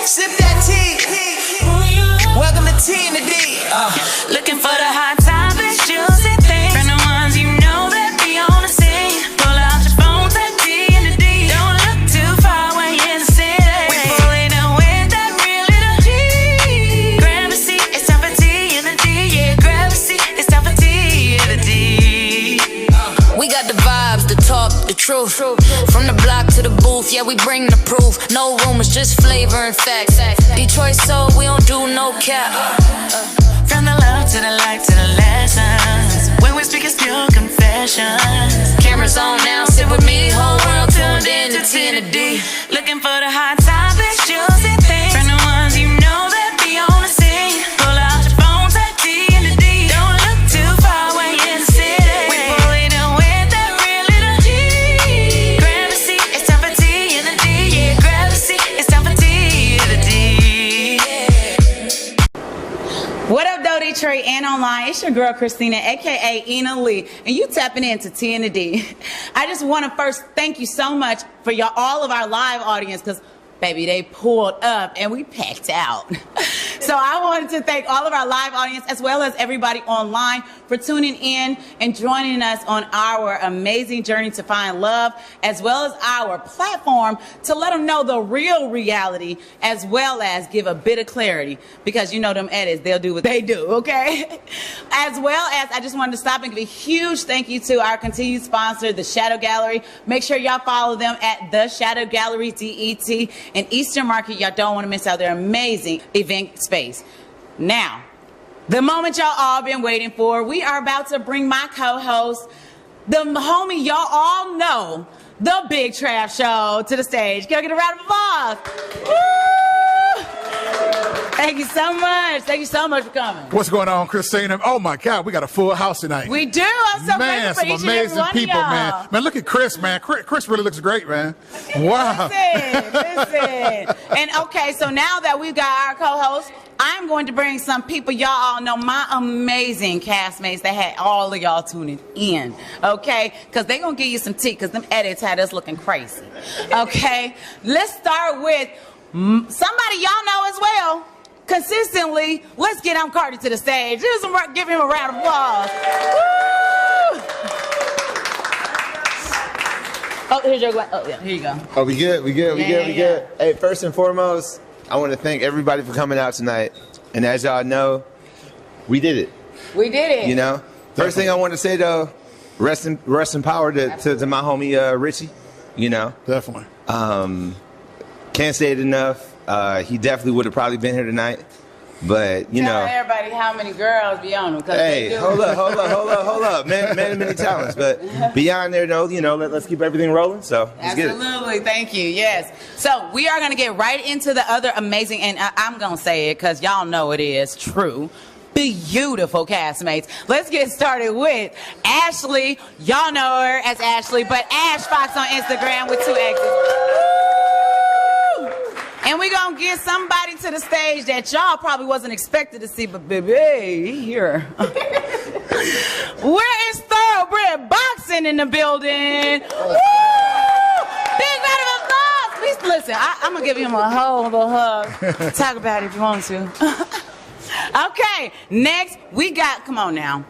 Sip that tea. Welcome to T and the D. Looking for the hot topics, juicy things. From the ones you know that be on the scene. Pull out your phones at T and the D. Don't look too far when you're in the city. We pulling up with that real little G. Grab a seat, it's time for T and the D. Yeah, grab a seat, it's time for T and the D. We got the vibes, the talk, the truth. From the block to the booth, yeah, we bring the proof. No rumors, just flavor and facts. Detroit soul, we don't do no cap. From the love to the light to the lessons. When we speak, it's pure confessions. Cameras on now, sit with me, whole world tuned in to T and the D. Looking for the hot topics, juicy things. From the ones you know that be on the scene. Pull out your phones at T and the D. Don't look too far when you're in the city. We pulling up with that real little G. Grab a seat, it's time for T and the D. Yeah, grab a seat, it's time for T and the D. What up, though, Detroit and online? It's your girl, Christina, a.k.a. Lee, and you tapping into T and the D. I just want to first thank you so much for all of our live audience, because, baby, they pulled up and we packed out. So I wanted to thank all of our live audience as well as everybody online for tuning in and joining us on our amazing journey to find love, as well as our platform to let them know the real reality, as well as give a bit of clarity, because you know them edits, they'll do what they do, okay? As well as I just wanted to stop and give a huge thank you to our continued sponsor, the Shadow Gallery. Make sure y'all follow them at the Shadow Gallery, DET, in Eastern Market. Y'all don't want to miss out their amazing event space. Now, the moment y'all all been waiting for, we are about to bring my co-host, the homie y'all all know, the Big Trap Show, to the stage. Can I get a round of applause? Woo! Thank you so much. Thank you so much for coming. What's going on, Christina? Oh my God, we got a full house tonight. We do. I'm so man, grateful for some each and every amazing one people, of y'all. man. Man, look at Chris, man. Chris really looks great, man. Wow. Listen. And okay, so now that we've got our co-host, I'm going to bring some people y'all all know, my amazing castmates that had all of y'all tuning in, okay? Because they're going to give you some tea, because them edits had us looking crazy, okay? Let's start with somebody y'all know as well, consistently. Let's get Carde to the stage. Give him a round of applause. Woo! Oh, here's your glass. Oh, yeah, here you go. Oh, we good? We good? Hey, first and foremost, I want to thank everybody for coming out tonight. And as y'all know, we did it. We did it. You know? First thing I want to say, though, rest in power to my homie Richie. You know? Definitely. Can't say it enough. He definitely would have probably been here tonight. But, you know. Tell everybody how many girls be on him. Hey, hold up. Many talents. But beyond there, though, you know, let's keep everything rolling. So, let's get it. Absolutely. Thank you. Yes. So, we are going to get right into the other amazing, and I'm going to say it because y'all know it is true, beautiful castmates. Let's get started with Ashley. Y'all know her as Ashley, but Ash Fox on Instagram with 2 X's. And we're going to get somebody to the stage that y'all probably wasn't expected to see, but baby, he here. Where is Thoroughbred Boxing in the building? Woo! Big round of applause. Please listen, I'm going to give him a whole little hug. Talk about it if you want to. Okay, next we got, come on now.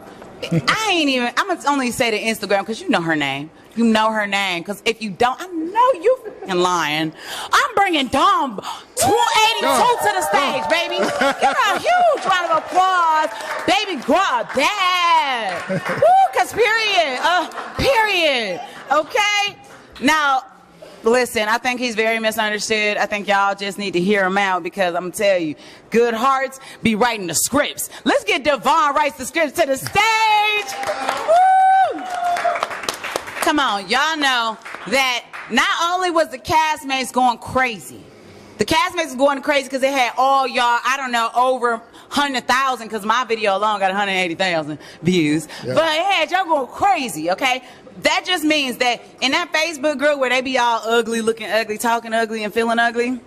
I'm going to only say the Instagram because you know her name. You know her name, because if you don't, I know you f***ing lying. I'm bringing Dom 282 to the stage, baby. Give her a huge round of applause. Baby, girl, that. Woo, because period. Okay? Now, listen, I think he's very misunderstood. I think y'all just need to hear him out, because I'm going to tell you, good hearts be writing the scripts. Let's get Devon writes the scripts to the stage. Woo! Come on, y'all know that not only was the castmates going crazy, the castmates was going crazy because they had all y'all, I don't know, over 100,000, because my video alone got 180,000 views. Yeah. But it had y'all going crazy, okay? That just means that in that Facebook group where they be all ugly, looking ugly, talking ugly, and feeling ugly,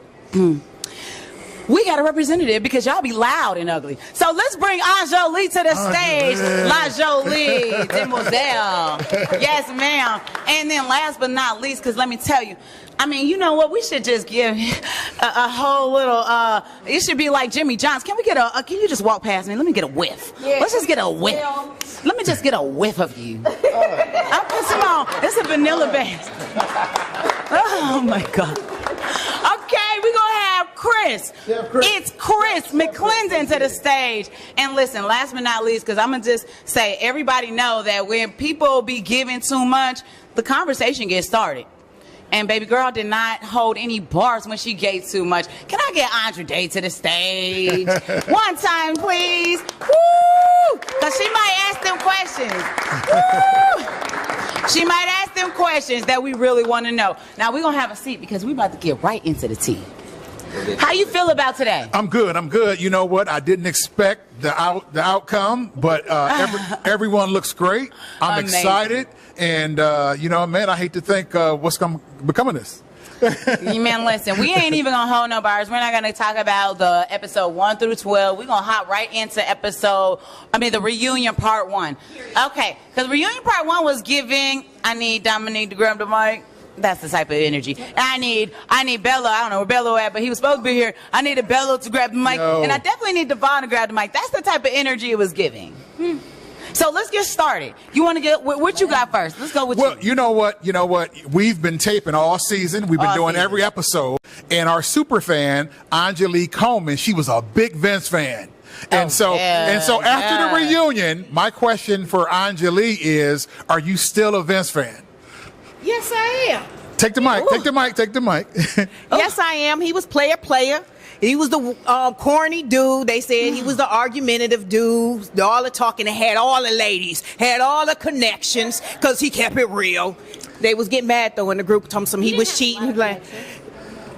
We got a representative because y'all be loud and ugly. So let's bring Anjali to the stage. La Jolie, Demoiselle. Yes, ma'am. And then last but not least, because let me tell you, I mean, you know what? We should just give a whole little, it should be like Jimmy John's. Can we get can you just walk past me? Let me get a whiff. Yeah. Let's just get a whiff. Let me just get a whiff of you. I'll put some on. It's a vanilla base. Oh, my God. Okay, we're going to have Chris. It's Chris McClendon to the stage. And listen, last but not least, because I'm going to just say, everybody know that when people be giving too much, the conversation gets started. And baby girl did not hold any bars when she gave too much. Can I get Andre to the stage? One time, please. Woo! Because she might ask them questions. Woo! She might ask them questions that we really want to know. Now, we're going to have a seat because we're about to get right into the tea. How you feel about today? I'm good. You know what? I didn't expect the outcome, but everyone looks great. I'm Amazing. Excited. And, you know, man, I hate to think what's going to become of this. Man, listen, we ain't even going to hold no bars. We're not going to talk about the episode 1 through 12. We're going to hop right into the reunion part 1. Okay, because reunion part 1 was giving, I need Dominique to grab the mic. That's the type of energy. I need Bello. I don't know where Bello at, but he was supposed to be here. I needed Bello to grab the mic. No. And I definitely need Devon to grab the mic. That's the type of energy it was giving. So let's get started. You want to get what you got first? Let's go with you. Well, you know what? We've been taping all season. We've been doing every episode. And our super fan, Anjali Coleman, she was a big Vince fan. And so after the reunion, my question for Anjali is, are you still a Vince fan? Yes, I am. Take the mic. Take the mic. Yes, I am. He was player. He was the corny dude. They said he was the argumentative dude. All the talking. Had all the ladies. Had all the connections because he kept it real. They was getting mad though in the group. Told him he was cheating. Like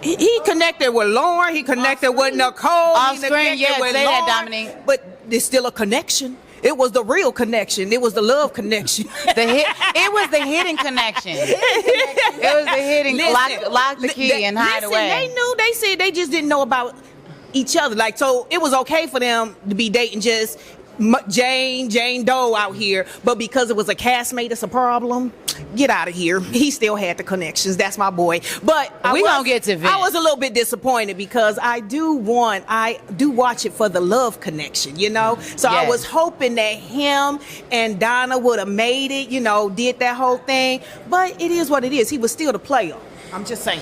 he connected with Lauren. He connected with Nicole. Off screen, yeah, with say Lauren, that, Dominique. But there's still a connection. It was the real connection. It was the love connection. It was the hidden connection. It was the hidden lock the key and hide away. They knew. They said they just didn't know about each other. Like, so it was okay for them to be dating just Jane Doe out here, but because it was a castmate, it's a problem. Get out of here. He still had the connections. That's my boy. But we gonna get to Vince. I was a little bit disappointed because I do watch it for the love connection, you know. So yes. I was hoping that him and Donna would have made it, you know, did that whole thing. But it is what it is. He was still the player. I'm just saying.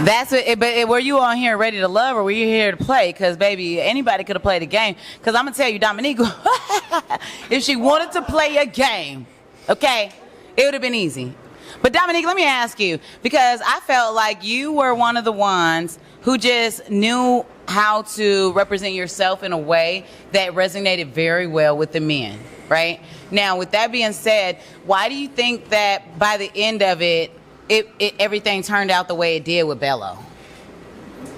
That's it. But were you on here ready to love, or were you here to play? Because baby, anybody could have played a game. Because I'm gonna tell you, Dominique, if she wanted to play a game, okay, it would have been easy. But Dominique, let me ask you, because I felt like you were one of the ones who just knew how to represent yourself in a way that resonated very well with the men, right? Now, with that being said, why do you think that by the end of it, everything turned out the way it did with Bello?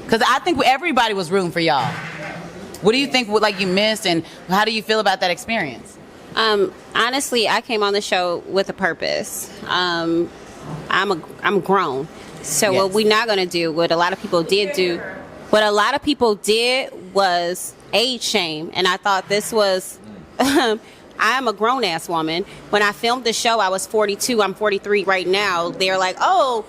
Because I think everybody was rooting for y'all. What do you think you missed, and how do you feel about that experience? Honestly, I came on the show with a purpose. I'm grown. So yes. What we're not going to do, what a lot of people did was age shame. And I thought this was... I'm a grown-ass woman. When I filmed the show, I was 42. I'm 43 right now. They're like, oh,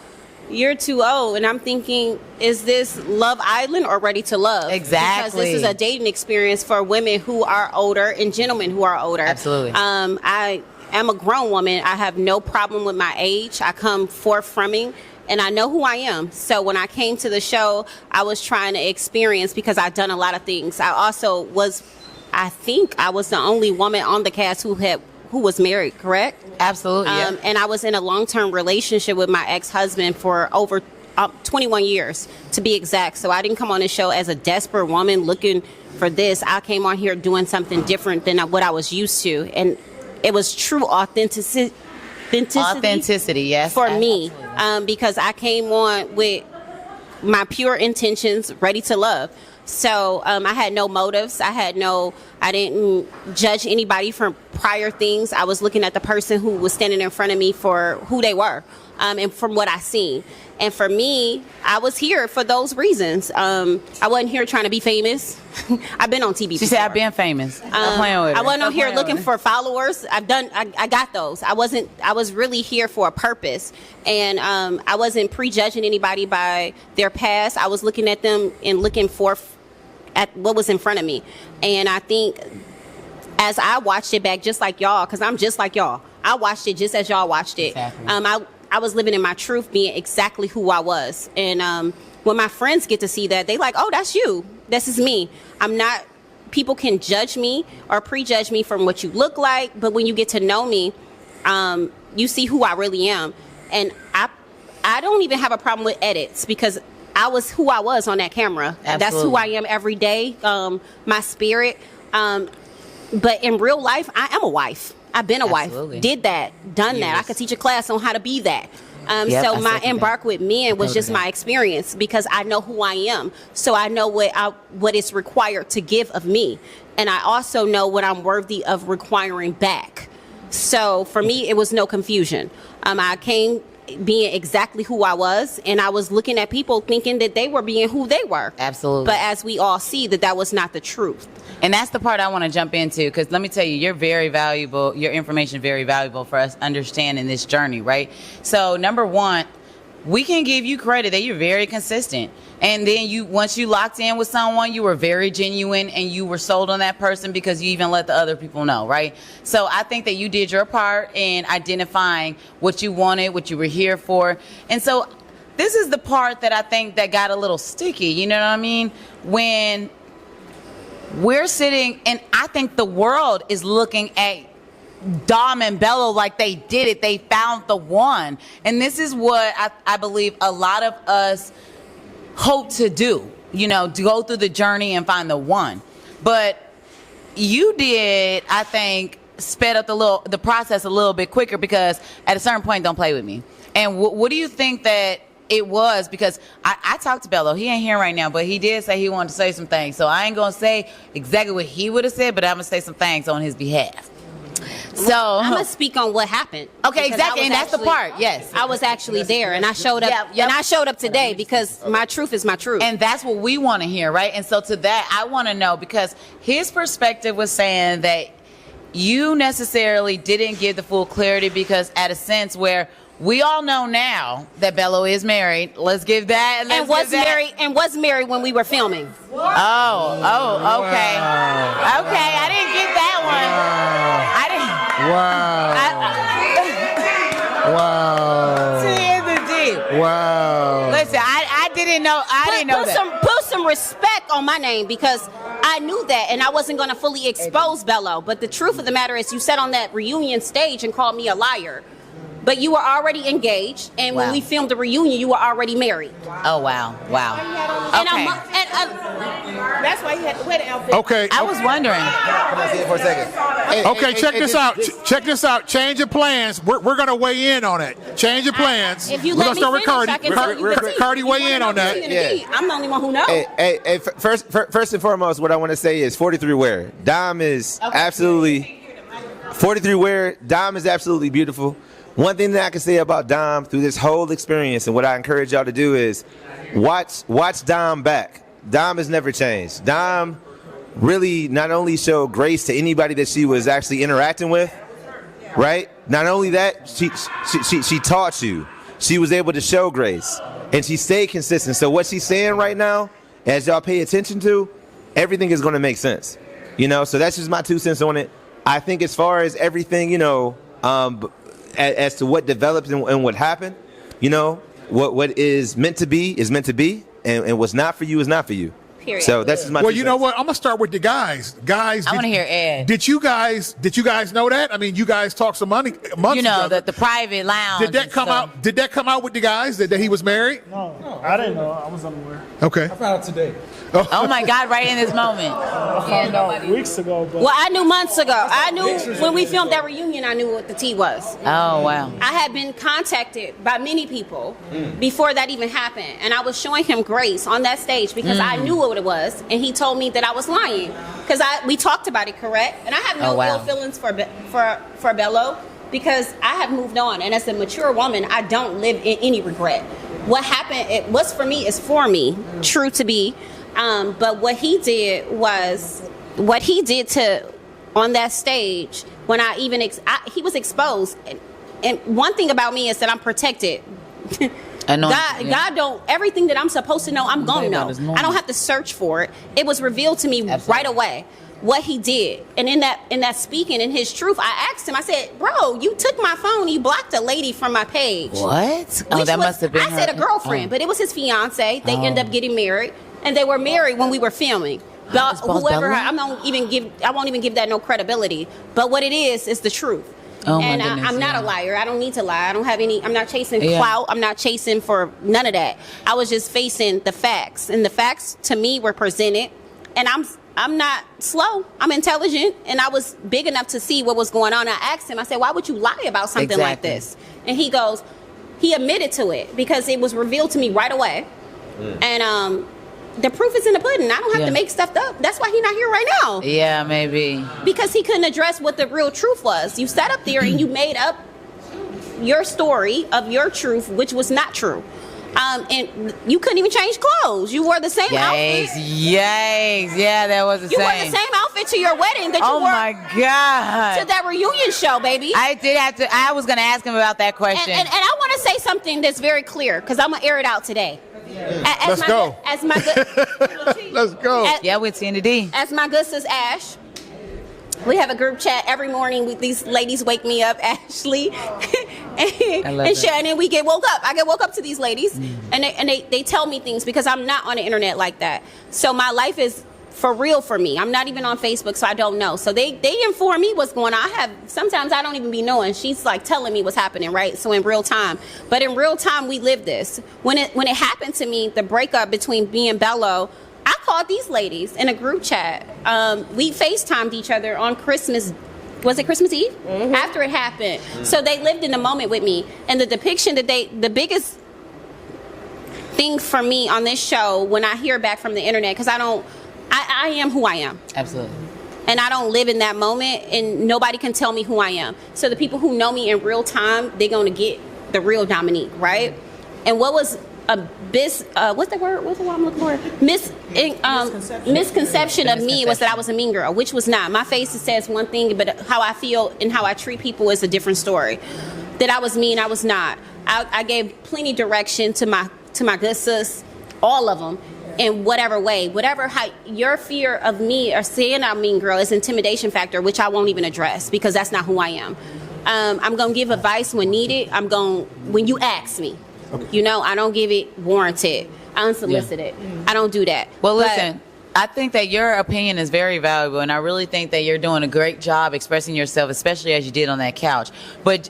you're too old. And I'm thinking, is this Love Island or Ready to Love? Exactly. Because this is a dating experience for women who are older and gentlemen who are older. Absolutely. I am a grown woman. I have no problem with my age. I come forthcoming. And I know who I am. So when I came to the show, I was trying to experience, because I've done a lot of things. I think I was the only woman on the cast who was married, correct? Absolutely. Yeah. And I was in a long-term relationship with my ex-husband for over 21 years, to be exact. So I didn't come on the show as a desperate woman looking for this. I came on here doing something different than what I was used to. And it was true authenticity. Authenticity, yes. For me, because I came on with my pure intentions, ready to love. So I had no motives. I had no I didn't judge anybody from prior things. I was looking at the person who was standing in front of me for who they were, and from what I seen. And for me, I was here for those reasons. I wasn't here trying to be famous. I've been on TV. She said I've been famous. I'm playing with her. I wasn't on here looking for followers. I got those. I was really here for a purpose. And I wasn't prejudging anybody by their past. I was looking at them and looking at what was in front of me. And I think as I watched it back, just like y'all, because I'm just like y'all, I watched it just as y'all watched it. Exactly. I was living in my truth, being exactly who I was. And when my friends get to see that, they like, oh, that's you. This is me. I'm not, people can judge me or prejudge me from what you look like. But when you get to know me, you see who I really am. And I don't even have a problem with edits because I was who I was on that camera. Absolutely. That's who I am every day, my spirit. But in real life, I am a wife. I've been a wife, did that, done that. I could teach a class on how to be that. So my embark with men was just my experience because I know who I am. So I know what is required to give of me. And I also know what I'm worthy of requiring back. So for me, it was no confusion. I came being exactly who I was, and I was looking at people thinking that they were being who they were. Absolutely. But as we all see, that was not the truth. And that's the part I want to jump into, because let me tell you, you're very valuable. Your information is very valuable for us understanding this journey, right? So number one, we can give you credit that you're very consistent. And then once you locked in with someone, you were very genuine and you were sold on that person because you even let the other people know, right? So I think that you did your part in identifying what you wanted, what you were here for. And so this is the part that I think that got a little sticky, you know what I mean? When we're sitting, and I think the world is looking at Dom and Bello like they did it. They found the one. And this is what I believe a lot of us hope to do, to go through the journey and find the one. But you did, I think, sped up the process a little bit quicker because at a certain point, don't play with me. And what do you think that it was? Because I talked to Bello. He ain't here right now, but he did say he wanted to say some things. So I ain't going to say exactly what he would have said, but I'm going to say some things on his behalf. So I'm gonna speak on what happened. Okay, exactly, and that's the part. Yes, I was actually there, and I showed up. And I showed up today because my truth is my truth, and that's what we want to hear, right? And so to that, I want to know, because his perspective was saying that you necessarily didn't give the full clarity, because at a sense where we all know now that Bello is married. Let's give that. And was married when we were filming. Okay. Okay, I didn't get that one. I didn't. Wow. Wow. Listen, I didn't know. I didn't know that. Put some respect on my name, because I knew that, and I wasn't going to fully expose Bello. But the truth of the matter is, you sat on that reunion stage and called me a liar. But you were already engaged, and when we filmed the reunion, you were already married. Oh, wow. Wow. Okay. That's why you had to wear the outfit. Okay. I was wondering. Can I see it for a second? Okay, check this out. Check this out. Change of plans. We're going to weigh in on it. Change of plans. If you We're let me start with finish, Carde. I can tell you the tea. Carde, weigh in on that. I'm the only one who knows. Hey, first and foremost, what I want to say is 43 wear. Dom is absolutely 43 wear. Dom is absolutely beautiful. One thing that I can say about Dom through this whole experience, and what I encourage y'all to do, is watch Dom back. Dom has never changed. Dom really not only showed grace to anybody that she was actually interacting with, right? Not only that, she taught you. She was able to show grace, and she stayed consistent. So what she's saying right now, as y'all pay attention to, everything is going to make sense. So that's just my 2 cents on it. I think as far as everything, as to what develops and what happened, what is meant to be is meant to be, and what's not for you is not for you. Period. So that's just my. Well, you know what? I'm gonna start with the guys. Guys, I want to hear Ed. Did you guys know that? I mean, you guys talked some money. The private lounge. Did that come out? Did that come out with the guys that he was married? No, I didn't know. I was unaware. Okay. I found out today. Oh my God! Right in this moment. I found out weeks ago. But Well, I knew months ago. I knew when we filmed that reunion, I knew what the tea was. Oh, wow. I had been contacted by many people before that even happened. And I was showing him grace on that stage because I knew what it was, and he told me that I was lying because we talked about it, correct? And I have no ill feelings for Bello because I have moved on, and as a mature woman, I don't live in any regret. What happened, what's for me is for me, true to be. But what he did to on that stage when he was exposed. And one thing about me is that I'm protected. God don't, everything that I'm supposed to know, I'm gonna know. I don't have to search for it. It was revealed to me right away what he did. And in that speaking, in his truth, I asked him, I said, bro, you took my phone, you blocked a lady from my page. What? Oh, that must have been I said a girlfriend, but it was his fiance. They ended up getting married, and they were married when we were filming. But whoever, I won't even give that no credibility. But what it is the truth. Oh, and my goodness, I'm not a liar. I don't need to lie. I don't have any. I'm not chasing clout. I'm not chasing for none of that. I was just facing the facts, and the facts to me were presented. And I'm not slow. I'm intelligent, and I was big enough to see what was going on. I asked him. I said, "Why would you lie about something like this?" And he goes, he admitted to it because it was revealed to me right away. And the proof is in the pudding. I don't have to make stuff up. That's why he's not here right now. Yeah, maybe. Because he couldn't address what the real truth was. You sat up there and you made up your story of your truth, which was not true. And you couldn't even change clothes. You wore the same outfit. Yikes. Yeah, that was the same. You wore the same outfit to your wedding that you wore my God. to that reunion show, baby. I was going to ask him about that question. And I want to say something that's very clear because I'm going to air it out today. Let's go. Let's go. Yeah, with T&D. As my good sis Ash, we have a group chat every morning. These ladies wake me up, Ashley and Shannon. We get woke up. I get woke up to these ladies, and they tell me things because I'm not on the internet like that. So my life is for real for me. I'm not even on Facebook, so I don't know. So they inform me what's going on. Sometimes I don't even be knowing. She's like telling me what's happening, right? So in real time. But in real time, we live this. When it happened to me, the breakup between me and Bello, I called these ladies in a group chat. We FaceTimed each other on Christmas. Was it Christmas Eve? After it happened. So they lived in the moment with me. And the depiction that the biggest thing for me on this show, when I hear back from the internet, because I am who I am. Absolutely. And I don't live in that moment, and nobody can tell me who I am. So the people who know me in real time, they're going to get the real Dominique, right? And what was what's the word? What's the word I'm looking for? Misconception of me was that I was a mean girl, which was not. My face says one thing, but how I feel and how I treat people is a different story. That I was mean, I was not. I gave plenty direction to my good sis, all of them. In whatever way, how your fear of me or saying I'm a mean girl is intimidation factor, which I won't even address because that's not who I am. I'm gonna give advice when needed. When you ask me, I don't give it warranted, unsolicited. I don't do that. Well, listen, I think that your opinion is very valuable, and I really think that you're doing a great job expressing yourself, especially as you did on that couch. But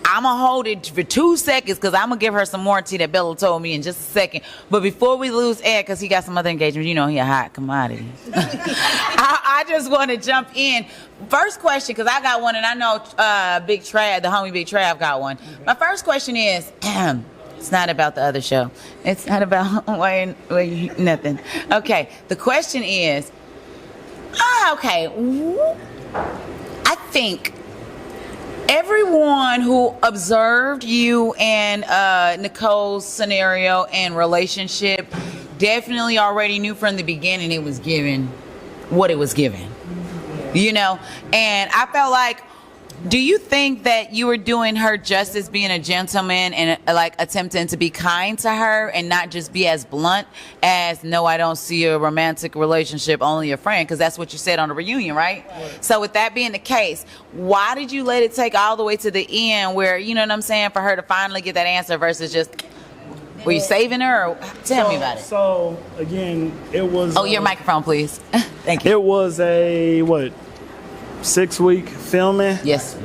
I'm going to hold it for 2 seconds because I'm going to give her some more tea that Bello told me in just a second. But before we lose Ed, because he got some other engagements, he a hot commodity. I just want to jump in. First question, because I got one, and I know Big Trav, the homie Big Trav got one. My first question is, it's not about the other show. It's not about nothing. Okay, the question is, okay, I think everyone who observed you and Nicole's scenario and relationship definitely already knew from the beginning it was given what it was given. And I felt like, do you think that you were doing her justice being a gentleman and attempting to be kind to her and not just be as blunt as, no, I don't see a romantic relationship, only a friend, because that's what you said on the reunion, right? So with that being the case, why did you let it take all the way to the end where, you know what I'm saying, for her to finally get that answer versus just, were you saving her? Or tell me about it. So again, it was... Oh, your microphone, please. Thank you. It was a, 6-week filming. Yes.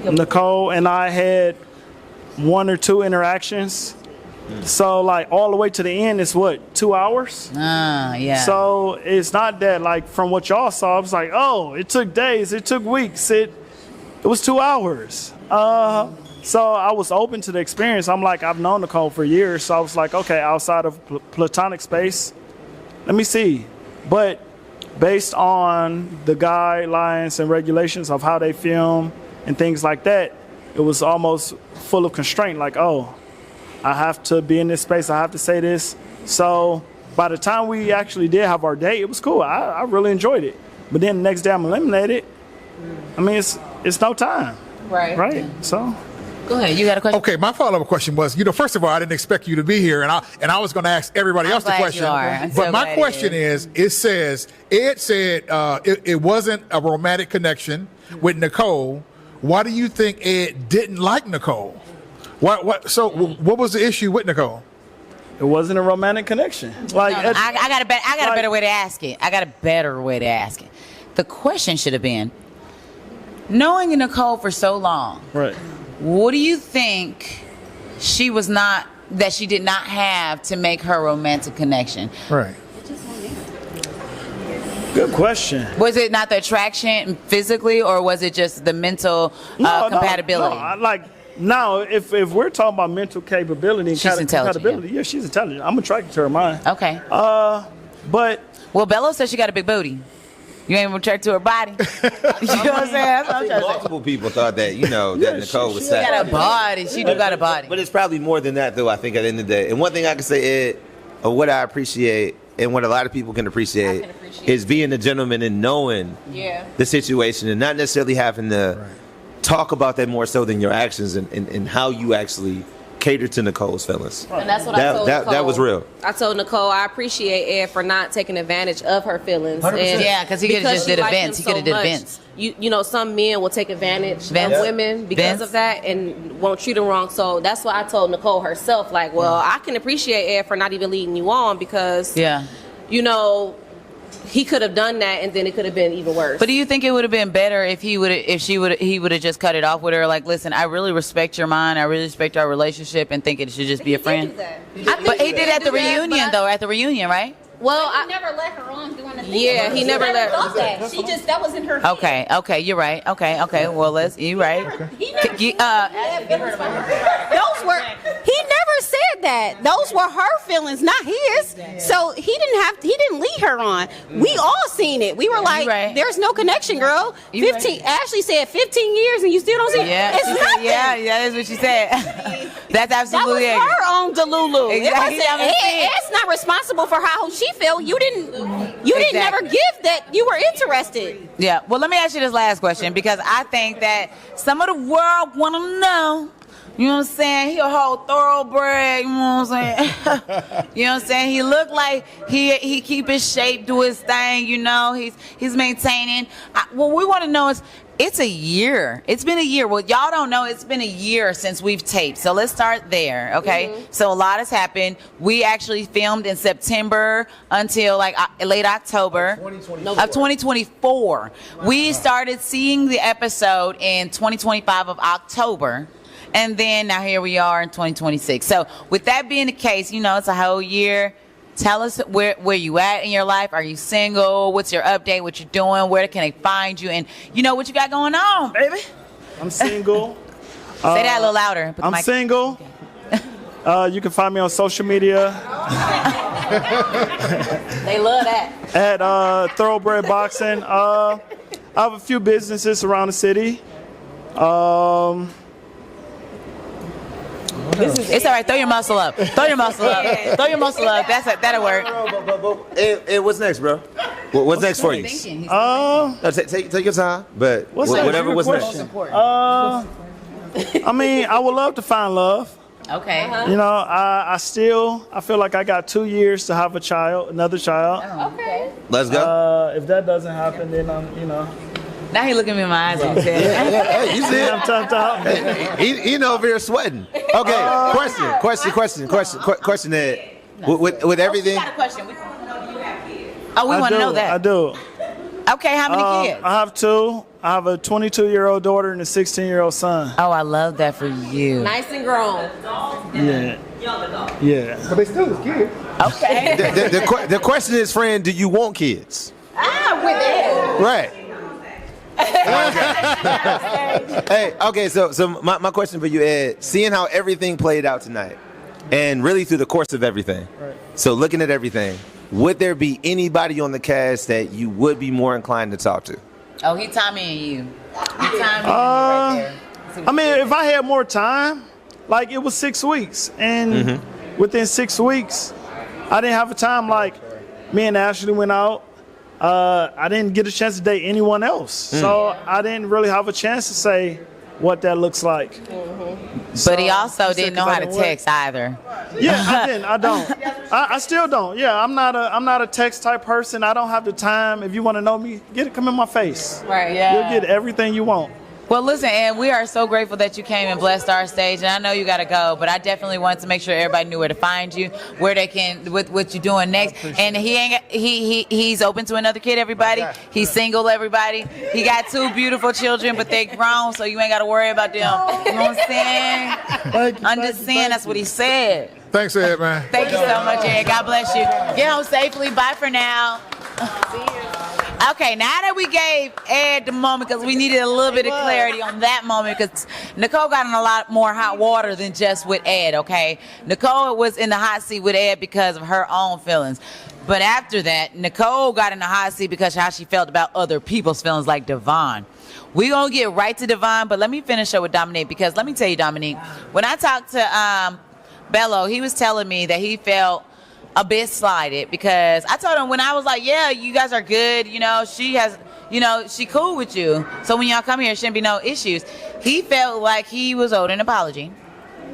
Nicole and I had 1 or 2 interactions. So all the way to the end is 2 hours? Yeah. So it's not that from what y'all saw, it was it took days, it took weeks. It was 2 hours. So I was open to the experience. I'm like, I've known Nicole for years. So I was like, okay, outside of platonic space, let me see. But based on the guidelines and regulations of how they film and things like that, it was almost full of constraint. Like, oh, I have to be in this space. I have to say this. So by the time we actually did have our date, it was cool. I really enjoyed it. But then the next day I'm eliminated. I mean, it's no time. Right. So. Go ahead. You got a question? Okay, my follow-up question was, first of all, I didn't expect you to be here, and I was going to ask everybody else the question. But my question is, it said it wasn't a romantic connection with Nicole. Why do you think Ed didn't like Nicole? What was the issue with Nicole? It wasn't a romantic connection. Like I got a better way to ask it. The question should have been, knowing Nicole for so long, right? What do you think she did not have to make her romantic connection? Right. Good question. Was it not the attraction physically, or was it just the mental compatibility? No, if we're talking about mental capability and compatibility, yeah, she's intelligent. I'm attracted to her mind. Okay. But Bello says she got a big booty. You ain't attracted to her body. You know what I'm saying? Multiple people thought that, that Nicole was sad. She got a body. She do got a body. But it's probably more than that, though, I think, at the end of the day. And one thing I can say, Ed, of what I appreciate and what a lot of people can appreciate is being a gentleman and knowing the situation and not necessarily having to talk about that more so than your actions and how you actually cater to Nicole's feelings. And that's what I told Nicole. That was real. I told Nicole I appreciate Ed for not taking advantage of her feelings. 100%. Yeah, because he could have just did events. He could have did events. You know, some men will take advantage of women because of that and won't treat them wrong. So that's why I told Nicole herself, like, well, I can appreciate Ed for not even leading you on because, he could have done that, and then it could have been even worse. But do you think it would have been better if he would have just cut it off with her? Like, listen, I really respect your mind. I really respect our relationship, and think it should just be a friend. But he did at the reunion, though. At the reunion, right? Well, I never let her on doing the thing. Yeah, he never let her. That. That was in her head. Okay, you're right. Okay. Well, you're right. He never said that. Those were her feelings, not his. So he didn't lead her on. We all seen it. We were like, there's no connection, girl. 15. Ashley said 15 years and you still don't see it. Yeah, it's nothing. Yeah, that's what she said. That's absolutely that was her own delulu. Exactly. Ed's not responsible for how she felt. You didn't never give that you were interested. Yeah. Well, let me ask you this last question because I think that some of the world want to know. You know what I'm saying? He a whole thoroughbred. You know what I'm saying? You know what I'm saying? He look like he keep his shape, do his thing. You know, he's maintaining. What we want to know is. It's a year. It's been a year. Well, y'all don't know. It's been a year since we've taped. So let's start there, okay? Mm-hmm. So a lot has happened. We actually filmed in September until like late October of 2024. We started seeing the episode in 2025 of October. And then now here we are in 2026. So with that being the case, it's a whole year. Tell us where you at in your life. Are you single? What's your update? What you're doing? Where can they find you? And what you got going on, baby? I'm single. Say that a little louder. I'm single. You can find me on social media. They love that. At Thoroughbred Boxing. I have a few businesses around the city. It's all right. Throw your muscle up. Throw your muscle up. That'll work. Hey, what's next, bro? What's next for you? Take your time. But whatever. What's next? I mean, I would love to find love. Okay. I feel like I got 2 years to have another child. Okay. Let's go. If that doesn't happen, then I'm. Now he looking me in my eyes and he said, hey, you see I'm tough out. He over here sweating. Okay, question, Ed. With everything. Got a question. We want to know that. I do. Okay, how many kids? I have 2. I have a 22-year-old daughter and a 16-year-old son. Oh, I love that for you. Nice and grown. Yeah. But they still kids. Okay. The question is, friend, do you want kids? With Ed. Right. Hey, okay, so my question for you, Ed, seeing how everything played out tonight, and really through the course of everything, so looking at everything, would there be anybody on the cast that you would be more inclined to talk to? Oh, he timing you. He timing you right there. I mean, if I had more time, like it was 6 weeks, and within 6 weeks, I didn't have a time. Like me and Ashley went out. I didn't get a chance to date anyone else, so I didn't really have a chance to say what that looks like. But he also didn't know how to text either. Yeah, I didn't. I don't. I still don't. Yeah, I'm not a text type person. I don't have the time. If you want to know me, come in my face. Right. Yeah. You'll get everything you want. Well, listen, and we are so grateful that you came and blessed our stage. And I know you got to go, but I definitely wanted to make sure everybody knew where to find you, where they can, with what you're doing next. And he's open to another kid, everybody. He's single, everybody. He got 2 beautiful children, but they grown, so you ain't got to worry about them. You know what I'm saying? I'm just saying that's what he said. Thanks, Ed, man. Thank you so much, Ed. God bless you. Get home safely. Bye for now. Okay, now that we gave Ed the moment, because we needed a little bit of clarity on that moment, because Nicole got in a lot more hot water than just with Ed, okay? Nicole was in the hot seat with Ed because of her own feelings. But after that, Nicole got in the hot seat because how she felt about other people's feelings, like Devon. We're going to get right to Devon, but let me finish up with Dominique, because let me tell you, Dominique, when I talked to Bello, he was telling me that he felt a bit slighted, because I told him when I was like, yeah, you guys are good, you know, she has, you know, she cool with you, so when y'all come here, shouldn't be no issues. He felt like he was owed an apology.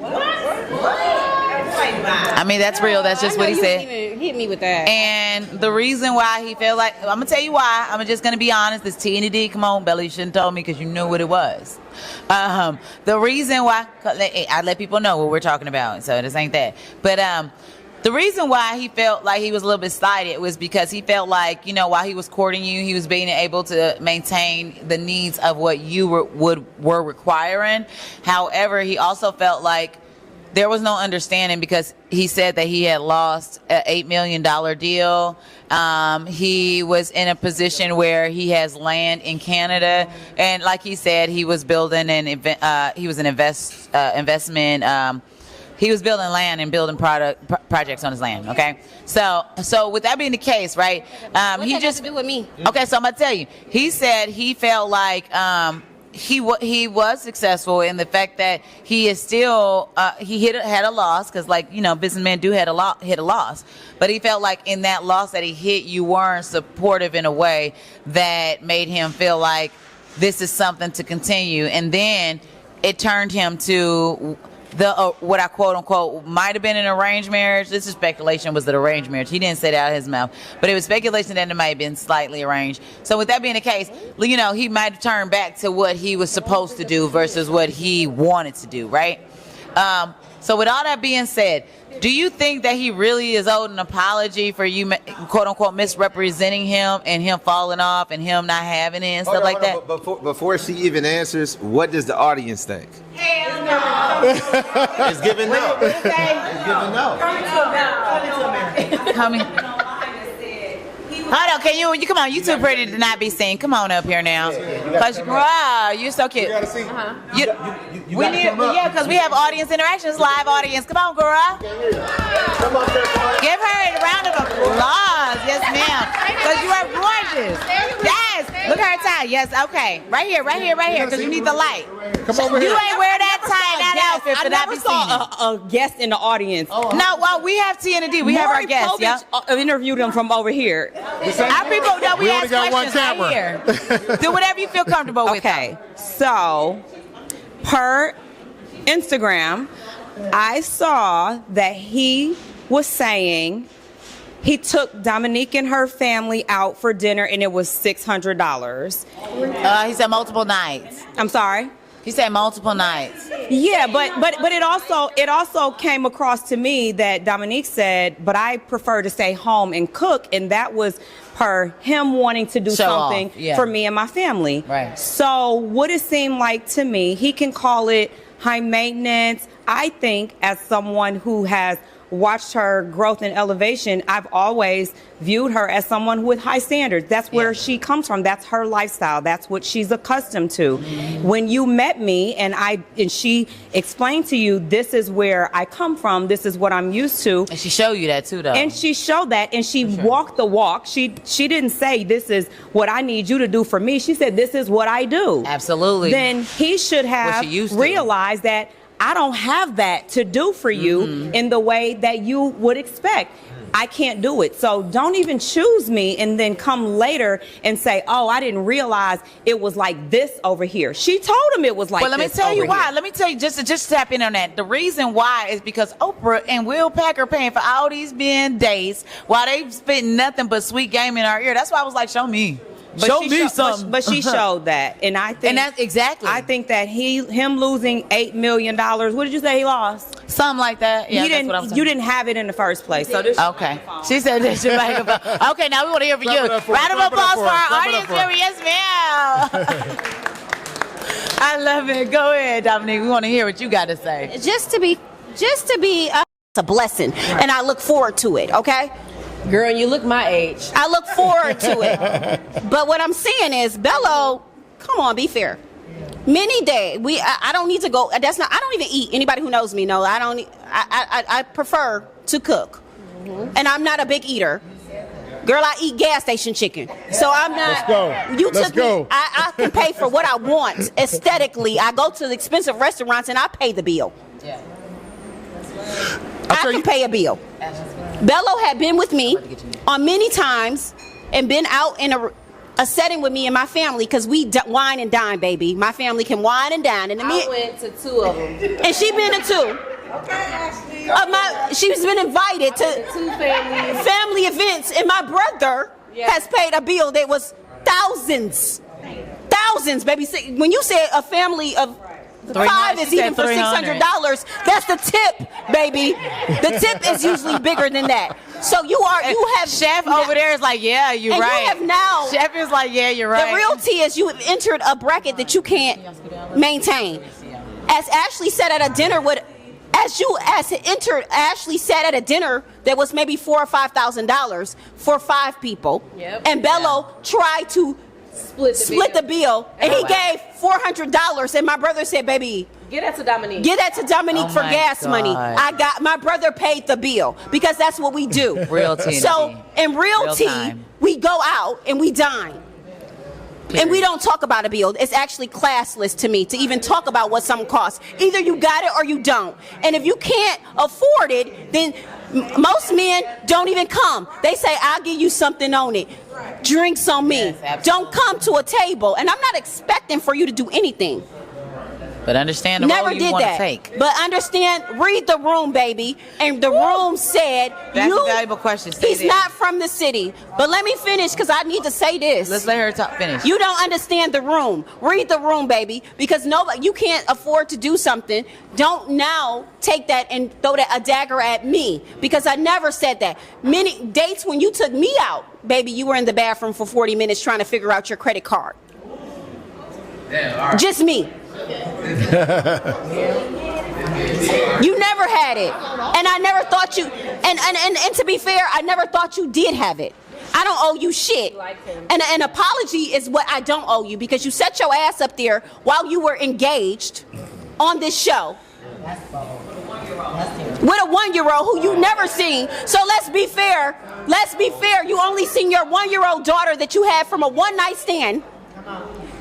I mean, that's real. That's just what he said. Hit me with that. And the reason why he felt like, I'm gonna tell you why. I'm just gonna be honest. It's T and the D. Come on, Bello, you shouldn't have told me, because you knew what it was. The reason why, I let people know what we're talking about, so this ain't that. But the reason why he felt like he was a little bit slighted was because he felt like, you know, while he was courting you, he was being able to maintain the needs of what you were requiring. However, he also felt like there was no understanding, because he said that he had lost an $8 million deal. He was in a position where he has land in Canada, and like he said, he was building investment. He was building land and building projects on his land. Okay, so with that being the case, right? He just do with me. Okay, so I'm gonna tell you. He said he felt like he was successful in the fact that he is still had a loss, because, like, you know, businessmen do hit a loss, but he felt like in that loss that he hit, you weren't supportive in a way that made him feel like this is something to continue, and then it turned him to the what I quote unquote might have been an arranged marriage. This is speculation, was it arranged marriage? He didn't say that out of his mouth, but it was speculation that it might have been slightly arranged. So with that being the case, you know, he might have turned back to what he was supposed to do versus what he wanted to do, right? So with all that being said, do you think that he really is owed an apology for you, quote unquote, misrepresenting him and him falling off and him not having it and stuff like that? Before she even answers, what does the audience think? Hell no. It's giving no. It's giving no. Coming. Hold on, can you come on? You too pretty to not be seen. Come on up here now. Wow, you're so cute. You gotta see. We need, because we have audience interactions, live audience. Come on, girl. Come on, Give her a round of applause. Yes, ma'am. Because you are gorgeous. Yes. Look at her tie. Yes, okay. Right here, because you need the light. Come over here. You ain't wear that tie and that outfit for not be seen. I never saw a guest in the audience. No, well, we have T and the D. We have our guests. Yeah. Interviewed them from over here. Our people know we ask questions right here. Do whatever you feel comfortable with. Okay, so per Instagram, I saw that he was saying he took Dominique and her family out for dinner and it was $600. He said multiple nights. I'm sorry? He said multiple nights. Yeah, but it also came across to me that Dominique said, but I prefer to stay home and cook, and that was per him wanting to do something for me and my family. Right. So what it seemed like to me, he can call it high maintenance. I think as someone who has watched her growth and elevation, I've always viewed her as someone with high standards. That's where she comes from. That's her lifestyle. That's what she's accustomed to. When you met me and she explained to you, this is where I come from, this is what I'm used to. And she showed you that too, though. And she showed that, and she walked the walk. She didn't say, this is what I need you to do for me. She said, this is what I do. Absolutely. Then he should have realized that I don't have that to do for you in the way that you would expect. I can't do it. So don't even choose me and then come later and say, oh, I didn't realize it was like this over here. She told him it was like this. Well, let me tell you why. Let me tell you, just tap in on that. The reason why is because Oprah and Will Packer paying for all these men dates while they spitting nothing but sweet game in our ear. That's why I was like, show me. Show me something. But she showed that, and I think, and that's exactly. I think that him losing $8 million. What did you say he lost? Something like that. Yeah, that's what I'm saying. You didn't have it in the first place. So this okay. She said this should make a okay. Now we want to hear from you. Round of applause for our audience member. Yes, ma'am. I love it. Go ahead, Dominique. We want to hear what you got to say. Just to be, it's a blessing, and I look forward to it. Okay. Girl, you look my age. I look forward to it. But what I'm saying is, Bello, come on, be fair. Many days, I don't need to go. I don't even eat. Anybody who knows me know I don't. I prefer to cook, and I'm not a big eater. Girl, I eat gas station chicken, so I'm not. Let's go. Let's go. I can pay for what I want aesthetically. I go to the expensive restaurants and I pay the bill. Yeah. I can pay a bill. Bello had been with me on many times and been out in a setting with me and my family because we wine and dine, baby. My family can wine and dine. And I went to 2 of them. And she been to 2. Okay, Ashley. She's been invited to 2 family events, and my brother has paid a bill that was thousands, baby. When you say a family of 5 is even for $600. That's the tip, baby. The tip is usually bigger than that. So you have Chef over there is like, yeah, you're and right. You have now. Chef is like, yeah, you're right. The realty is you have entered a bracket that you can't maintain. As Ashley said at a dinner Ashley sat at a dinner that was maybe $4,000 or $5,000 for 5 people, and Bello tried to split the bill, and he gave $400, and my brother said, baby, get that to Dominique. Get that to Dominique for gas money. My brother paid the bill because that's what we do. Realty. So in realty, we go out and we dine. Period. And we don't talk about a bill. It's actually classless to me to even talk about what something costs. Either you got it or you don't. And if you can't afford it, then most men don't even come. They say, I'll give you something on it. Drinks on me. Yes, don't come to a table. And I'm not expecting for you to do anything. But understand the role you want to take. But understand, read the room, baby. And the room said, that's a valuable question. He's not from the city. But let me finish because I need to say this. Let's let her finish. You don't understand the room. Read the room, baby. Because you can't afford to do something. Don't now take that and throw a dagger at me. Because I never said that. Many dates when you took me out, baby, you were in the bathroom for 40 minutes trying to figure out your credit card. Damn, all right. Just me. You never had it, and I never thought you. And to be fair, I never thought you did have it. I don't owe you shit. And an apology is what I don't owe you because you set your ass up there while you were engaged on this show with a 1-year-old who you never seen. So let's be fair. Let's be fair. You only seen your 1-year-old daughter that you had from a one-night stand.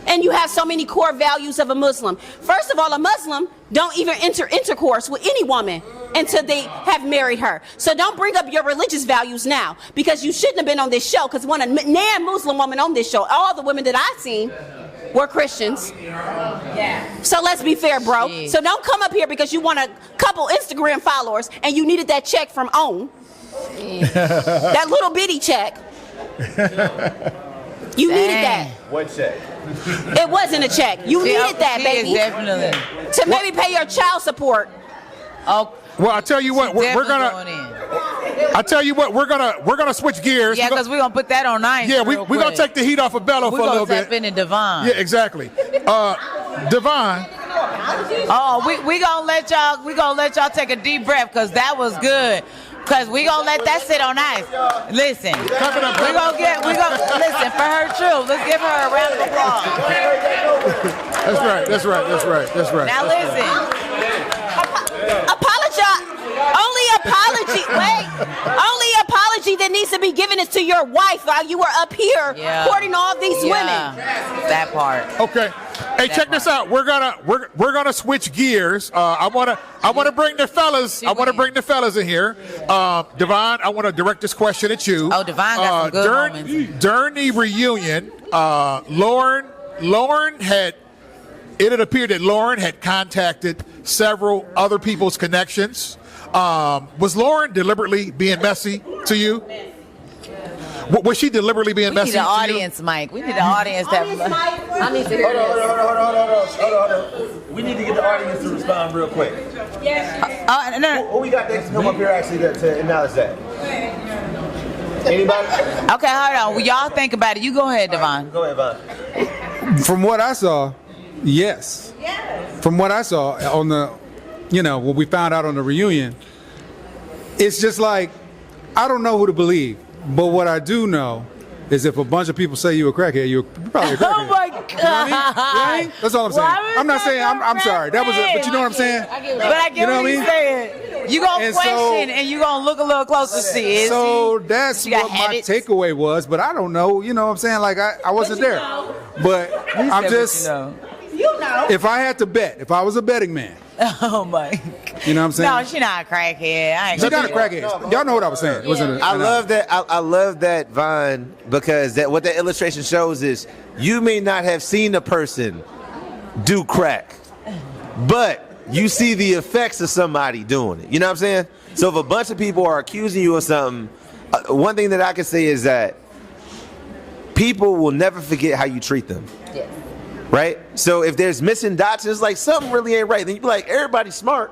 And you have so many core values of a Muslim. First of all, a Muslim don't even enter intercourse with any woman until they have married her. So don't bring up your religious values now because you shouldn't have been on this show because one a non-Muslim woman on this show, all the women that I've seen were Christians. So let's be fair, bro. Jeez. So don't come up here because you want a couple Instagram followers and you needed that check from OWN. That little bitty check. You needed that. What check? It wasn't a check. You needed that, baby. Definitely. To maybe pay your child support. Oh. Well, I tell you what, we're gonna. I tell you what, we're gonna switch gears. Yeah, because we're gonna put that on ice. Yeah, we're gonna take the heat off of Bello for a little bit. We're gonna tap into Devon. Yeah, exactly. Devon, Oh, we gonna let y'all take a deep breath because that was good. Cause we gonna let that sit on ice. Listen, we gonna listen for her truth. Let's give her a round of applause. That's right. Now listen. Apologize. Only apology that needs to be given is to your wife while you were up here courting all these women. That part. Okay. Hey, check this out. We're gonna switch gears. I wanna bring the fellas. I wanna bring the fellas in here. Devon, I wanna direct this question at you. Oh, Devon got some good moments. During the reunion, Lauren had. It had appeared that Lauren had contacted several other people's connections. Was Lauren deliberately being messy to you? Was she deliberately being messy to you? We need an audience, Mike. We need an audience that. I need to hear this. Hold on. We need to get the audience to respond real quick. Yes. No. Who we got next to come up here actually to acknowledge that? Anybody? Okay, hold on. Well, y'all think about it. You go ahead, Devon. Go ahead, Devon. From what I saw, yes. From what I saw on the, what we found out on the reunion, it's just like, I don't know who to believe. But what I do know is if a bunch of people say you're a crackhead, you're probably a crackhead. Oh my God! You know what I mean? That's all I'm saying. I'm not saying I'm sorry. That was it. But you know what I'm saying? But I get what he's saying. You gonna question and you gonna look a little closer to see it. So that's what my takeaway was. But I don't know. You know what I'm saying? Like I wasn't there. But I'm just. If I had to bet, if I was a betting man. Oh my God. You know what I'm saying? No, she's not a crackhead. She's not a crackhead. Y'all know what I was saying. I love that. I love that, Vine, because what that illustration shows is you may not have seen a person do crack, but you see the effects of somebody doing it. You know what I'm saying? So if a bunch of people are accusing you of something, one thing that I can say is that people will never forget how you treat them. Yes. Right? So if there's missing dots, it's like something really ain't right. Then you be like, everybody's smart.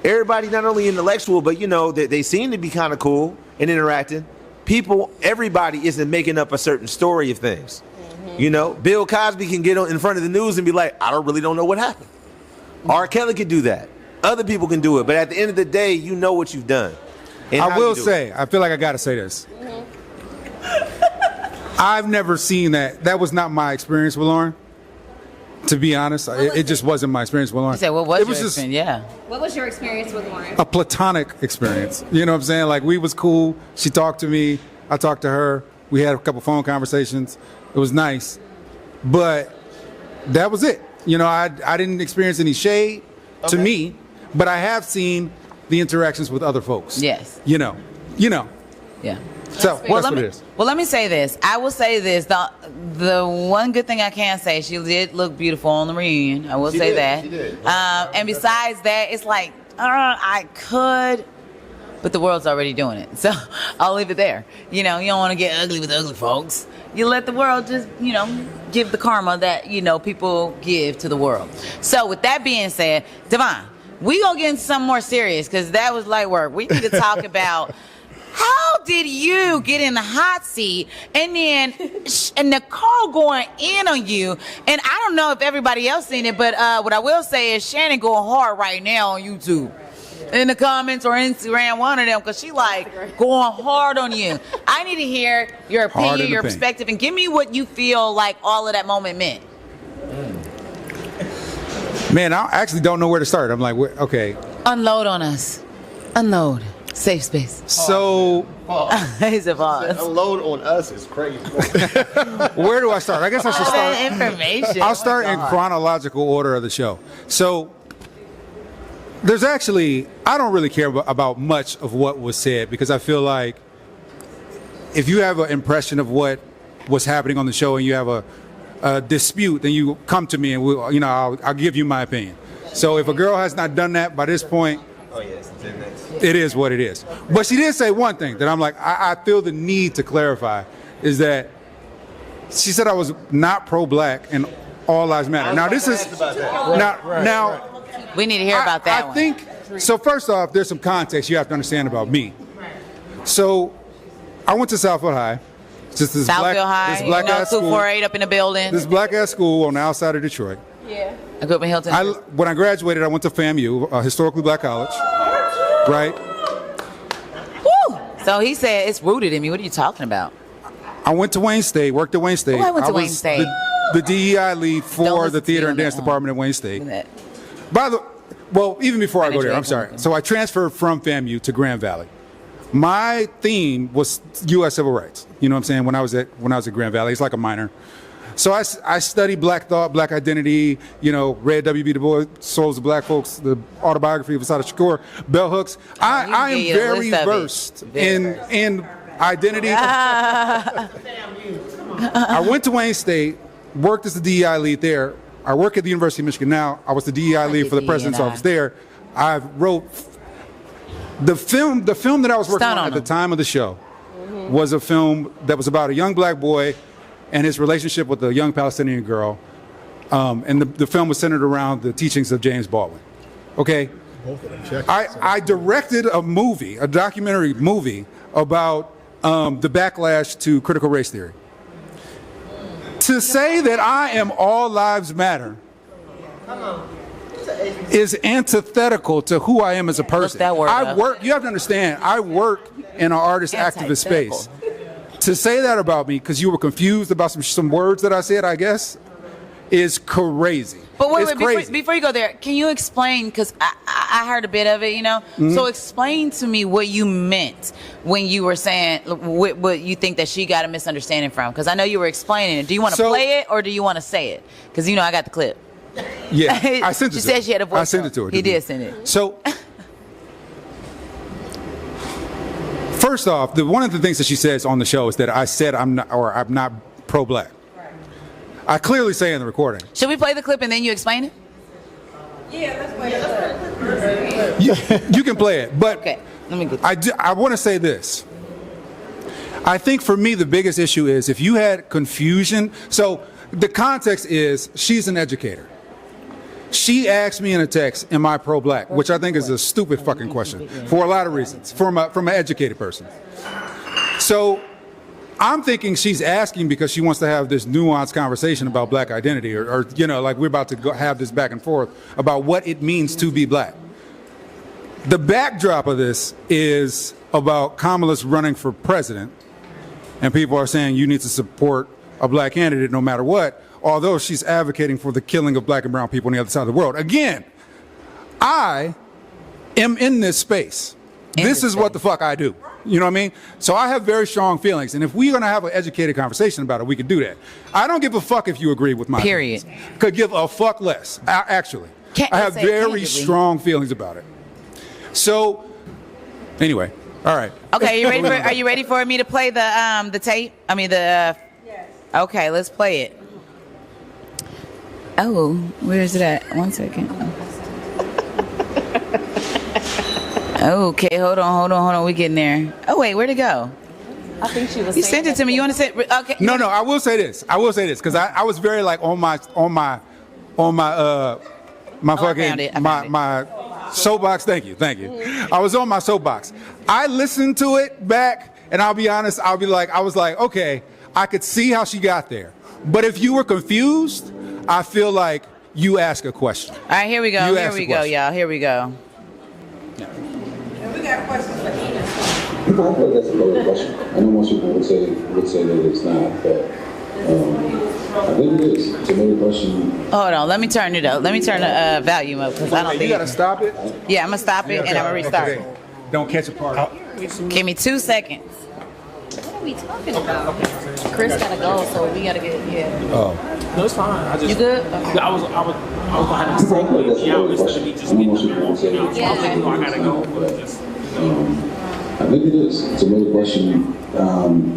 Everybody not only intellectual, but they seem to be kind of cool and interacting. Everybody isn't making up a certain story of things. Mm-hmm. Bill Cosby can get in front of the news and be like, I really don't know what happened. R. Kelly can do that. Other people can do it. But at the end of the day, you know what you've done. I will say, I feel like I got to say this. Mm-hmm. I've never seen that. That was not my experience with Lauren. To be honest, it just wasn't my experience with Lauren. You said, what was your experience? Yeah. What was your experience with Lauren? A platonic experience. You know what I'm saying? Like, we was cool. She talked to me. I talked to her. We had a couple phone conversations. It was nice. But that was it. I didn't experience any shade to me, but I have seen the interactions with other folks. Yes. Yeah. So that's what it is. Well, let me say this. I will say this. The one good thing I can say, she did look beautiful on the reunion. I will say that. She did. And besides that, it's like, I could, but the world's already doing it. So I'll leave it there. You don't want to get ugly with ugly folks. You let the world just, give the karma that, people give to the world. So with that being said, Devon, we gonna get into something more serious because that was light work. We need to talk about how did you get in the hot seat and then Nicole going in on you? And I don't know if everybody else seen it, but what I will say is Shannon going hard right now on YouTube. In the comments or Instagram, one of them, because she going hard on you. I need to hear your opinion, your perspective, and give me what you feel like all of that moment meant. Man, I actually don't know where to start. I'm like, okay. Unload on us. Unload. Safe space. So, he's a boss. Unload on us is crazy. Where do I start? I guess I should start. Information. I'll start in chronological order of the show. So, there's actually, I don't really care about much of what was said because I feel like if you have an impression of what was happening on the show and you have a dispute, then you come to me and I'll give you my opinion. So if a girl has not done that by this point, it is what it is. But she did say one thing that I'm like, I feel the need to clarify, is that she said I was not pro-black and all lives matter. Now this is now we need to hear about that. I think so. First off, there's some context you have to understand about me. So I went to Southfield High. Just this Southfield High, this black ass school. 248 up in the building. This black ass school on the outside of Detroit. Yeah. I grew up in Hilton. When I graduated, I went to FAMU, a historically black college, right? Woo! So he said it's rooted in me. What are you talking about? I went to Wayne State, worked at Wayne State. Oh, I went to Wayne State. The DEI lead for the theater and dance department at Wayne State. Even before I go there, I'm sorry. So I transferred from FAMU to Grand Valley. My theme was U.S. civil rights. You know what I'm saying? When I was at Grand Valley, it's like a minor. So I studied Black thought, Black identity. You know, read W.B. Du Bois, Souls of Black Folks, the autobiography of Assata Shakur, Bell Hooks. I am very versed in identity. I went to Wayne State, worked as the DEI lead there. I work at the University of Michigan now. I was the DEI lead for the president's office there. I wrote the film that I was working on at the time of the show was a film that was about a young black boy and his relationship with a young Palestinian girl. And the film was centered around the teachings of James Baldwin. Okay? I directed a documentary movie about the backlash to critical race theory. To say that I am all lives matter is antithetical to who I am as a person. You have to understand, I work in an artist activist space. To say that about me because you were confused about some words that I said, I guess, is crazy. But wait, before you go there, can you explain, because I heard a bit of it, you know? Mm-hmm. So explain to me what you meant when you were saying what you think that she got a misunderstanding from, because I know you were explaining it. Do you want to play it or do you want to say it? Because, you know, I got the clip. Yeah, I sent it she to her. said she had a voice. I sent it to her. He did send it. So, first off, one of the things that she says on the show is that I said I'm not pro-black. I clearly say in the recording. Should we play the clip and then you explain it? Yeah, let's play it. You can play it, but okay. Let me get I want to say this. I think for me the biggest issue is if you had confusion. So the context is she's an educator. She asked me in a text, am I pro-black? Which I think is a stupid fucking question for a lot of reasons, from an educated person. So I'm thinking she's asking because she wants to have this nuanced conversation about black identity or you know, like we're about to have this back and forth about what it means to be black. The backdrop of this is about Kamala's running for president, and people are saying you need to support a black candidate no matter what, although she's advocating for the killing of black and brown people on the other side of the world. Again, I am in this space. This is what the fuck I do. You know what I mean? So I have very strong feelings, and if we're going to have an educated conversation about it, we can do that. I don't give a fuck if you agree with my period. Opinions. Could give a fuck less, actually. I have very strong feelings about it. So, anyway, all right. Okay, are you ready for me to play the tape? I mean yes. Okay, let's play it. Oh, where is it at? 1 second. Okay, hold on. We getting there. Oh wait, where'd it go? I think she was. You sent it to me. You want to say? Okay. No. I will say this because I was very like on my soapbox. Thank you. I was on my soapbox. I listened to it back, and I'll be honest. I was like, okay, I could see how she got there. But if you were confused, I feel like you ask a question. All right, here we go. Y'all. Here we go. We got questions for Ina. I feel like that's a loaded question. I know most people would say that it's not, but I think it is. It's a loaded question. Hold on, let me turn it up. Let me turn the volume up because I don't think. You gotta stop it. Yeah, I'm gonna stop it and I'm gonna restart. Okay. Don't catch a part. Give me 2 seconds. What are we talking about? Chris gotta go, so we gotta get Oh. No, it's fine. You good? Okay. I was gonna have to segue you out instead of me just getting the Yeah. I gotta go. I think it is. It's a loaded question.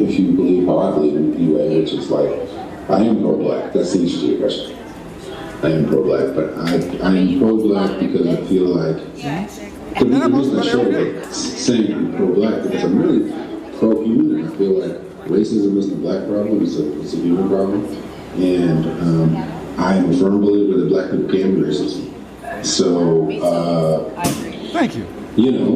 If you believe how I believe in anyway, which is like I am pro-black. That's the answer to your question. I am pro-black, but I am pro-black because I feel like the reason I started saying I'm pro-black because I'm really pro-human. I feel like racism isn't a black problem; it's a human problem, and I am a firm believer that black people can be racist. So, thank you. You know,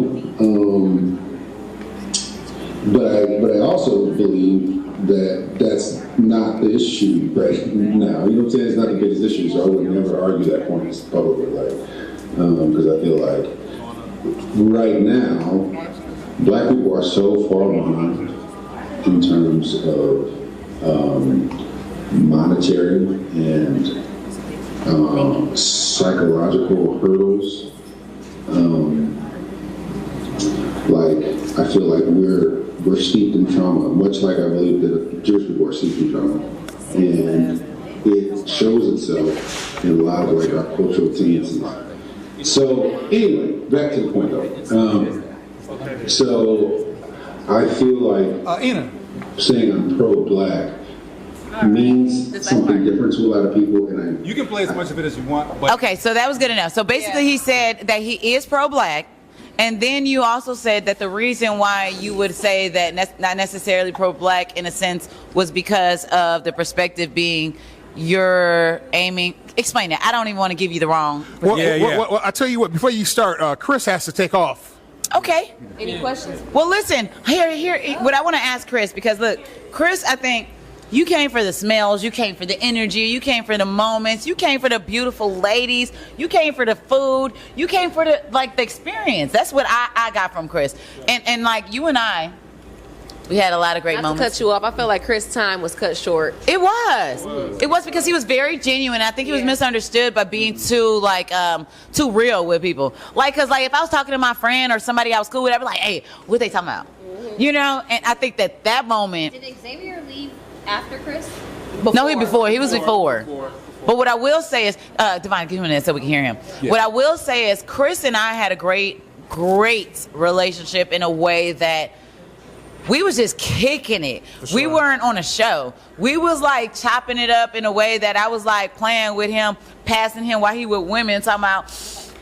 but I also believe that's not the issue right now. You know what I'm saying? It's not the biggest issue, so I would never argue that point publicly, because I feel like right now, black people are so far behind in terms of monetary and psychological hurdles. I feel like we're steeped in trauma, much like I believe that Jewish people are steeped in trauma, and it shows itself in a lot of our cultural tendencies. So anyway, back to the point though. So I feel like saying I'm pro-black means something different to a lot of people, and you can play as much of it as you want. But okay, so that was good enough. So basically, he said that he is pro-black, and then you also said that the reason why you would say that not necessarily pro-black in a sense was because of the perspective being you're aiming. Explain that. I don't even want to give you the wrong. Well, I tell you what. Before you start, Chris has to take off. Okay. Any questions? Well, listen. Here. What I want to ask Chris, because look, Chris, I think you came for the smells, you came for the energy, you came for the moments, you came for the beautiful ladies, you came for the food, you came for the experience. That's what I got from Chris. And like you and I, we had a lot of great moments. Not to cut you off, I felt like Chris' time was cut short. It was because he was very genuine. I think he was misunderstood by being too too real with people. Because if I was talking to my friend or somebody I was cool with, I'd be like, hey, what they talking about? Mm-hmm. You know, and I think that moment. Did Xavier leave after Chris? No, he was before. But what I will say is, Devon, give him that so we can hear him. Yeah. What I will say is, Chris and I had a great relationship in a way that we was just kicking it. Sure. We weren't on a show. We was chopping it up in a way that I was playing with him, passing him while he with women, talking about,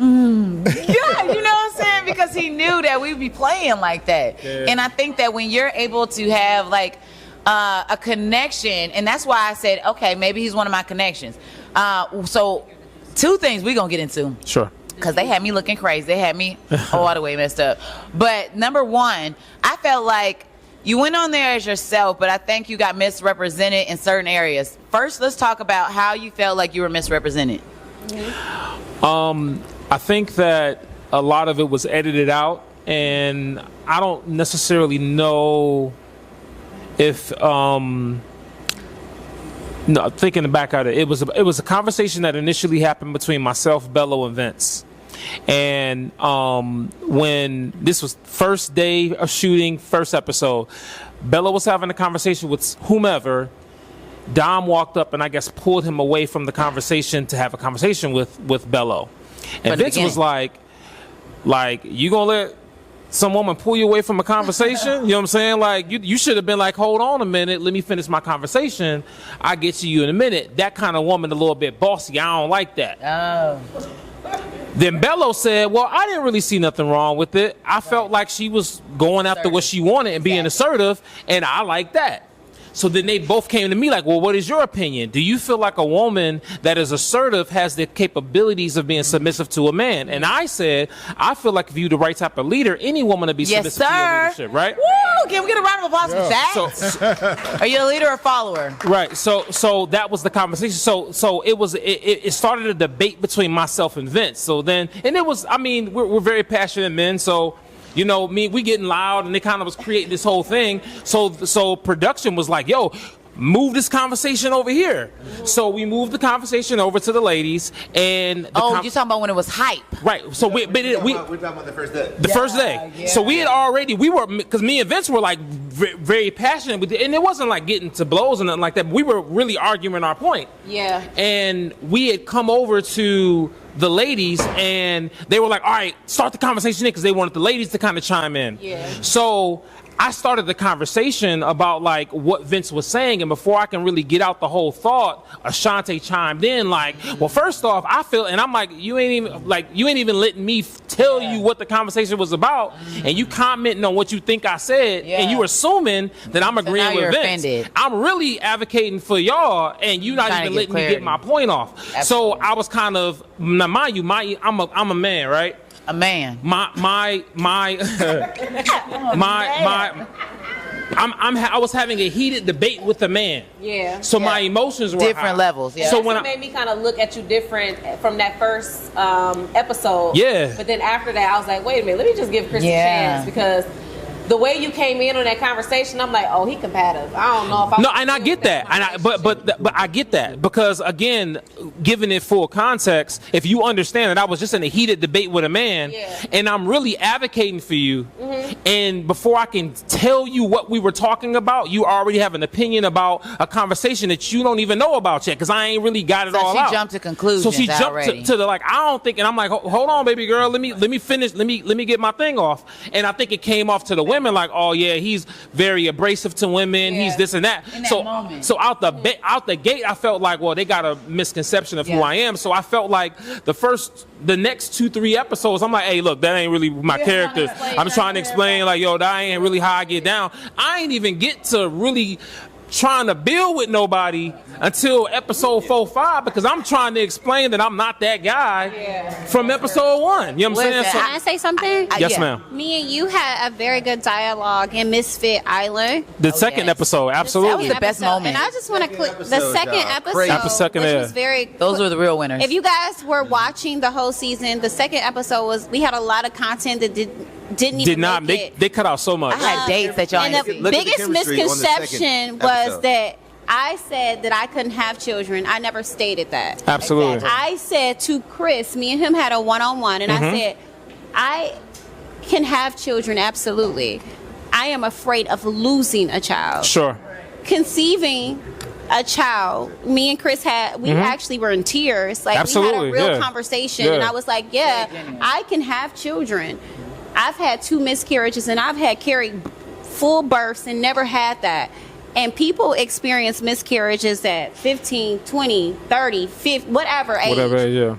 yeah, you know what I'm saying? Because he knew that we'd be playing like that. Yeah. And I think that when you're able to have a connection, and that's why I said, okay, maybe he's one of my connections. So 2 things we're going to get into. Sure. Because they had me looking crazy. They had me all the way messed up. But number 1, I felt like you went on there as yourself, but I think you got misrepresented in certain areas. First, let's talk about how you felt like you were misrepresented. I think that a lot of it was edited out, and I don't necessarily know if no, thinking back at it, it was a conversation that initially happened between myself, Bello, and Vince. And when this was first day of shooting, first episode, Bello was having a conversation with whomever. Dom walked up and I guess pulled him away from the conversation to have a conversation with Bello. And Vince was like, you gonna let some woman pull you away from a conversation? You know what I'm saying? You should have been like, hold on a minute, let me finish my conversation. I'll get to you in a minute. That kind of woman, a little bit bossy. I don't like that. Oh. Then Bello said, well, I didn't really see nothing wrong with it. I felt like she was going after what she wanted and being assertive, and I like that. So then they both came to me like, well, what is your opinion? Do you feel like a woman that is assertive has the capabilities of being submissive to a man? And I said, I feel like if you're the right type of leader, any woman would be submissive to your leadership, right? Woo! Can we get a round of applause for that? Are you a leader or a follower? Right. So that was the conversation. So it started a debate between myself and Vince. So then, and it was, I mean, we're very passionate men, so you know, we getting loud, and they kind of was creating this whole thing. So production was like, yo, move this conversation over here. So we moved the conversation over to the ladies, and you're talking about when it was hype, right? So we're talking about the first day. The first day. Yeah. So we were because me and Vince were like very passionate with it, and it wasn't like getting to blows and nothing like that. But we were really arguing our point. Yeah. And we had come over to the ladies, and they were like, all right, start the conversation in, because they wanted the ladies to kind of chime in. Yeah. So I started the conversation about like what Vince was saying, and before I can really get out the whole thought, Ashante chimed in like, well, first off, I feel, and I'm like, you ain't even letting me tell you what the conversation was about, and you commenting on what you think I said, and you assuming that I'm agreeing with Vince. Offended. I'm really advocating for y'all, and you not even letting me get my point off. Absolutely. So I was kind of, now mind you, I'm a man, right? A man. I was having a heated debate with a man. Yeah. So my emotions were different high. levels. Yeah. So That's when what made me kind of look at you different from that first episode. Yeah. But then after that, I was like, wait a minute, let me just give Chris a chance, because the way you came in on that conversation, I'm like, oh, he combative. I don't know if I. No, and I get that, but I get that, because again, giving it full context, if you understand that I was just in a heated debate with a man, and I'm really advocating for you, and before I can tell you what we were talking about, you already have an opinion about a conversation that you don't even know about yet, because I ain't really got it all out. She jumped to conclusions. So she jumped already. to the like, I don't think, and I'm like, hold on, baby girl, let me finish, let me get my thing off, and I think it came off to the women like, oh yeah, he's very abrasive to women, he's this and that. So out the gate, I felt like, well, they got a misconception of who I am. So I felt like the next 2-3 episodes, I'm like, hey, look, that ain't really my character. I'm trying to explain, like, yo, that ain't really how I get down. I ain't even get to really trying to build with nobody until episode 4-5, because I'm trying to explain that I'm not that guy from episode 1. You know what I'm saying? So, Can I say something? yes, ma'am. Me and you had a very good dialogue in Misfit Island. The second episode, absolutely. That was the best moment. And I just want to click the second episode, which was very. Those were the real winners. If you guys were watching the whole season, the second episode was, we had a lot of content that didn't even make it. They cut out so much. I had dates that y'all And didn't the see. biggest misconception was that I said that I couldn't have children. I never stated that. Absolutely. I said to Chris, me and him had a one-on-one, and I said, I can have children, absolutely. I am afraid of losing a child. Sure. Conceiving a child, me and Chris we actually were in tears. Like, absolutely. we had a real conversation, and I was like, I can have children. I've had 2 miscarriages, and I've had carried full births and never had that. And people experience miscarriages at 15, 20, 30, 50, whatever age.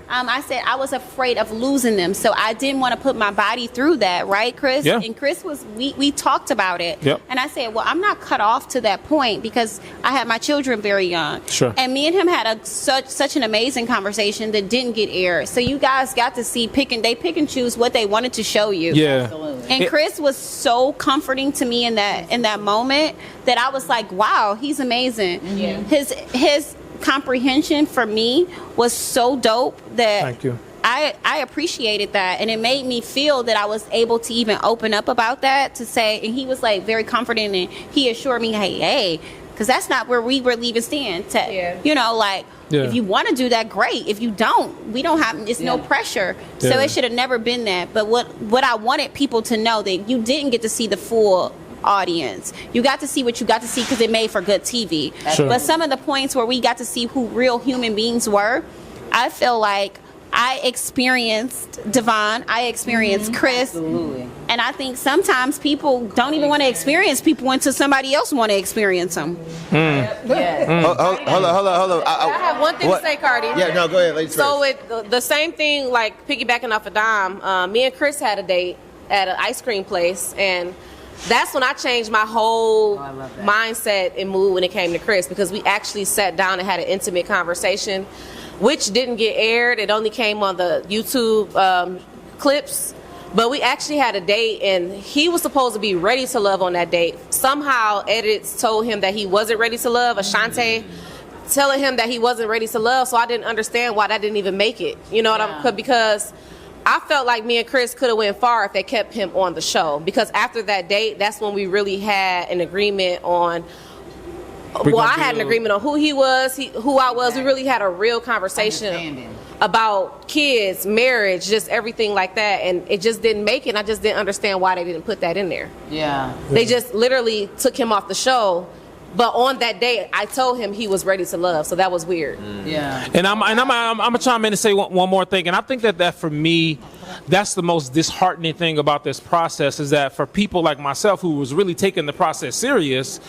I said I was afraid of losing them, so I didn't want to put my body through that, right, Chris? Yeah. And Chris we talked about it. Yep. And I said, well, I'm not cut off to that point because I had my children very young. Sure. And me and him had such an amazing conversation that didn't get aired. So you guys got to see pick and choose what they wanted to show you. Yeah. Absolutely. And Chris was so comforting to me in that moment that I was like, wow, he's amazing. Yeah. His comprehension for me was so dope that thank you. I appreciated that, and it made me feel that I was able to even open up about that, to say, and he was like very comforting, and he assured me, hey, because that's not where we really even stand. If you want to do that, great. If you don't, we don't have, it's no pressure. So it should have never been that. But what I wanted people to know, that you didn't get to see the full audience. You got to see what you got to see because it made for good TV. Sure. But some of the points where we got to see who real human beings were, I feel like I experienced Devon, I experienced Chris, absolutely. And I think sometimes people don't even want to experience people until somebody else want to experience them. Hold on. I have one thing to say, Carde. Yeah, no, go ahead, ladies So first. with the same thing, like piggybacking off of Dom, me and Chris had a date at an ice cream place, and that's when I changed my whole mindset and mood when it came to Chris, because we actually sat down and had an intimate conversation, which didn't get aired. It only came on the YouTube clips. But we actually had a date, and he was supposed to be ready to love on that date. Somehow, edits told him that he wasn't ready to love. Ashante telling him that he wasn't ready to love. So I didn't understand why that didn't even make it. You know what I'm? Because I felt like me and Chris could have went far if they kept him on the show. Because after that date, that's when we really had an agreement on. I had an agreement on who he was, who I was. We really had a real conversation about kids, marriage, just everything like that. And it just didn't make it. And I just didn't understand why they didn't put that in there. Yeah. They just literally took him off the show. But on that day, I told him he was ready to love. So that was weird. Yeah. And I'm gonna chime in and say one more thing. And I think that for me, that's the most disheartening thing about this process, is that for people like myself who was really taking the process serious,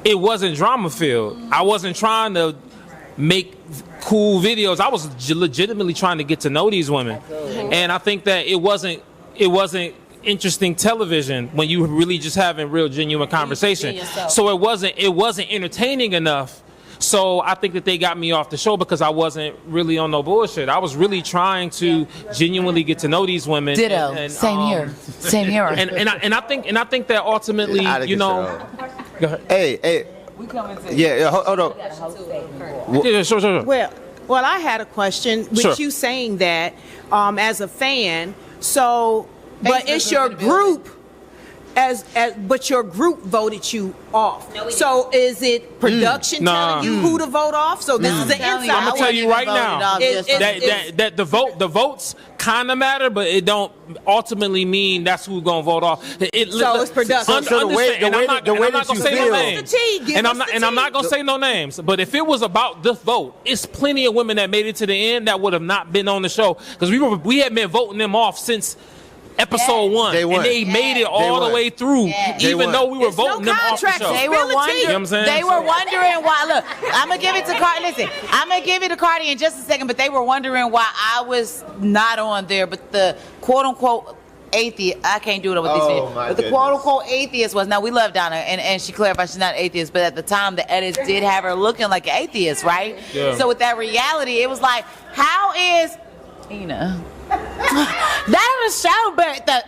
it wasn't drama filled. I wasn't trying to make cool videos. I was legitimately trying to get to know these women. And I think that it wasn't interesting television when you were really just having real genuine conversation. So it wasn't entertaining enough. So I think that they got me off the show because I wasn't really on no bullshit. I was really trying to genuinely get to know these women. Ditto. Same here. And I think that ultimately, you know, Go ahead. Hey. We coming to Hold on. Yeah, sure. Well, I had a question with Sure. you saying that as a fan. So, but it's your group but your group voted you off. No, we so is it production telling you who to vote off? So this is the inside. I'm gonna tell you right now That that the votes kind of matter, but it don't ultimately mean that's who's gonna vote off. So it's production. So the way I'm not gonna say no names, and I'm not gonna say no names. But if it was about this vote, it's plenty of women that made it to the end that would have not been on the show because we had been voting them off since episode 1, and they made it all the way through, even though we were voting them off the show. They were wondering. You know what I'm saying? They were wondering why. Look, I'm gonna give it to Carde. Listen, I'm gonna give it to Carde in just a second. But they were wondering why I was not on there. But the quote unquote atheist, I can't do it with these videos. But the quote unquote atheist was. Now we love Donna, and she clarified she's not an atheist. But at the time, the edits did have her looking like an atheist, right? Yeah. So with that reality, it was like, how is that was shadow, but the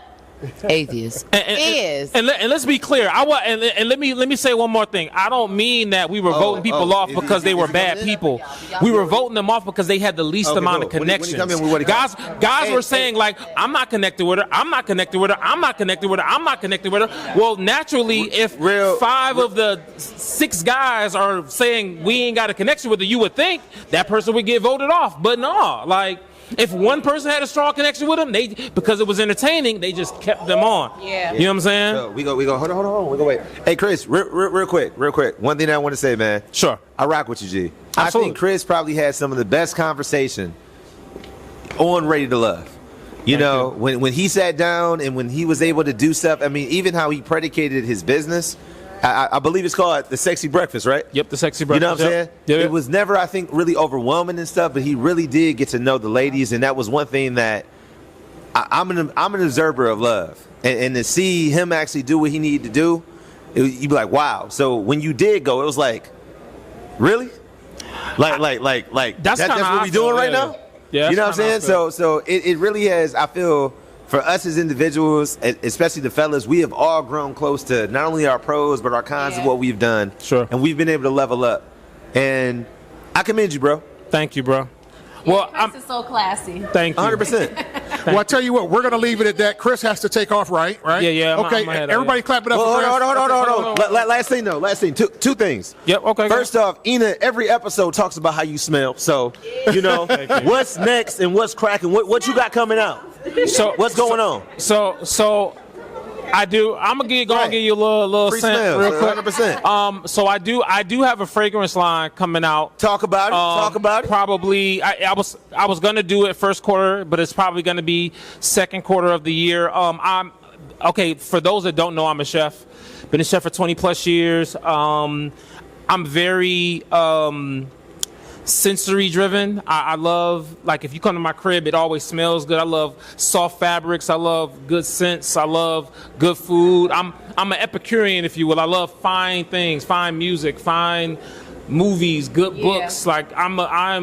atheist and let's be clear. Let me say one more thing. I don't mean that we were voting people off because they were bad people. We were voting them off because they had the least amount of connections. Guys were saying like, I'm not connected with her. I'm not connected with her. I'm not connected with her. I'm not connected with her. Well, naturally, if 5 of the 6 guys are saying we ain't got a connection with her, you would think that person would get voted off. But no, like. If one person had a strong connection with them, because it was entertaining, they just kept them on. Yeah. You know what I'm saying? So we go. Hold on. We go wait. Hey, Chris, real quick. One thing I want to say, man. Sure. I rock with you, G. Absolutely. I think Chris probably had some of the best conversation on Ready to Love. You know, when he sat down and when he was able to do stuff. I mean, even how he predicated his business. I believe it's called the Sexy Breakfast, right? Yep, the Sexy Breakfast. You know what I'm saying? Yep. It was never, I think, really overwhelming and stuff, but he really did get to know the ladies, and that was one thing that I'm an observer of love, and to see him actually do what he needed to do, you'd be like, wow. So when you did go, it was like, really? Like that's what we doing right now? Yeah, you know what I'm saying? So it really has, I feel. For us as individuals, especially the fellas, we have all grown close to not only our pros, but our cons of what we've done. Sure. And we've been able to level up. And I commend you, bro. Thank you, bro. Well, Chris is so classy. Thank you. 100%. Well, I tell you what, we're going to leave it at that. Chris has to take off, right? Yeah. Okay, everybody clap it up for Chris. Hold on. Last thing. Two things. Yep, okay. First off, Ina, every episode talks about how you smell. So, you know, what's next and what's cracking? What you got coming out? So what's going on? So I do. I'm gonna give you a little scent real quick. 100%. So I do have a fragrance line coming out. Talk about it. Probably. I was gonna do it first quarter, but it's probably gonna be second quarter of the year. I'm okay. For those that don't know, I'm a chef. Been a chef for 20 plus years. I'm very sensory driven. I love, like, if you come to my crib, it always smells good. I love soft fabrics. I love good scents. I love good food. I'm an Epicurean, if you will. I love fine things, fine music, fine movies, good books. Like, I'm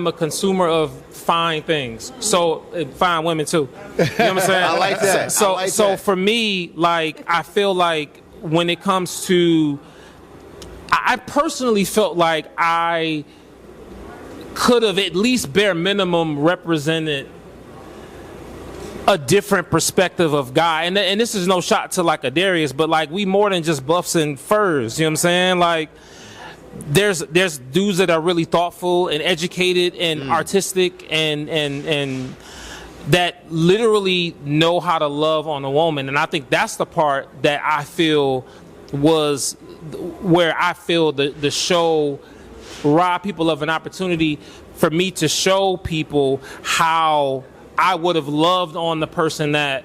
a consumer of fine things. So fine women too. You know what I'm saying? I like that. So for me, like, I feel like when it comes to, I personally felt like I could have at least bare minimum represented a different perspective of guy. And this is no shot to like a Darius, but like, we more than just buffs and furs. You know what I'm saying? Like, there's dudes that are really thoughtful and educated and artistic and that literally know how to love on a woman. And I think that's the part that I feel was where I feel the show rob people of an opportunity for me to show people how I would have loved on the person that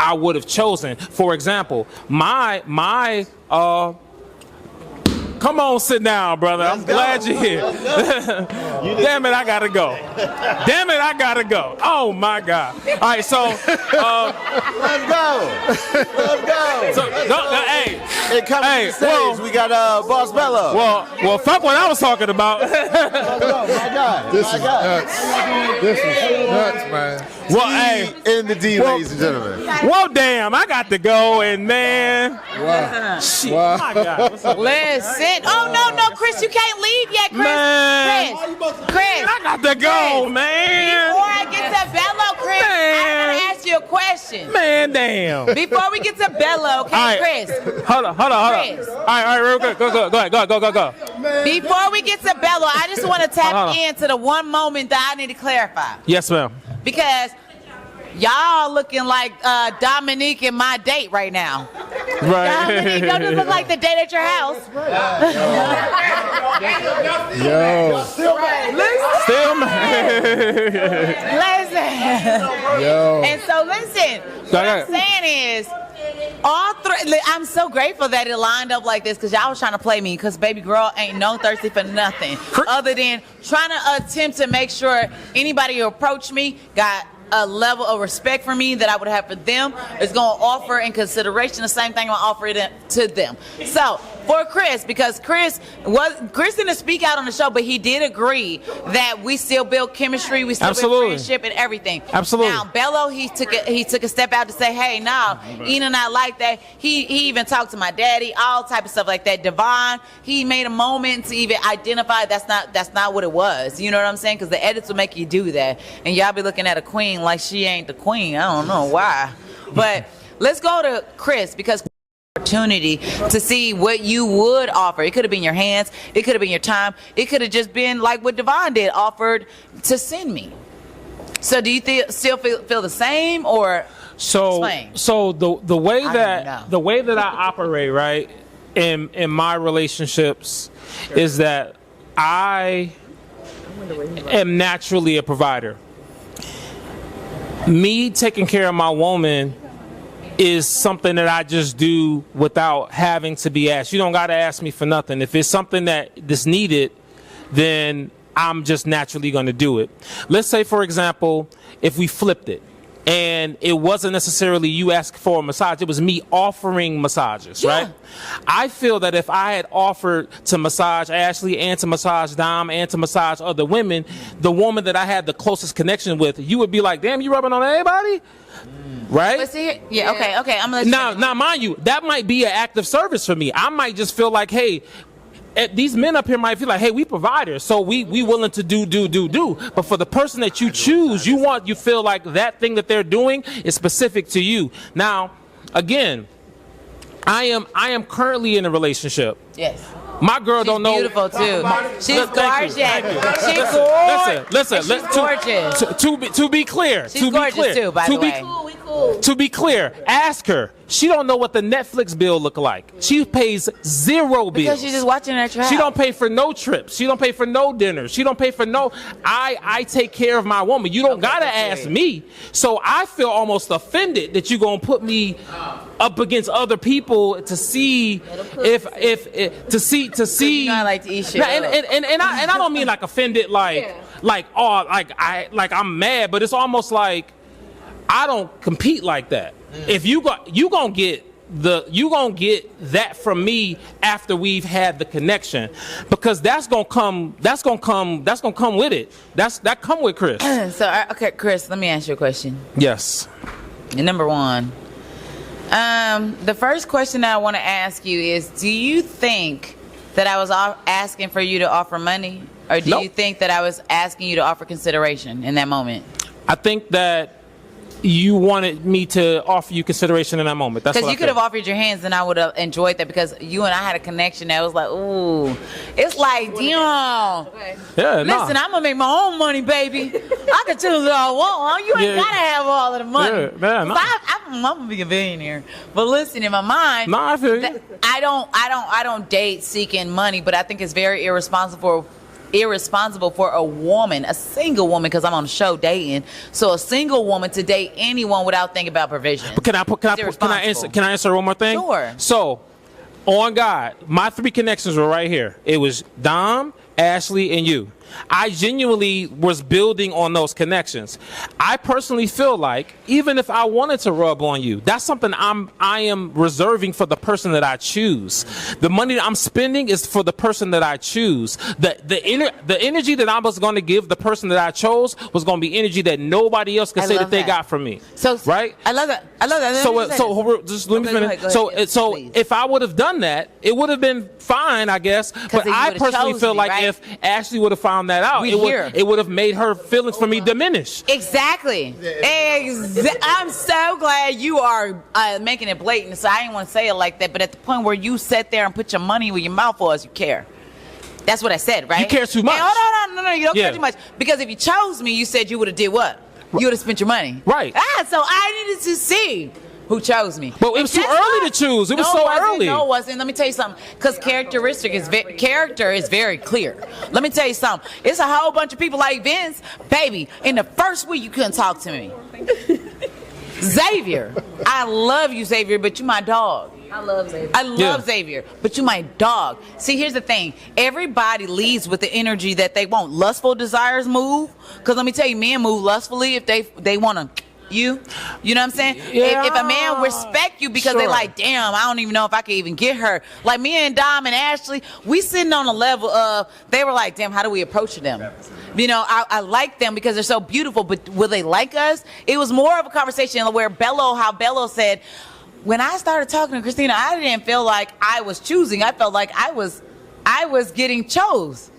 I would have chosen. For example, my come on, sit down, brother. I'm glad you're here. Damn it, I gotta go. Oh my God. All right, so let's go. So, hey, And coming to the stage, we got Boss Bello. Well, fuck what I was talking about. My God. This is nuts. This is nuts, man. Well, hey, in the D, ladies and gentlemen. Well, damn, I got to go, and man, wow. Shit, Wow. my God. What's up? Listen. Oh, no, Chris, you can't leave yet, Chris. Man. Chris, I got to go, man. before I get to Bello, Chris, I gotta ask you a question. Man, damn. Before we get to Bello, okay, All right. Chris? Hold on. Chris. All right, real good. Go. Before we get to Bello, I just want to Hold tap on. into the one moment that I need to clarify. Yes, ma'am. Because y'all looking like Dominique and my date right now. Right. Dominique, don't it look like the date at your house? Yo. Still, man. Listen. Yo. And so listen, what I'm saying is, all three, I'm so grateful that it lined up like this because y'all was trying to play me because baby girl ain't no thirsty for nothing other than trying to attempt to make sure anybody who approached me got a level of respect for me that I would have for them is going to offer in consideration the same thing I'm offering to them. So for Chris, because Chris didn't speak out on the show, but he did agree that we still build chemistry, we still build friendship and everything. Absolutely. Now Bello, he took a step out to say, hey, no, Ina not like that. He even talked to my daddy, all type of stuff like that. Devon, he made a moment to even identify that's not what it was. You know what I'm saying? Because the edits will make you do that, and y'all be looking at a queen like she ain't the queen. I don't know why, but let's go to Chris because opportunity to see what you would offer. It could have been your hands, it could have been your time, it could have just been like what Devon did, offered to send me. So do you still feel the same, or explain? So the way that I operate, right, in my relationships is that I am naturally a provider. Me taking care of my woman is something that I just do without having to be asked. You don't got to ask me for nothing. If it's something that's needed, then I'm just naturally going to do it. Let's say, for example, if we flipped it and it wasn't necessarily you asking for a massage, it was me offering massages, right? I feel that if I had offered to massage Ashley and to massage Dom and to massage other women, the woman that I had the closest connection with, you would be like, damn, you rubbing on everybody? Right? But see, okay. I'm gonna now, mind you, that might be an act of service for me. I might just feel like, hey, these men up here might feel like, hey, we providers, so we willing to do. But for the person that you choose, you feel like that thing that they're doing is specific to you. Now, again, I am currently in a relationship. Yes. My girl don't know. Beautiful too. She's gorgeous. She's Listen. She's gorgeous. To be clear. She's gorgeous too, by the way. To be clear, ask her. She don't know what the Netflix bill look like. She pays zero bills. Because she's just watching it at your house. She don't pay for no trips. She don't pay for no dinners. She don't pay for no. I take care of my woman. You don't gotta ask me. So I feel almost offended that you gonna put me up against other people to see to see. You know I like to eat shit. And I don't mean like offended like I'm mad, but it's almost like I don't compete like that. If you gonna get that from me after we've had the connection, because that's gonna come with it. That come with Chris. So okay, Chris, let me ask you a question. Yes. Number one, the first question that I want to ask you is: do you think that I was asking for you to offer money, or do you think that I was asking you to offer consideration in that moment? I think that you wanted me to offer you consideration in that moment. That's because you could have offered your hands, and I would have enjoyed that. Because you and I had a connection that was like, ooh, it's like, damn. Yeah, listen, I'm gonna make my own money, baby. I can choose what I want. You ain't gotta have all of the money. I'm gonna be a billionaire. But listen, in my mind, I feel you. I don't date seeking money, but I think it's very irresponsible for a woman, a single woman, because I'm on the show dating. So a single woman to date anyone without thinking about provision. But can I answer one more thing? Sure. So, on God, my 3 connections were right here. It was Dom, Ashley, and you. I genuinely was building on those connections. I personally feel like even if I wanted to rub on you, that's something I am reserving for the person that I choose. The money that I'm spending is for the person that I choose. The energy that I was going to give the person that I chose was going to be energy that nobody else can say that they got from me. So right? I love that. I love that. So just let me finish. So if I would have done that, it would have been fine, I guess. But I personally feel like if Ashley would have found that out, it would have made her feelings for me diminish. Exactly. I'm so glad you are making it blatant. So I didn't want to say it like that, but at the point where you sat there and put your money where your mouth was, you care. That's what I said, right? You care too much. Hey, no, you don't care too much. Because if you chose me, you said you would have did what? You would have spent your money. Right. So I needed to see who chose me. But it was too early to choose. It was so early. No, it wasn't. Let me tell you something. Because character is very clear. Let me tell you something. It's a whole bunch of people like Vince. Baby, in the first week, you couldn't talk to me. Xavier. I love you, Xavier, but you my dog. I love Xavier. I love Xavier, but you my dog. See, here's the thing. Everybody leads with the energy that they want. Lustful desires move. Because let me tell you, men move lustfully if they want to... You know what I'm saying? Yeah. If a man respect you because they like, damn, I don't even know if I can even get her. Like me and Dom and Ashley, we sitting on a level of, they were like, damn, how do we approach them? You know, I like them because they're so beautiful, but will they like us? It was more of a conversation where how Bello said, when I started talking to Christina, I didn't feel like I was choosing. I felt like I was getting chose.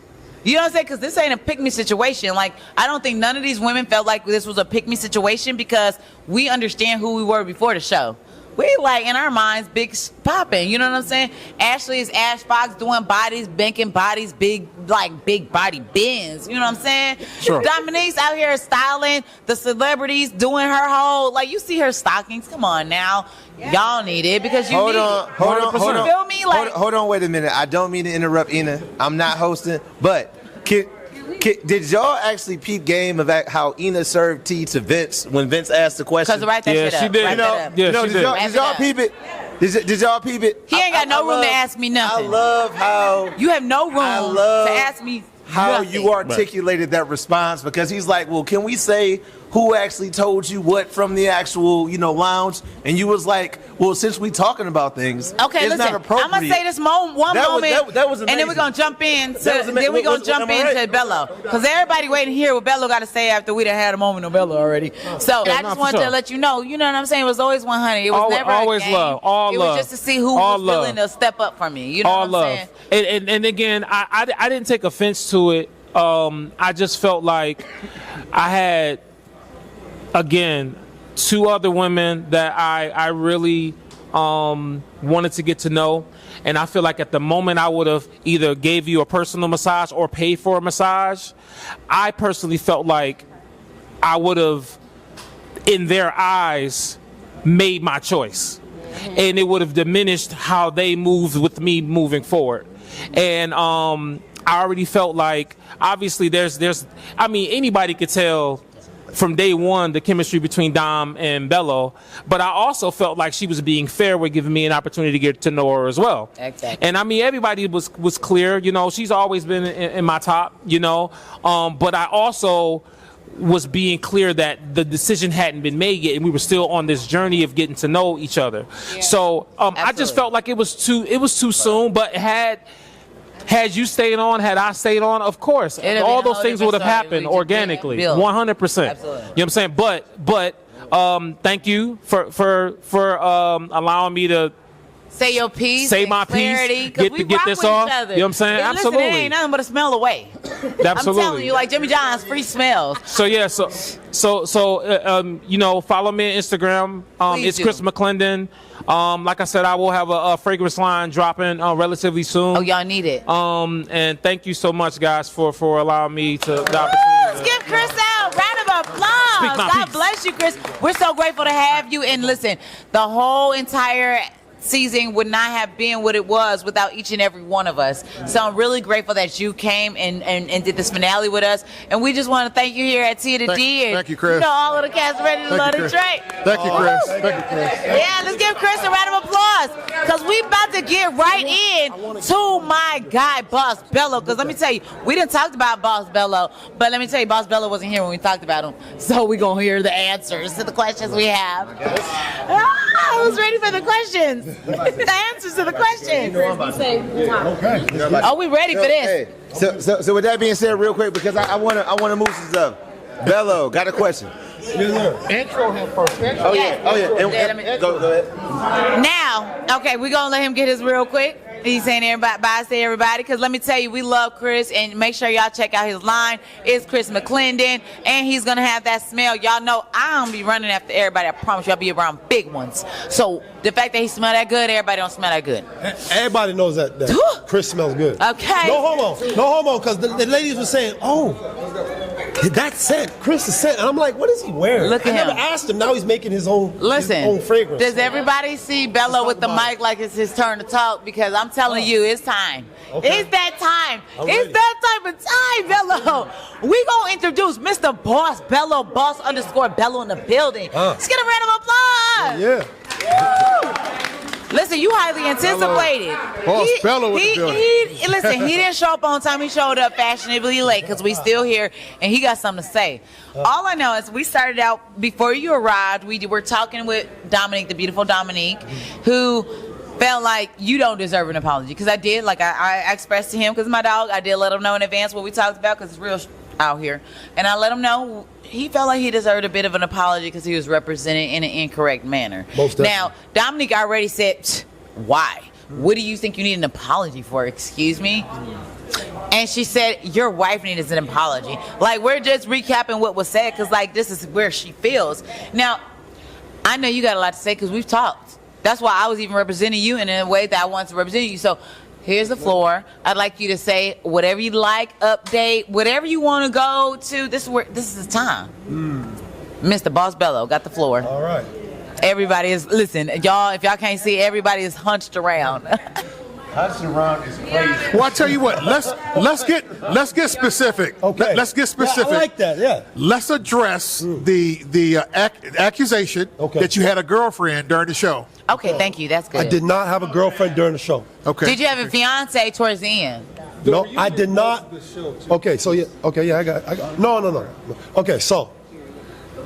You know what I'm saying? Because this ain't a pick-me situation. Like, I don't think none of these women felt like this was a pick-me situation because we understand who we were before the show. We, like, in our minds, big popping. You know what I'm saying? Ashley is Ash Fox doing bodies, banking bodies, big body bends. You know what I'm saying? Sure. Dominique's out here styling the celebrities, doing her whole, like, you see her stockings. Come on now. Y'all need it because you hold need on, it. hold on. You feel me? Like, hold on, wait a minute. I don't mean to interrupt, Ina. I'm not hosting, but did y'all actually peep game of how Ina served tea to Vince when Vince asked the question? Because write that shit up. She did. Write that up. Yeah, she did. Did y'all peep it? Did y'all peep it? He ain't got no room to ask me nothing. I love how you have no room to ask me how nothing. you articulated that response, because he's like, well, can we say who actually told you what from the actual, lounge? And you was like, well, since we talking about things, okay, it's listen, not appropriate. I'm gonna say this one moment, that was amazing. and then we're gonna jump in. Then we're gonna jump into Bello, because everybody waiting to hear what Bello got to say after we done had a moment of Bello already. So I just wanted to let you know. You know what I'm saying? It was always 100. It was never always a game. love, all it love. It was just to see who was willing to step up for me. You know all what I'm love. saying? And again, I didn't take offense to it. I just felt like I had, again, two other women that I really wanted to get to know, and I feel like at the moment I would have either gave you a personal massage or paid for a massage. I personally felt like I would have, in their eyes, made my choice, and it would have diminished how they moved with me moving forward. And I already felt like, obviously, anybody could tell from day one the chemistry between Dom and Bello, but I also felt like she was being fair with giving me an opportunity to get to know her as well. Exactly. And everybody was clear. She's always been in my top. But I also was being clear that the decision hadn't been made yet, and we were still on this journey of getting to know each other. Yeah. So I just felt like it was too soon. But had you stayed on, had I stayed on, of course, all those things would have happened organically, 100%. Absolutely. You know what I'm saying? But thank you for allowing me to say your piece, say my clarity, piece, get this off. You know what I'm saying? And absolutely. Listen, it ain't nothing but a smell away. Absolutely. I'm telling you, like Jimmy John's free smells. So yeah, so follow me on Instagram. It's do. Chris McClendon. Like I said, I will have a fragrance line dropping relatively soon. Oh, y'all need it. And thank you so much, guys, for allowing me the opportunity. Let's give Chris out. Round of applause. God bless you, Chris. We're so grateful to have you. And listen, the whole entire season would not have been what it was without each and every one of us. So I'm really grateful that you came and did this finale with us. And we just want to thank you here at T to D. Thank you, Chris. You know, all of the cast ready to love Detroit. Thank you, Chris. Thank you, Chris. Yeah, let's give Chris a round of applause because we about to get right in to my guy, Boss Bello. Because let me tell you, we didn't talk about Boss Bello, but let me tell you, Boss Bello wasn't here when we talked about him. So we're going to hear the answers to the questions we have. Who's ready for the questions? The answers to the questions. Okay. Are we ready for this? Hey, so with that being said, real quick, because I wanna move some stuff. Bello, got a question. Intro him first. Oh yeah. Go ahead. Now, okay, we're going to let him get his real quick. He's saying everybody, bye to everybody, because let me tell you, we love Chris, and make sure y'all check out his line. It's Chris McClendon, and he's going to have that smell. Y'all know I don't be running after everybody. I promise you I'll be around big ones. So the fact that he smell that good, everybody don't smell that good. Everybody knows that Chris smells good. Okay. No homo, because the ladies were saying, oh, that scent, Chris is scent. And I'm like, what is he wearing? Look at I him. never asked him. Now he's making his own fragrance. Does everybody see Bello with the mic like it's his turn to talk? Because I'm telling you, it's time. Okay. It's that time. I'm It's ready. that type of time, Bello. We gonna introduce Mr. Boss Bello, Boss_Bello in the building. Let's get a round of applause. Yeah. Listen, you highly anticipated. Boss Bello in the building. Listen, he didn't show up on time. He showed up fashionably late because we still here, and he got something to say. All I know is we started out, before you arrived, we were talking with Dominique, the beautiful Dominique, who felt like you don't deserve an apology. Because I did, like I expressed to him, because my dog, I did let him know in advance what we talked about, because it's real out here. And I let him know he felt like he deserved a bit of an apology because he was represented in an incorrect manner. Most definitely. Now, Dominique already said, why? What do you think you need an apology for? Excuse me? And she said, your wife needs an apology. Like, we're just recapping what was said because, like, this is where she feels. Now, I know you got a lot to say because we've talked. That's why I was even representing you in a way that I wanted to represent you. So here's the floor. I'd like you to say whatever you like, update, whatever you want to go to. This is the time. Mr. Boss Bello got the floor. All right. Everybody is, listen, y'all, if y'all can't see, everybody is hunched around. Hunched around is crazy. Well, I tell you what. Let's get specific. Okay. Let's get specific. Yeah, I like that. Yeah. Let's address the accusation that you had a girlfriend during the show. Okay, thank you. That's good. I did not have a girlfriend during the show. Okay. Did you have a fiance towards the end? No, I did not. Okay, so yeah. Okay, yeah, I got. No. Okay, so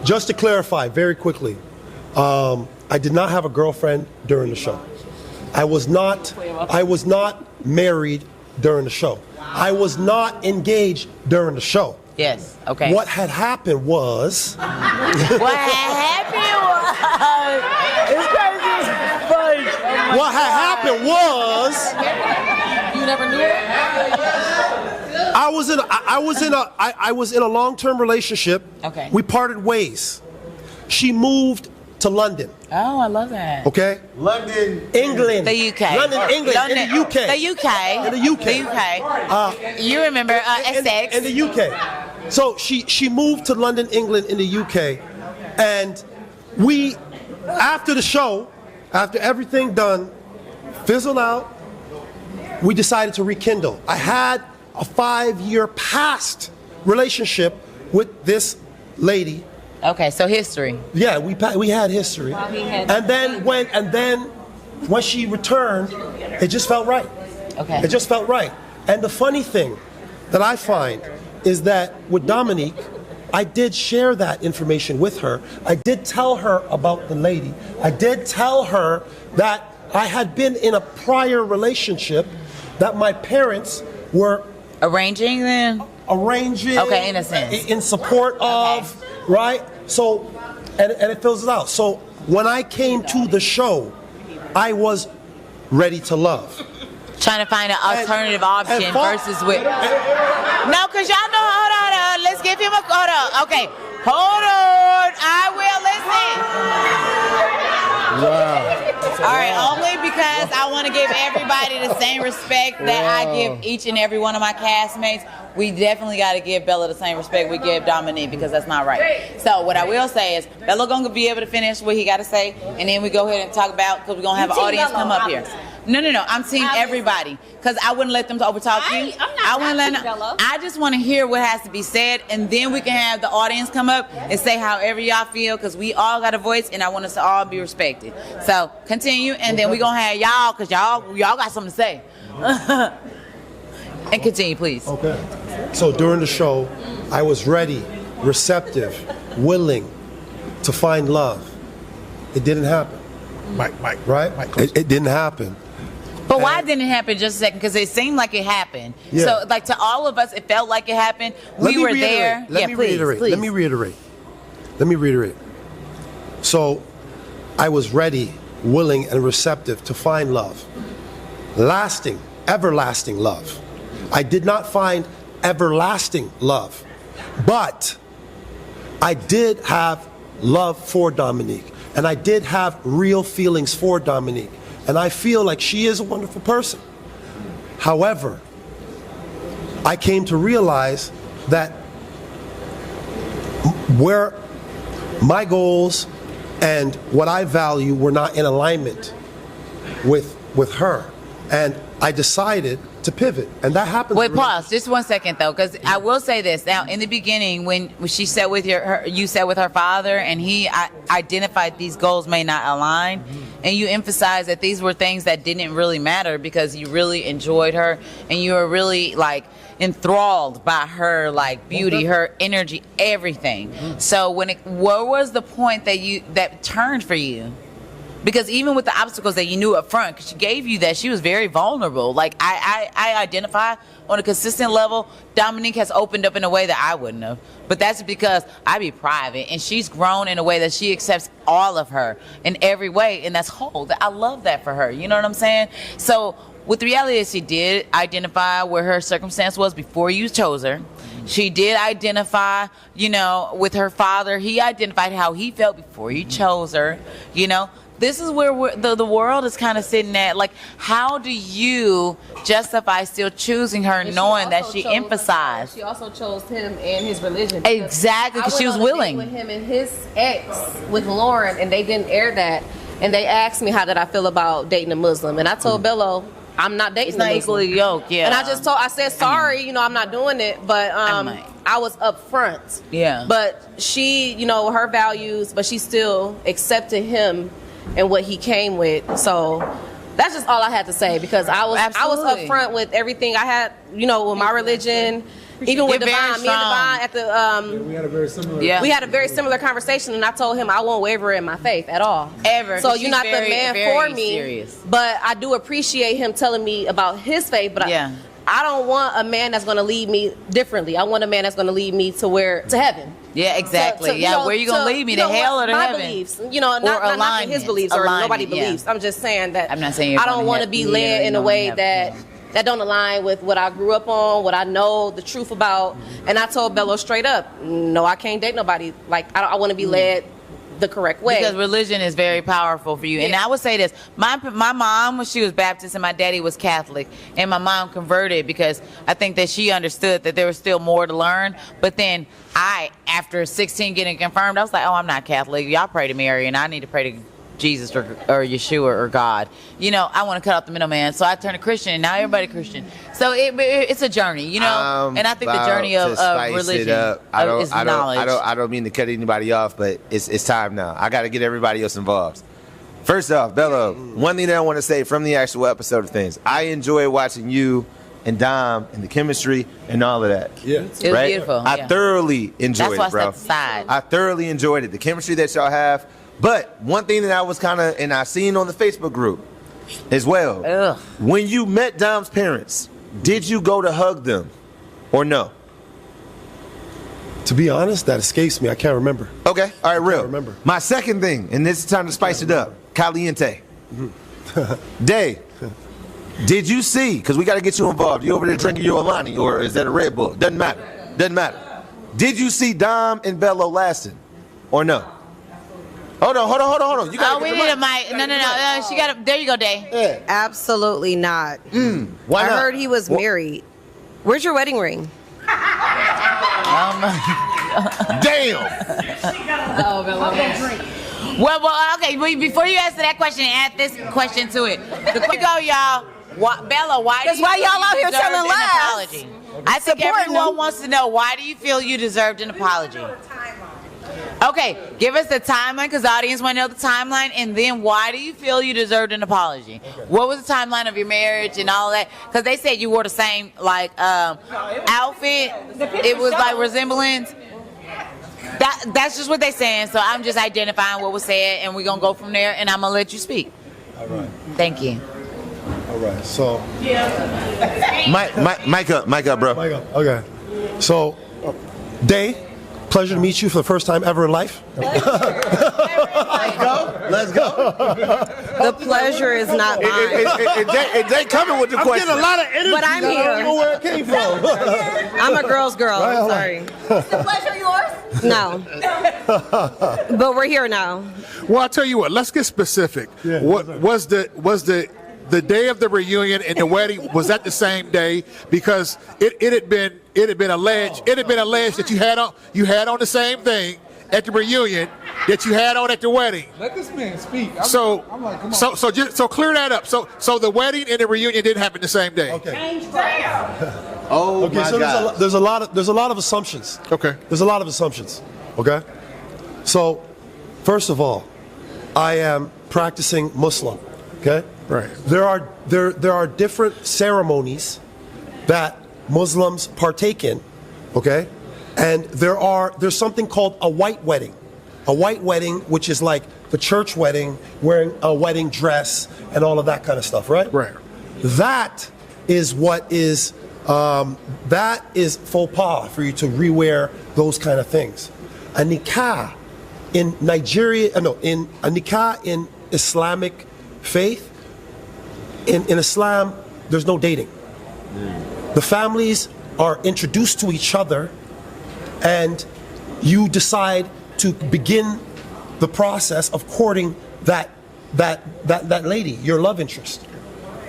just to clarify very quickly, I did not have a girlfriend during the show. I was not married during the show. I was not engaged during the show. Yes. Okay. What had happened was. What happened was. It's crazy. What had happened was. You never knew it? I was in a long-term relationship. Okay. We parted ways. She moved to London. Oh, I love that. Okay. London, England. The UK. London, England. In the UK. The UK. In the UK. The UK. You remember Essex. In the UK. So she moved to London, England, in the UK, and we, after the show, after everything done, fizzled out. We decided to rekindle. I had a 5-year past relationship with this lady. Okay, so history. Yeah, we had history. And then when she returned, it just felt right. Okay. It just felt right. And the funny thing that I find is that with Dominique, I did share that information with her. I did tell her about the lady. I did tell her that I had been in a prior relationship that my parents were arranging then? Arranging. Okay, in a sense. In support of, right? So, and it fills it out. So when I came to the show, I was ready to love. Trying to find an alternative option versus with. No, because y'all know, hold on. Let's give him a, hold on. Okay, hold on. I will listen. Wow. right, only because I want to give everybody the same respect that I give each and every one of my castmates. We definitely got to give Bello the same respect we give Dominique, because that's not right. So what I will say is Bello gonna be able to finish what he got to say, and then we go ahead and talk about, because we're gonna have an audience come up here. No, I'm team everybody, because I wouldn't let them overtalk you. I wouldn't let them. I just want to hear what has to be said, and then we can have the audience come up and say however y'all feel, because we all got a voice, and I want us to all be respected. So continue, and then we gonna have y'all, because y'all got something to say. And continue, please. Okay. So during the show, I was ready, receptive, willing to find love. It didn't happen. Mike, right? It didn't happen. But why didn't it happen? Just a second, because it seemed like it happened. Yeah. So, like, to all of us, it felt like it happened. We were there. Let me reiterate. So, I was ready, willing, and receptive to find love. Lasting, everlasting love. I did not find everlasting love, but I did have love for Dominique, and I did have real feelings for Dominique, and I feel like she is a wonderful person. However, I came to realize that where my goals and what I value were not in alignment with her, and I decided to pivot, and that happened. Wait, pause. Just 1 second, though, because I will say this. Now, in the beginning, when she sat with you sat with her father, and he identified these goals may not align, and you emphasized that these were things that didn't really matter because you really enjoyed her, and you were really enthralled by her beauty, her energy, everything. So what was the point that turned for you? Because even with the obstacles that you knew up front, because she gave you that, she was very vulnerable. I identify on a consistent level, Dominique has opened up in a way that I wouldn't have. But that's because I be private, and she's grown in a way that she accepts all of her in every way, and that's whole. I love that for her. You know what I'm saying? So with the reality is she did identify where her circumstance was before you chose her. She did identify, with her father. He identified how he felt before you chose her, This is where the world is kind of sitting at. How do you justify still choosing her, knowing that she emphasized? She also chose him and his religion. Exactly, because she was willing. With him and his ex, with Lauren, and they didn't air that. And they asked me how did I feel about dating a Muslim, and I told Bello, I'm not dating. It's not equally yoked, yeah. And I said sorry, I'm not doing it, but I was upfront. Yeah. But she, her values, but she still accepted him and what he came with. So that's just all I had to say, because I was upfront with everything I had, with my religion. Even with Devon, me and Devon at the we had a very similar. Yeah. We had a very similar conversation, and I told him I won't waver in my faith at all. Ever. So you're not the man for me. Serious. But I do appreciate him telling me about his faith. But I don't want a man that's going to lead me differently. I want a man that's going to lead me to heaven. Yeah, exactly. Where are you going to lead me? To hell or to my heaven? Beliefs. Not his beliefs or nobody believes. I'm just saying that I'm not saying I don't want to be led in a way that don't align with what I grew up on, what I know the truth about. And I told Bello straight up, no, I can't date nobody. I want to be led the correct way. Because religion is very powerful for you. Yeah. And I would say this, my mom, when she was Baptist, and my daddy was Catholic, and my mom converted because I think that she understood that there was still more to learn. But then after 16 getting confirmed, I was like, oh, I'm not Catholic. Y'all pray to Mary, and I need to pray to Jesus or Yeshua or God. I want to cut out the middleman. So I turned to Christian, and now everybody Christian. So it's a journey, and I think the journey of religion is knowledge. I don't mean to cut anybody off, but it's time now. I got to get everybody else involved. First off, Bello, one thing that I want to say from the actual episode of things, I enjoy watching you and Dom and the chemistry and all of that. Yeah. It was beautiful. I thoroughly enjoyed it, bro. That's why I stepped aside. I thoroughly enjoyed it. The chemistry that y'all have. But one thing that I was and I seen on the Facebook group as well, when you met Dom's parents, did you go to hug them or no? To be honest, that escapes me. I can't remember. Okay, all right, real. I can't remember. My second thing, and this is time to spice it up, caliente. Day, did you see, because we got to get you involved, you over there drinking your Alani, or is that a Red Bull? Doesn't matter. Did you see Dom and Bello lasting or no? Hold on. You gotta we get need the a mic. No. She got a. There you go, Day. Yeah. Absolutely not. Why I not? heard he was married. Where's your wedding ring? Damn. Well, okay. Before you answer that question, add this question to it. Here we go, y'all. Bella, why? That's why y'all out here telling lies. Apology. I think everyone wants to know, why do you feel you deserved an apology? Okay, give us the timeline, because the audience want to know the timeline, and then why do you feel you deserved an apology? What was the timeline of your marriage and all that? Because they said you wore the same outfit. It was like resemblance. That's just what they're saying. So I'm just identifying what was said, and we're gonna go from there. And I'm gonna let you speak. All right. Thank you. All right. So. Mic up, bro. Mic up. Okay. So, Day, pleasure to meet you for the first time ever in life. Let's go. The pleasure is not mine. They coming with the I'm question. getting a lot of energy. But I'm I don't here. know where it came from. I'm a girl's girl. Right, I'm sorry. Is the pleasure yours? No. But we're here now. Well, I'll tell you what. Let's get specific. Yeah, What was the day of the reunion and the wedding? Was that the same day? Because it had been alleged that you had on the same thing at the reunion that you had on at the wedding. Let this man speak. So Come on. clear that up. So the wedding and the reunion didn't happen the same day. Okay. Oh Okay. my So God. there's a lot of assumptions. Okay. There's a lot of assumptions. Okay. So, first of all, I am practicing Muslim. Okay. Right. There are different ceremonies that Muslims partake in. Okay. And there's something called a white wedding. A white wedding, which is like the church wedding, wearing a wedding dress and all of that kind of stuff, right? Right. That is what is that is faux pas for you to rewear those kind of things. A nikah in Nigeria, a nikah in Islamic faith, in Islam, there's no dating. The families are introduced to each other, and you decide to begin the process of courting that lady, your love interest.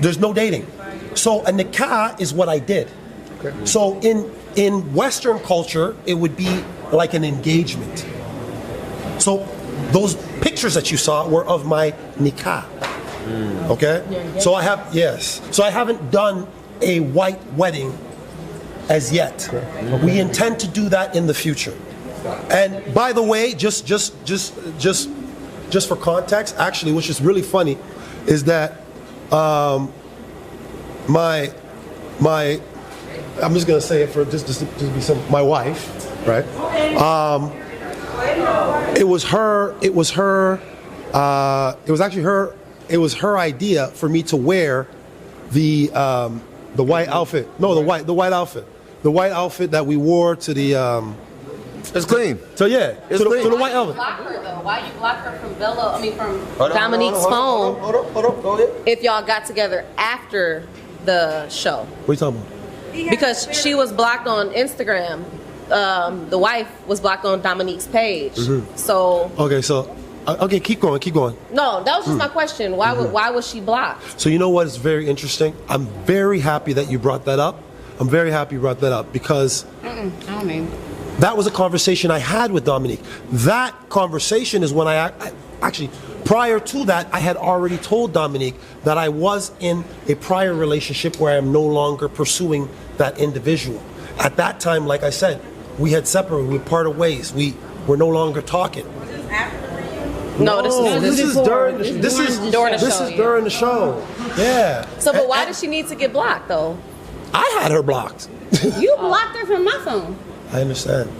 There's no dating. So a nikah is what I did. Okay. So in Western culture, it would be like an engagement. So those pictures that you saw were of my nikah. Okay? So I haven't done a white wedding as yet. We intend to do that in the future. And by the way, just for context, actually, which is really funny, is that my I'm just gonna say it for just to be some, my wife, right? It was her idea for me to wear the white outfit. No, the white outfit. The white outfit that we wore to the It's clean. So yeah, It's to clean. the white outfit. Block her though. Why you block her from Bello? I mean, from Hold on, Dominique's hold on, phone. hold on. Go ahead. If y'all got together after the show, What are you talking about? because she was blocked on Instagram. The wife was blocked on Dominique's page. Mhm. So Okay, so okay, keep going. no, that was just my question. Why was she blocked? So you know what is very interesting? I'm very happy that you brought that up. Because I don't mean. that was a conversation I had with Dominique. That conversation is when I actually, prior to that, I had already told Dominique that I was in a prior relationship where I am no longer pursuing that individual. At that time, like I said, we had separated, we parted ways, we were no longer talking. No, this is during the show. Yeah. So, but why does she need to get blocked though? I had her blocked. You blocked her from my phone. I understand.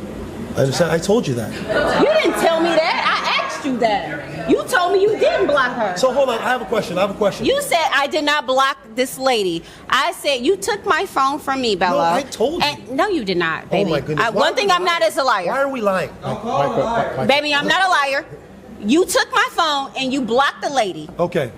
I told you that. You didn't tell me that. I asked you that. You told me you didn't block her. So hold on, I have a question. You said I did not block this lady. I said you took my phone from me, Bella. No, I told you. No, you did not, baby. Oh my goodness. One thing I'm not is a liar. Why are we lying? Baby, I'm not a liar. You took my phone and you blocked the lady. Okay.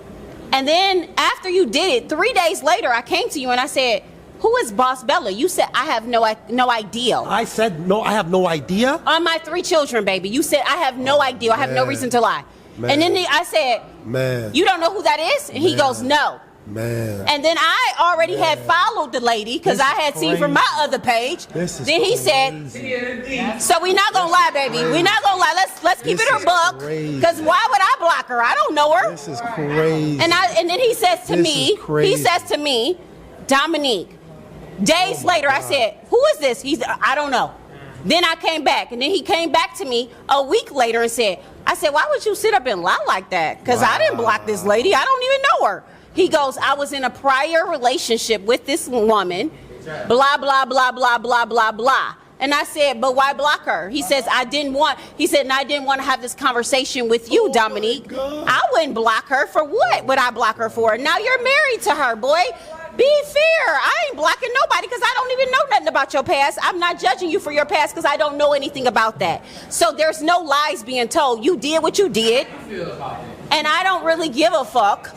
And then after you did it, 3 days later, I came to you and I said, "Who is Boss Bella?" You said, "I have no idea." I said, no, I have no idea. On my 3 children, baby. You said, "I have no idea. I have no reason to lie." Man. And then I said, Man. you don't know who that is? And he goes, no. Man. And then I already had followed the lady because I had seen from my other page. Then he said, so we not gonna lie, baby. We not gonna lie. Let's keep it a buck. Because why would I block her? I don't know her. This is crazy. And then he says to me, Dominique. Days later, I said, who is this? I don't know. Then I came back, and then he came back to me a week later and said, why would you sit up and lie like that? Because I didn't block this lady. I don't even know her. He goes, I was in a prior relationship with this woman, blah, blah, blah, blah, blah, blah, blah. And I said, but why block her? He says, and I didn't want to have this conversation with you, Dominique. I wouldn't block her. For what would I block her for? Now you're married to her, boy. Be fair. I ain't blocking nobody because I don't even know nothing about your past. I'm not judging you for your past because I don't know anything about that. So there's no lies being told. You did what you did. And I don't really give a fuck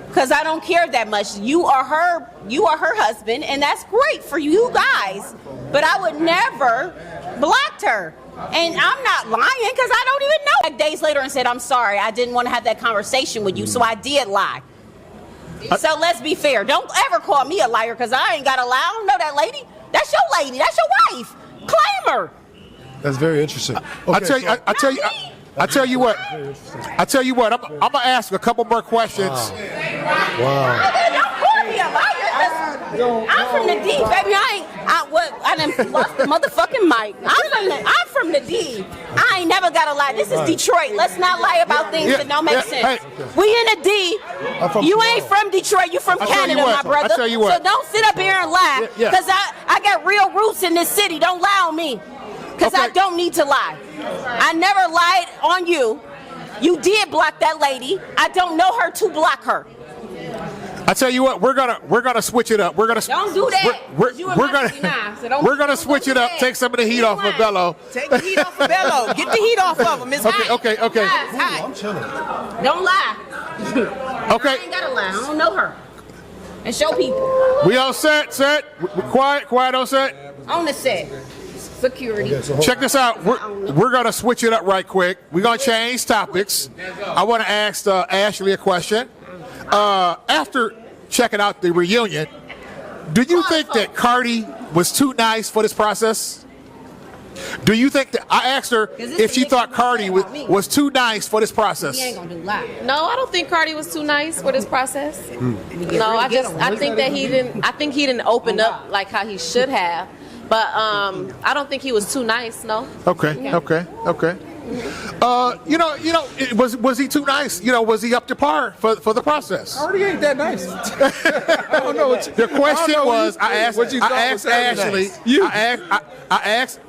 because I don't care that much. You are her husband, and that's great for you guys. But I would never blocked her. And I'm not lying because I don't even know. Like days later and said, I'm sorry. I didn't want to have that conversation with you, so I did lie. So let's be fair. Don't ever call me a liar because I ain't got to lie. I don't know that lady. That's your lady. That's your wife. Claim her. That's very interesting. I tell you what. I'm gonna ask a couple more questions. Wow. Don't call me a liar. I'm from the D, baby. I done lost the motherfucking mic. I'm from the D. I ain't never gotta lie. This is Detroit. Let's not lie about things that don't make sense. We in the D. You ain't from Detroit. You from Canada, my brother. I tell you what. So don't sit up here and lie. Because I got real roots in this city. Don't lie on me. Because I don't need to lie. I never lied on you. You did block that lady. I don't know her to block her. I tell you what, we're gonna switch it up. We're gonna don't do that. We're gonna switch it up. Take some of the heat off of Bello. Take the heat off of Bello. Get the heat off of him. It's hot. Okay. I'm chilling. Don't lie. Okay. I ain't gotta lie. I don't know her. And show people. We all set? Quiet on set? On the set. Security. Check this out. We're gonna switch it up right quick. We're gonna change topics. I want to ask Ashley a question. After checking out the reunion, do you think that Carde was too nice for this process? Do you think that I asked her if she thought Carde was too nice for this process? He ain't gonna do lie. No, I don't think Carde was too nice for this process. No, I think that he didn't. I think he didn't open up like how he should have. But I don't think he was too nice. No. Okay. Was he too nice? Was he up to par for the process? Carde ain't that nice. I don't know. The question was, I asked Ashley. I asked.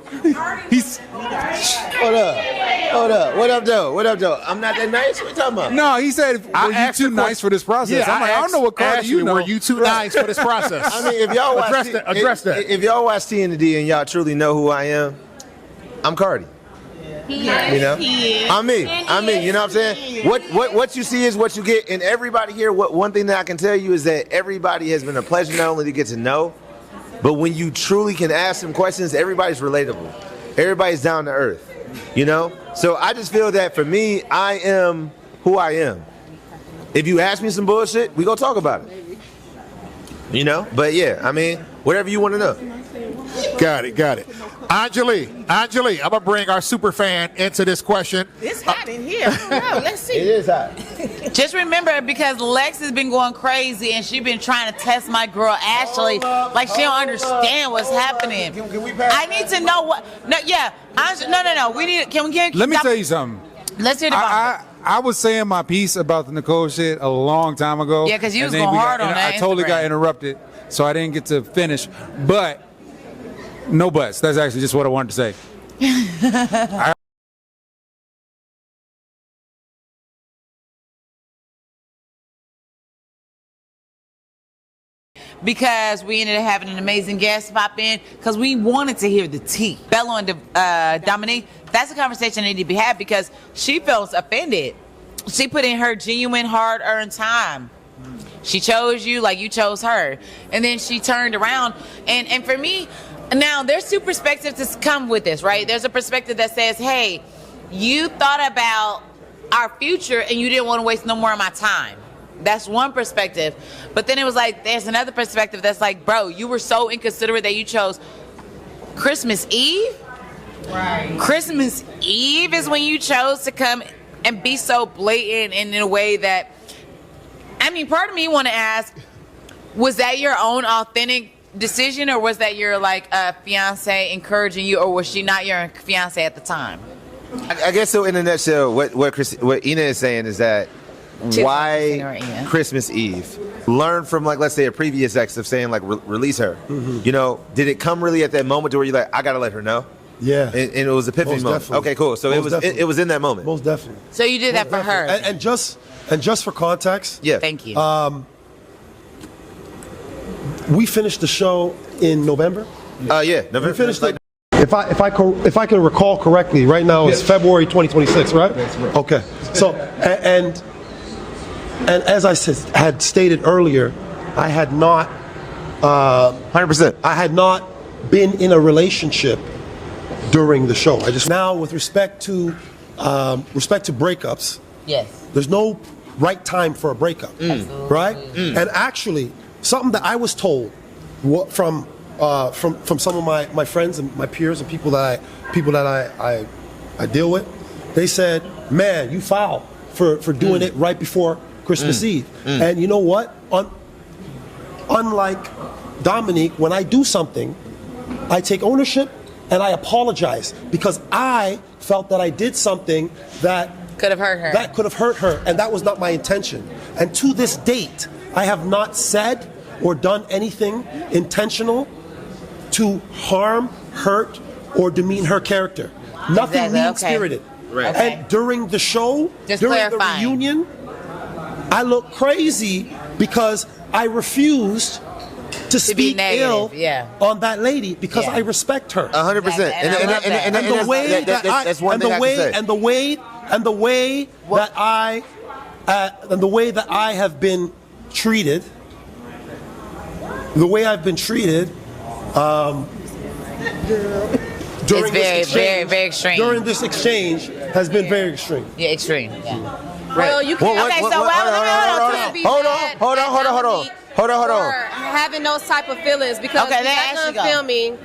Hold up. What up, though? I'm not that nice. What you talking about? No, he said, were you too nice for this process? Yeah, I don't know what Carde you know. Were you too nice for this process? I mean, if y'all watch address that. If y'all watch TND and y'all truly know who I am, I'm Carde. He is. I'm me. You know what I'm saying? What you see is what you get. And everybody here, one thing that I can tell you is that everybody has been a pleasure not only to get to know, but when you truly can ask them questions, everybody's relatable. Everybody's down to earth. So I just feel that for me, I am who I am. If you ask me some bullshit, we go talk about it. But yeah, I mean, whatever you want to know. Got it. Anjali, I'm gonna bring our super fan into this question. It's hot in here. No, let's see. It is hot. Just remember, because Lex has been going crazy and she's been trying to test my girl Ashley, like she don't understand what's happening. Can we pass? I need to know what. No, yeah. No. We need. Can we? Let me tell you something. Let's hear the bomb. I was saying my piece about the Nicole shit a long time ago. Yeah, because you was going hard on that. I totally got interrupted, so I didn't get to finish. But no buts. That's actually just what I wanted to say. Because we ended up having an amazing guest pop in because we wanted to hear the tea. Bello and Dominique, that's a conversation that need to be had because she felt offended. She put in her genuine hard-earned time. She chose you like you chose her. And then she turned around. And for me, now there's two perspectives to come with this, right? There's a perspective that says, hey, you thought about our future and you didn't want to waste no more of my time. That's one perspective. But then it was like, there's another perspective that's like, bro, you were so inconsiderate that you chose Christmas Eve? Right. Christmas Eve is when you chose to come and be so blatant and in a way that, I mean, part of me want to ask, was that your own authentic decision, or was that your like fiance encouraging you, or was she not your fiance at the time? I guess so. In a nutshell, what Ina is saying is that why Christmas Eve? Learn from, like, let's say a previous ex of saying like release her. Mm-hmm. You know, did it come really at that moment where you're like, I gotta let her know? Yeah, and it was an epiphany moment. Definitely. Okay, cool. So it was in that moment. Most definitely. So you did that for her, and just for context. Yeah. Thank you. We finished the show in November. Yeah, November. We finished it. If I can recall correctly, right now it's February 2026, right? That's right. Okay. So and as I had stated earlier, I had not 100%. I had not been in a relationship during the show. I just now, with respect to breakups. Yes. There's no right time for a breakup, right? And actually, something that I was told from some of my friends and my peers and people that I deal with, they said, "Man, you foul for doing it right before Christmas Eve." And you know what? Unlike Dominique, when I do something, I take ownership and I apologize because I felt that I did something that could have hurt her. That could have hurt her, and that was not my intention. And to this date, I have not said or done anything intentional to harm, hurt, or demean her character. Nothing mean-spirited. Right. And during the show, during the reunion, I look crazy because I refused to speak ill on that lady because I respect her. 100%. And the way that I have been treated, the way I've been treated during very extreme. During this exchange has been very extreme. Yeah, extreme. Yeah. Well, you can't. Hold on. Having those type of feelings because we got done filming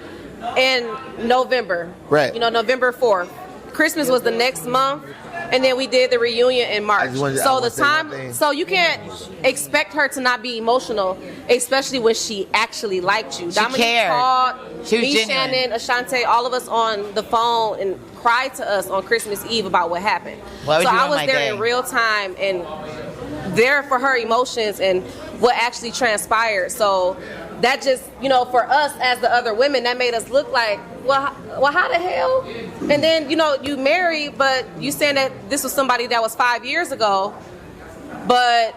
in November. Right. You know, November 4th. Christmas was the next month, and then we did the reunion in March. So you can't expect her to not be emotional, especially when she actually liked you. Dominique called me, Shannon, Ashante, all of us on the phone and cried to us on Christmas Eve about what happened. So I was there in real time and there for her emotions and what actually transpired. So that just, you know, for us as the other women, that made us look like, well, how the hell? And then, you know, you married, but you saying that this was somebody that was 5 years ago, but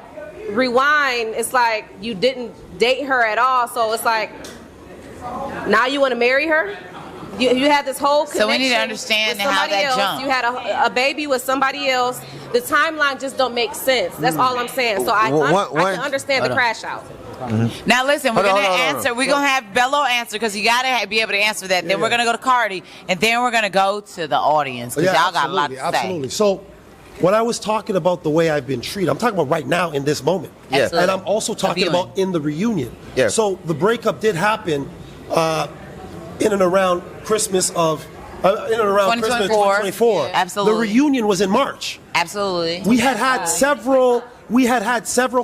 rewind, it's like you didn't date her at all. So it's like, now you want to marry her? You had this whole connection. So we need to understand how that jumped. You had a baby with somebody else. The timeline just don't make sense. That's all I'm saying. So I can understand the crash out. Mm-hmm. Now listen, we're gonna answer. We're gonna have Bello answer because you gotta be able to answer that. Then we're gonna go to Carde, and then we're gonna go to the audience because y'all got a lot to say. Absolutely. So when I was talking about the way I've been treated, I'm talking about right now in this moment. Yeah. And I'm also talking about in the reunion. Yeah. So the breakup did happen in and around Christmas of. In and around Christmas 2024. Yeah. Absolutely. The reunion was in March. Absolutely. We had several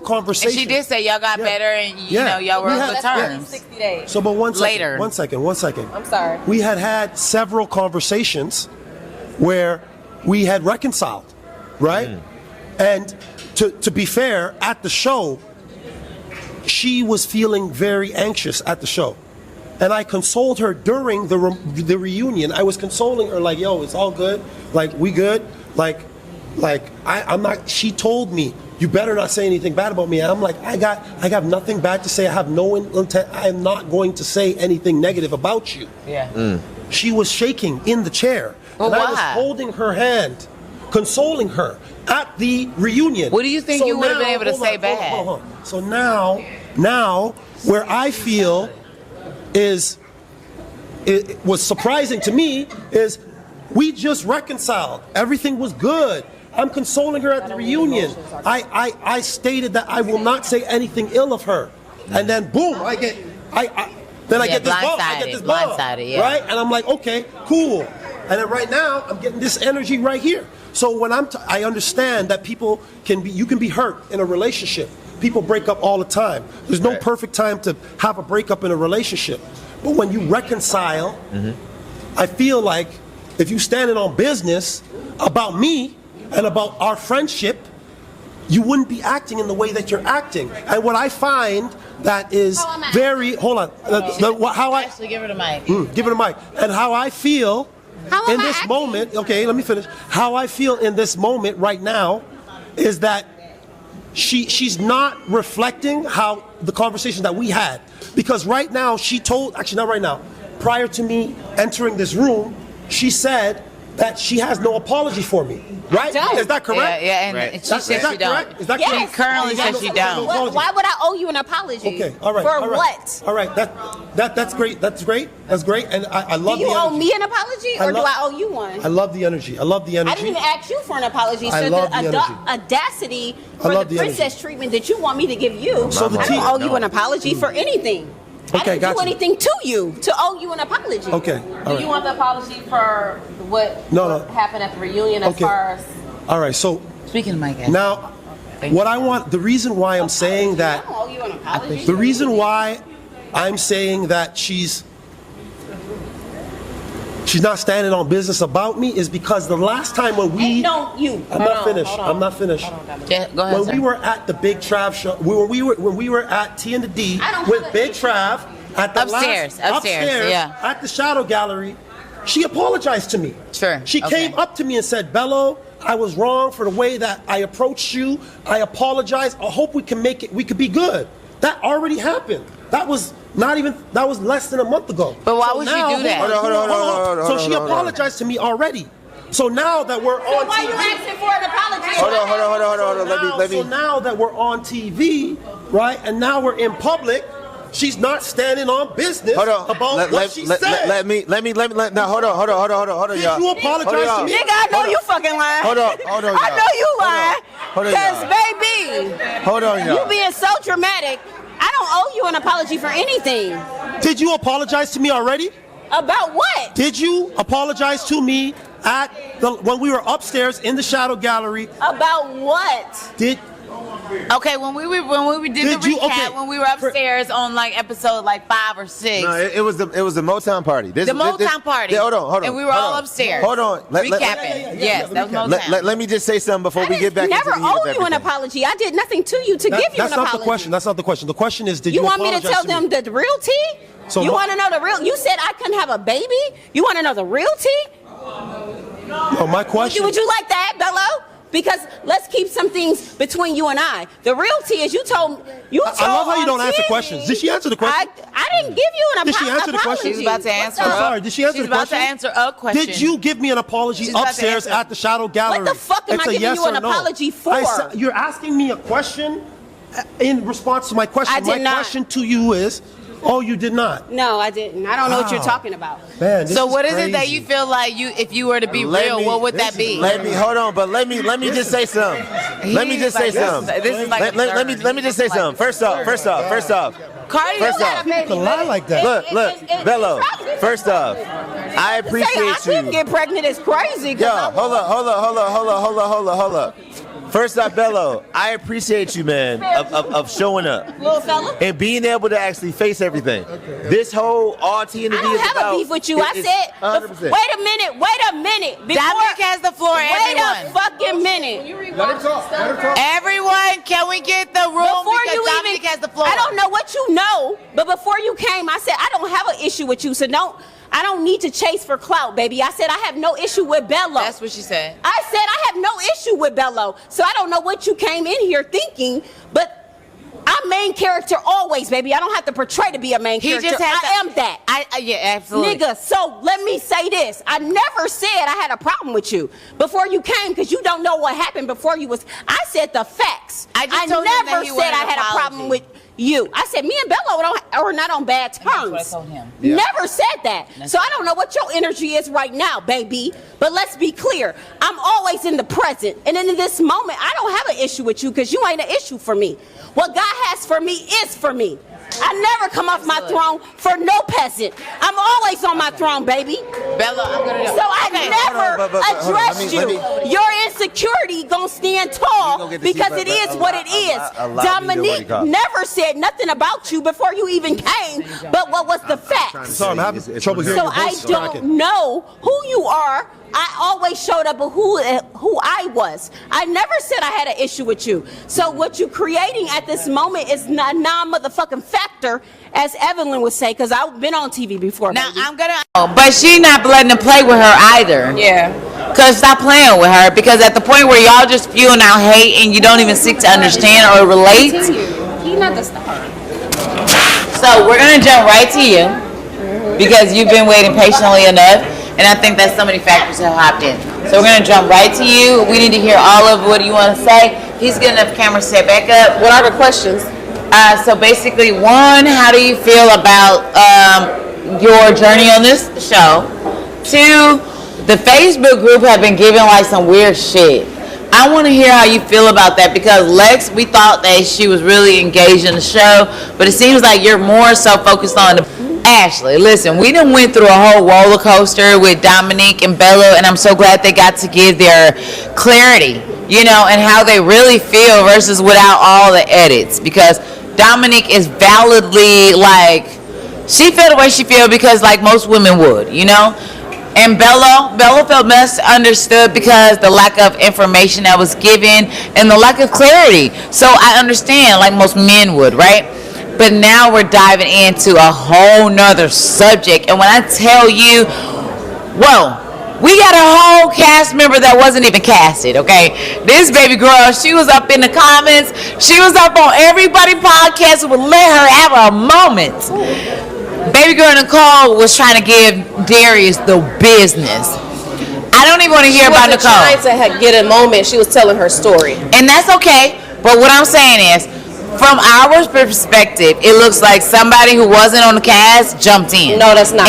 conversations. And she did say y'all got better and you know y'all were on good terms. 60 days. So, but one second. Later. One second. I'm sorry. We had several conversations where we had reconciled, right? And to be fair, at the show, she was feeling very anxious at the show. And I consoled her during the reunion. I was consoling her like, yo, it's all good. Like, we good. I'm not, she told me, you better not say anything bad about me. And I'm like, I got nothing bad to say. I have no intent. I am not going to say anything negative about you. Yeah. She was shaking in the chair. Well, and I was holding her hand, consoling her at the reunion. What do you think you would have been able to say bad? Hold on. So now, where I feel it was surprising to me is we just reconciled. Everything was good. I'm consoling her at the reunion. I stated that I will not say anything ill of her, and then boom, I get this bomb, blindsided, yeah. right? And I'm like, okay, cool. And then right now, I'm getting this energy right here. So when I understand that you can be hurt in a relationship. People break up all the time. There's no perfect time to have a breakup in a relationship. But when you reconcile, I feel like if you standing on business about me and about our friendship, you wouldn't be acting in the way that you're acting. And what I find that is very, hold on, Actually, give her the mic. Give her the mic. And how I feel in this moment, okay, let me finish. How I feel in this moment right now is that she's not reflecting how the conversation that we had. Because right now, actually not right now, prior to me entering this room, she said that she has no apology for me. Right? Is that correct? Yeah, and she said she don't. Is that Yes. correct? She currently says she don't. Why would I owe you an apology? Okay, all right. For all right. what? All right, that's great. That's great. That's great. And I love Do you the owe energy. me an apology, or do I owe you one? I love the energy. I love the energy. I didn't even ask you for an apology. I So love the the energy. audacity I for love the the princess energy. treatment that you want me to give you, So the I tea- don't owe you an apology for anything. I Okay, didn't do gotcha. anything to you to owe you an apology. Okay, Do all you right. want the apology for what No. happened at the reunion as Okay. far as All right, so Speaking of Mike, now, what I want, the reason why I'm saying that, I don't owe you an apology. the reason why I'm saying that she's not standing on business about me is because the last time when we, Ain't no you. I'm not finished. I'm not finished. Yeah, go ahead, When sir. we were at the Big Trav show, when we were at T and the D I don't with have an Big issue. Trav at the Upstairs, upstairs yeah. at the Shadow Gallery, she apologized to me. Sure, She okay. came up to me and said, "Bello, I was wrong for the way that I approached you. I apologize. I hope we can make it. We could be good." That already happened. That was less than a month ago. But why would you do that? Hold on. So she apologized to me already. So now that we're on Why TV, you asking for an apology? Hold on. Let me. So now that we're on TV, right, and now we're in public, she's not standing on business about what she said. Let me. Now hold on, Did y'all. you apologize to me? Nigga, I know you fucking lying. Hold on, I y'all. know you lying. Hold on, Cause y'all. baby, Hold on, y'all. you being so dramatic. I don't owe you an apology for anything. Did you apologize to me already? About what? Did you apologize to me when we were upstairs in the Shadow Gallery? About what? Okay, when we did the recap, when we were upstairs on like episode like 5 or 6. No, it was the Motown party. The Motown party. Yeah, hold on. And we were all upstairs. Hold on. Recapping. Yes, that was Motown. Let me just say something before we get back into Never the heat of owe you an everything. apology. I did nothing to you to give you an That's not apology. the question. That's not the question. The question is, did you You want me to apologize tell me? them the real tea? So you what- want to know the real? You said I couldn't have a baby. You want to know the real tea? No, my question. Would you like that, Bello? Because let's keep some things between you and I. The real tea is you told. I love how you don't on answer TV. questions. Did she answer the question? I didn't give you an Did she answer the question? apology. She's about to answer. I'm sorry. Did she answer She's the question? about to answer a question. Did you give me an apology She's about to upstairs answer. at the Shadow Gallery? What the fuck am It's I a giving yes you an or no. apology for? You're asking me a question in response to my question. I did my not. question to you is, oh, you did not. No, I didn't. I don't know what you're Wow. talking about. Man, this So is what is crazy. it that you feel like if you were to be real, what would that be? Let me hold on, but let me just say something. Let me just say something. This is like let me just say something. First off. Cardi, First you off, got a baby. You can lie like that. Look, Bello. First off, I appreciate Say I didn't you. get pregnant is crazy. 'Cause Yo, I- hold up. First off, Bello, I appreciate you, man, of showing up Little fella. and being able to actually face everything. This whole all T and the I D don't is have about. a beef with you. I it's said, 100%. wait a minute. Dominique has the floor, Wait everyone. a fucking minute. Everyone, can we get the room Before because you Dominique even, has the floor. I don't know what you know, but before you came, I said I don't have an issue with you, so I don't need to chase for clout, baby. I said I have no issue with Bello. That's what she said. I said I have no issue with Bello, so I don't know what you came in here thinking, but I'm main character always, baby. I don't have to portray to be a main character. I am that. Yeah, absolutely. Nigga, so let me say this. I never said I had a problem with you before you came because you don't know what happened before you was. I said the facts. I just told him that never he said wanted I an had a problem apology. with. you. I said, me and Bello are not on bad terms. That's what I told him. Yeah. Never said that. So I don't know what your energy is right now, baby. But let's be clear. I'm always in the present. And in this moment, I don't have an issue with you because you ain't an issue for me. What God has for me is for me. I never come off my throne for no peasant. I'm always on my throne, baby. Bello, I'm gonna. So I never addressed you. Your insecurity gonna stand tall because it is what it is. Dominique never said nothing about you before you even came, but what was the fact? So I'm having trouble hearing So your I voice. don't know who you are. I always showed up with who I was. I never said I had an issue with you. So what you creating at this moment is not non-motherfucking factor, as Evelyn would say, because I've been on TV before. Now I'm gonna. But she not letting them play with her either. Yeah. Cause stop playing with her. Because at the point where y'all just spewing out hate and you don't even seek to understand or relate. He's not the star. So we're gonna jump right to you because you've been waiting patiently enough. And I think that so many factors have hopped in. So we're gonna jump right to you. We need to hear all of what you want to say. He's getting enough camera set back up. What are the questions? So basically, one, how do you feel about your journey on this show? Two, the Facebook group have been giving like some weird shit. I want to hear how you feel about that because Lex, we thought that she was really engaged in the show, but it seems like you're more so focused on the Ashley, listen, we done went through a whole roller coaster with Dominique and Bello, and I'm so glad they got to give their clarity, you know, and how they really feel versus without all the edits. Because Dominique is validly like, she feel the way she feel because like most women would, you know. And Bello felt misunderstood because the lack of information that was given and the lack of clarity. So I understand, like most men would, right? But now we're diving into a whole nother subject. And when I tell you, whoa, we got a whole cast member that wasn't even casted, okay? This baby girl, she was up in the comments. She was up on everybody podcast who would let her have a moment. Baby girl Nicole was trying to give Darius the business. I don't even want to hear about Nicole. She wasn't trying to get a moment. She was telling her story. And that's okay. But what I'm saying is, from our perspective, it looks like somebody who wasn't on the cast jumped in. No, that's not.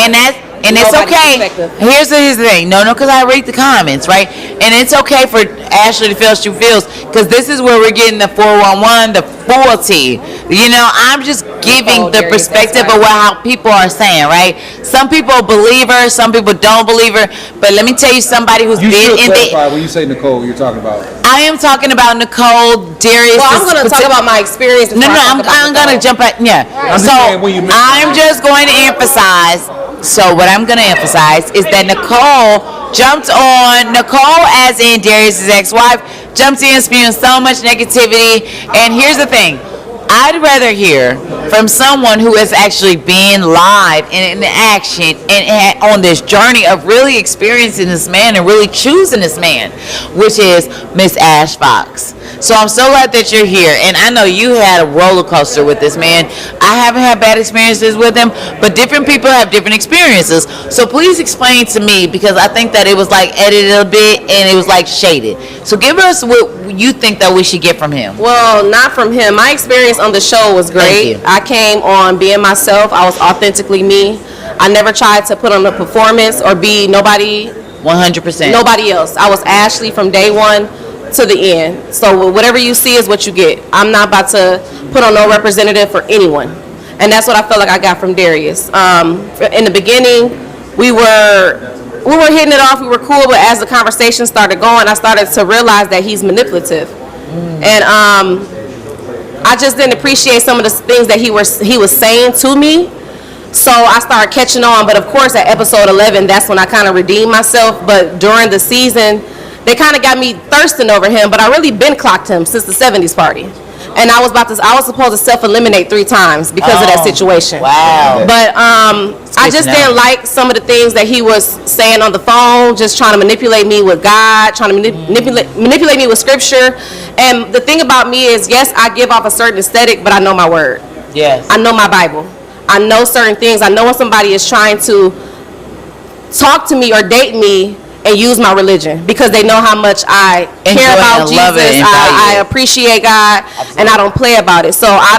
And it's okay. Here's the thing. No, because I read the comments, right? And it's okay for Ashley to feel she feels, because this is where we're getting the 411, the fullty. You know, I'm just giving the perspective of how people are saying, right? Some people believe her, some people don't believe her. But let me tell you, somebody who's been in the. When you say Nicole, you're talking about. I am talking about Nicole, Darius. Well, I'm going to talk about my experience. No, I'm going to jump at, yeah. So I'm just going to emphasize. So what I'm going to emphasize is that Nicole jumped on, Nicole as in Darius' ex-wife, jumped in spewing so much negativity. And here's the thing. I'd rather hear from someone who has actually been live and in action and on this journey of really experiencing this man and really choosing this man, which is Miss Ash Fox. So I'm so glad that you're here. And I know you had a roller coaster with this man. I haven't had bad experiences with him, but different people have different experiences. So please explain to me, because I think that it was like edited a bit and it was like shaded. So give us what you think that we should get from him. Well, not from him. My experience on the show was great. I came on being myself. I was authentically me. I never tried to put on a performance or be nobody. 100%. Nobody else. I was Ashley from day one to the end. So whatever you see is what you get. I'm not about to put on no representative for anyone. And that's what I felt like I got from Darius. In the beginning, we were hitting it off. We were cool, but as the conversation started going, I started to realize that he's manipulative. And I just didn't appreciate some of the things that he was saying to me. So I started catching on. But of course, at episode 11, that's when I kind of redeemed myself. But during the season, they kind of got me thirsting over him. But I really been clocked him since the 70s party. And I was supposed to self-eliminate 3 times because of that situation. Wow. But I just didn't like some of the things that he was saying on the phone, just trying to manipulate me with God, trying to manipulate me with scripture. And the thing about me is, yes, I give off a certain aesthetic, but I know my word. Yes. I know my Bible. I know certain things. I know when somebody is trying to talk to me or date me and use my religion because they know how much I care about Jesus. I appreciate God, and I don't play about it. So I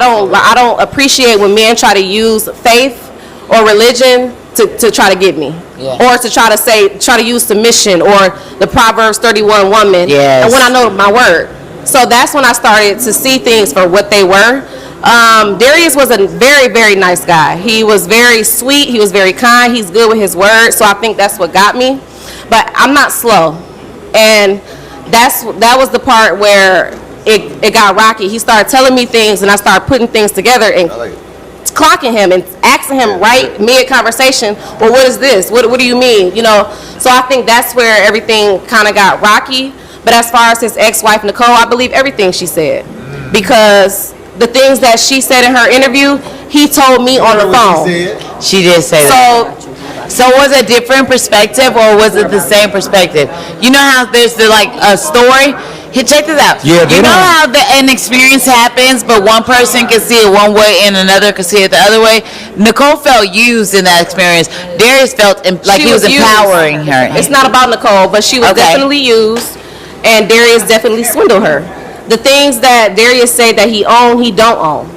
don't appreciate when men try to use faith or religion to try to get me, or to try to use submission or the Proverbs 31 woman. And when I know my word, so that's when I started to see things for what they were. Darius was a very, very nice guy. He was very sweet. He was very kind. He's good with his word. So I think that's what got me. But I'm not slow, and that was the part where it got rocky. He started telling me things, and I started putting things together and clocking him and asking him right mid-conversation, well, what is this? What do you mean? So I think that's where everything kind of got rocky. But as far as his ex-wife, Nicole, I believe everything she said. Because the things that she said in her interview, he told me on the phone. She did say that. So was it a different perspective or was it the same perspective? You know how there's a story? Here, check this out. Yeah, you know how an experience happens, but one person can see it one way and another can see it the other way? Nicole felt used in that experience. Darius felt like he was empowering her. It's not about Nicole, but she was definitely used, and Darius definitely swindled her. The things that Darius said that he owned, he don't own.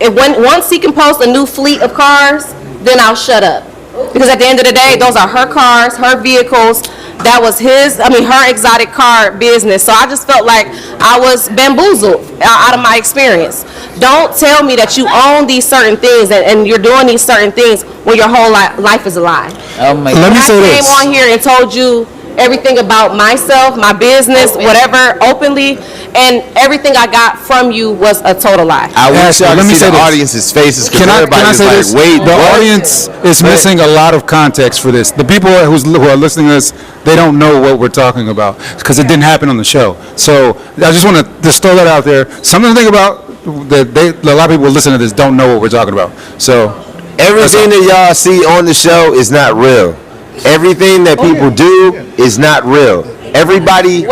Once he can post a new fleet of cars, then I'll shut up. Because at the end of the day, those are her cars, her vehicles. That was her exotic car business. So I just felt like I was bamboozled out of my experience. Don't tell me that you own these certain things and you're doing these certain things when your whole life is a lie. Oh my God. Let me say this. I came on here and told you everything about myself, my business, whatever, openly, and everything I got from you was a total lie. I wish y'all could see the audience's faces. Can I say this? Wait, the audience is missing a lot of context for this. The people who are listening to this, they don't know what we're talking about because it didn't happen on the show. So I just want to just throw that out there. Something to think about. A lot of people listening to this don't know what we're talking about. So everything that y'all see on the show is not real. Everything that people do is not real. Everybody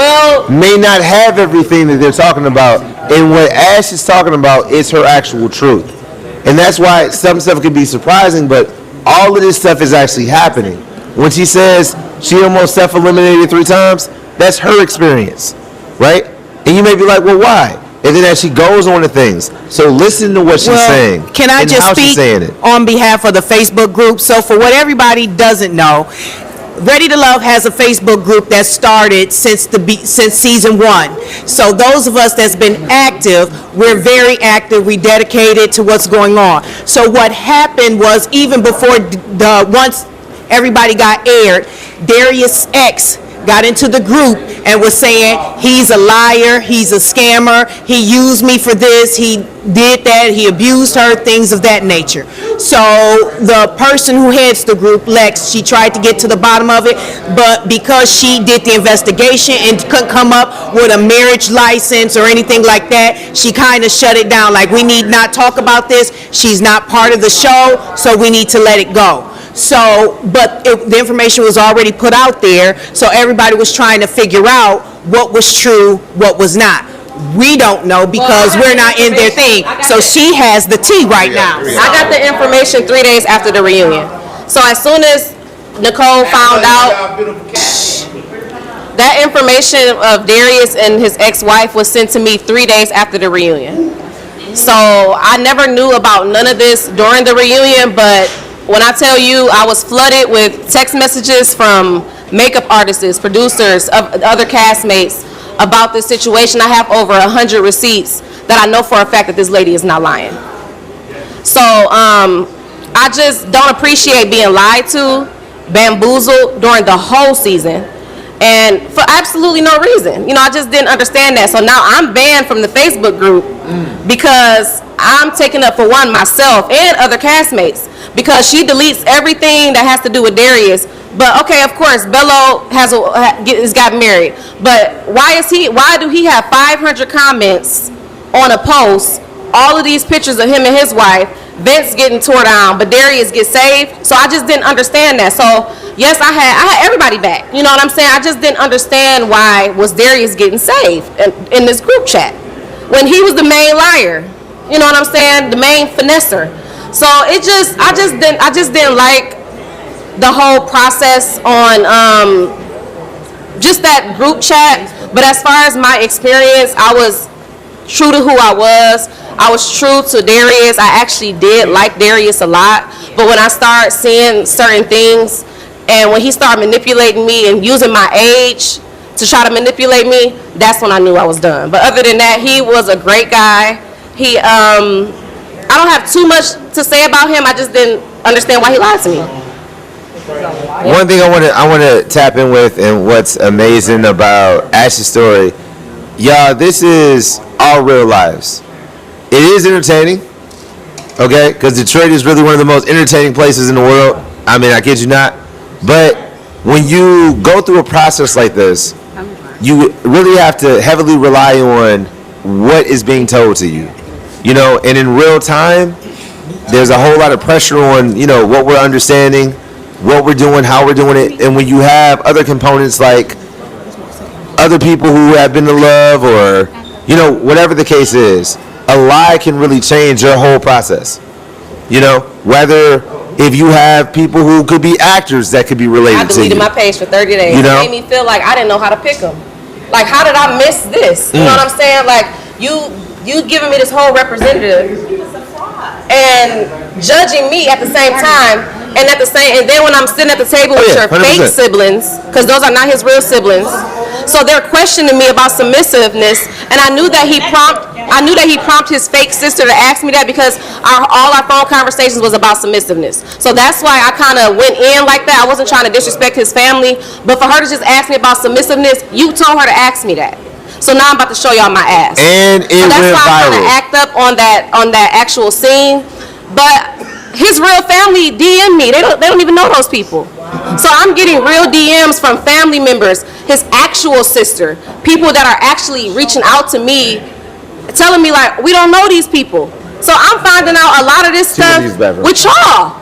may not have everything that they're talking about, and what Ash is talking about is her actual truth. And that's why some stuff could be surprising, but all of this stuff is actually happening. When she says she almost self-eliminated 3 times, that's her experience, right? And you may be like, well, why? And then as she goes on to things, so listen to what she's saying. Can I and just how she's speak saying it. on behalf of the Facebook group? So for what everybody doesn't know, Ready to Love has a Facebook group that started since season 1. So those of us that's been active, we're very active. We dedicated to what's going on. So what happened was even before once everybody got aired, Darius' ex got into the group and was saying he's a liar, he's a scammer, he used me for this, he did that, he abused her, things of that nature. So the person who heads the group, Lex, she tried to get to the bottom of it, but because she did the investigation and couldn't come up with a marriage license or anything like that, she kind of shut it down, like we need not talk about this, she's not part of the show, so we need to let it go. So, but the information was already put out there, so everybody was trying to figure out what was true, what was not. We don't know because we're not in their thing. So she has the tea right now. I got the information 3 days after the reunion. So as soon as Nicole found out, that information of Darius and his ex-wife was sent to me 3 days after the reunion. So I never knew about none of this during the reunion, but when I tell you I was flooded with text messages from makeup artists, producers, other castmates about this situation, I have over 100 receipts that I know for a fact that this lady is not lying. So I just don't appreciate being lied to, bamboozled during the whole season, and for absolutely no reason. I just didn't understand that. So now I'm banned from the Facebook group because I'm taking up for one myself and other castmates, because she deletes everything that has to do with Darius. But okay, of course, Bello has got married. But why do he have 500 comments on a post? All of these pictures of him and his wife, Vince getting tore down, but Darius gets saved. So I just didn't understand that. So yes, I had everybody back. You know what I'm saying? I just didn't understand why was Darius getting saved in this group chat when he was the main liar. You know what I'm saying? The main finesser. So I just didn't like the whole process on just that group chat. But as far as my experience, I was true to who I was. I was true to Darius. I actually did like Darius a lot. But when I started seeing certain things, and when he started manipulating me and using my age to try to manipulate me, that's when I knew I was done. But other than that, he was a great guy. He, I don't have too much to say about him. I just didn't understand why he lied to me. One thing I want to tap in with, and what's amazing about Ash's story, y'all, this is our real lives. It is entertaining, okay? Because Detroit is really one of the most entertaining places in the world. I mean, I kid you not. But when you go through a process like this, you really have to heavily rely on what is being told to you. You know, and in real time, there's a whole lot of pressure on, you know, what we're understanding, what we're doing, how we're doing it. And when you have other components like other people who have been in love, or, you know, whatever the case is, a lie can really change your whole process. You know, whether if you have people who could be actors that could be related to you. I deleted my page for 30 days. You know? It made me feel like I didn't know how to pick them. Like, how did I miss this? You know what I'm saying? Like, you giving me this whole representative and judging me at the same time, and then when I'm sitting at the table with your 100%. fake siblings, because those are not his real siblings, so they're questioning me about submissiveness, and I knew that he prompted his fake sister to ask me that because all our phone conversations was about submissiveness. So that's why I kind of went in like that. I wasn't trying to disrespect his family, but for her to just ask me about submissiveness, you told her to ask me that. So now I'm about to show y'all my ass. And it so that's went why I kind of viral. act up on that actual scene. But his real family DM me. They don't even know those people. So I'm getting real DMs from family members, his actual sister, people that are actually reaching out to me, telling me like, we don't know these people. So I'm finding out a lot of this stuff with y'all.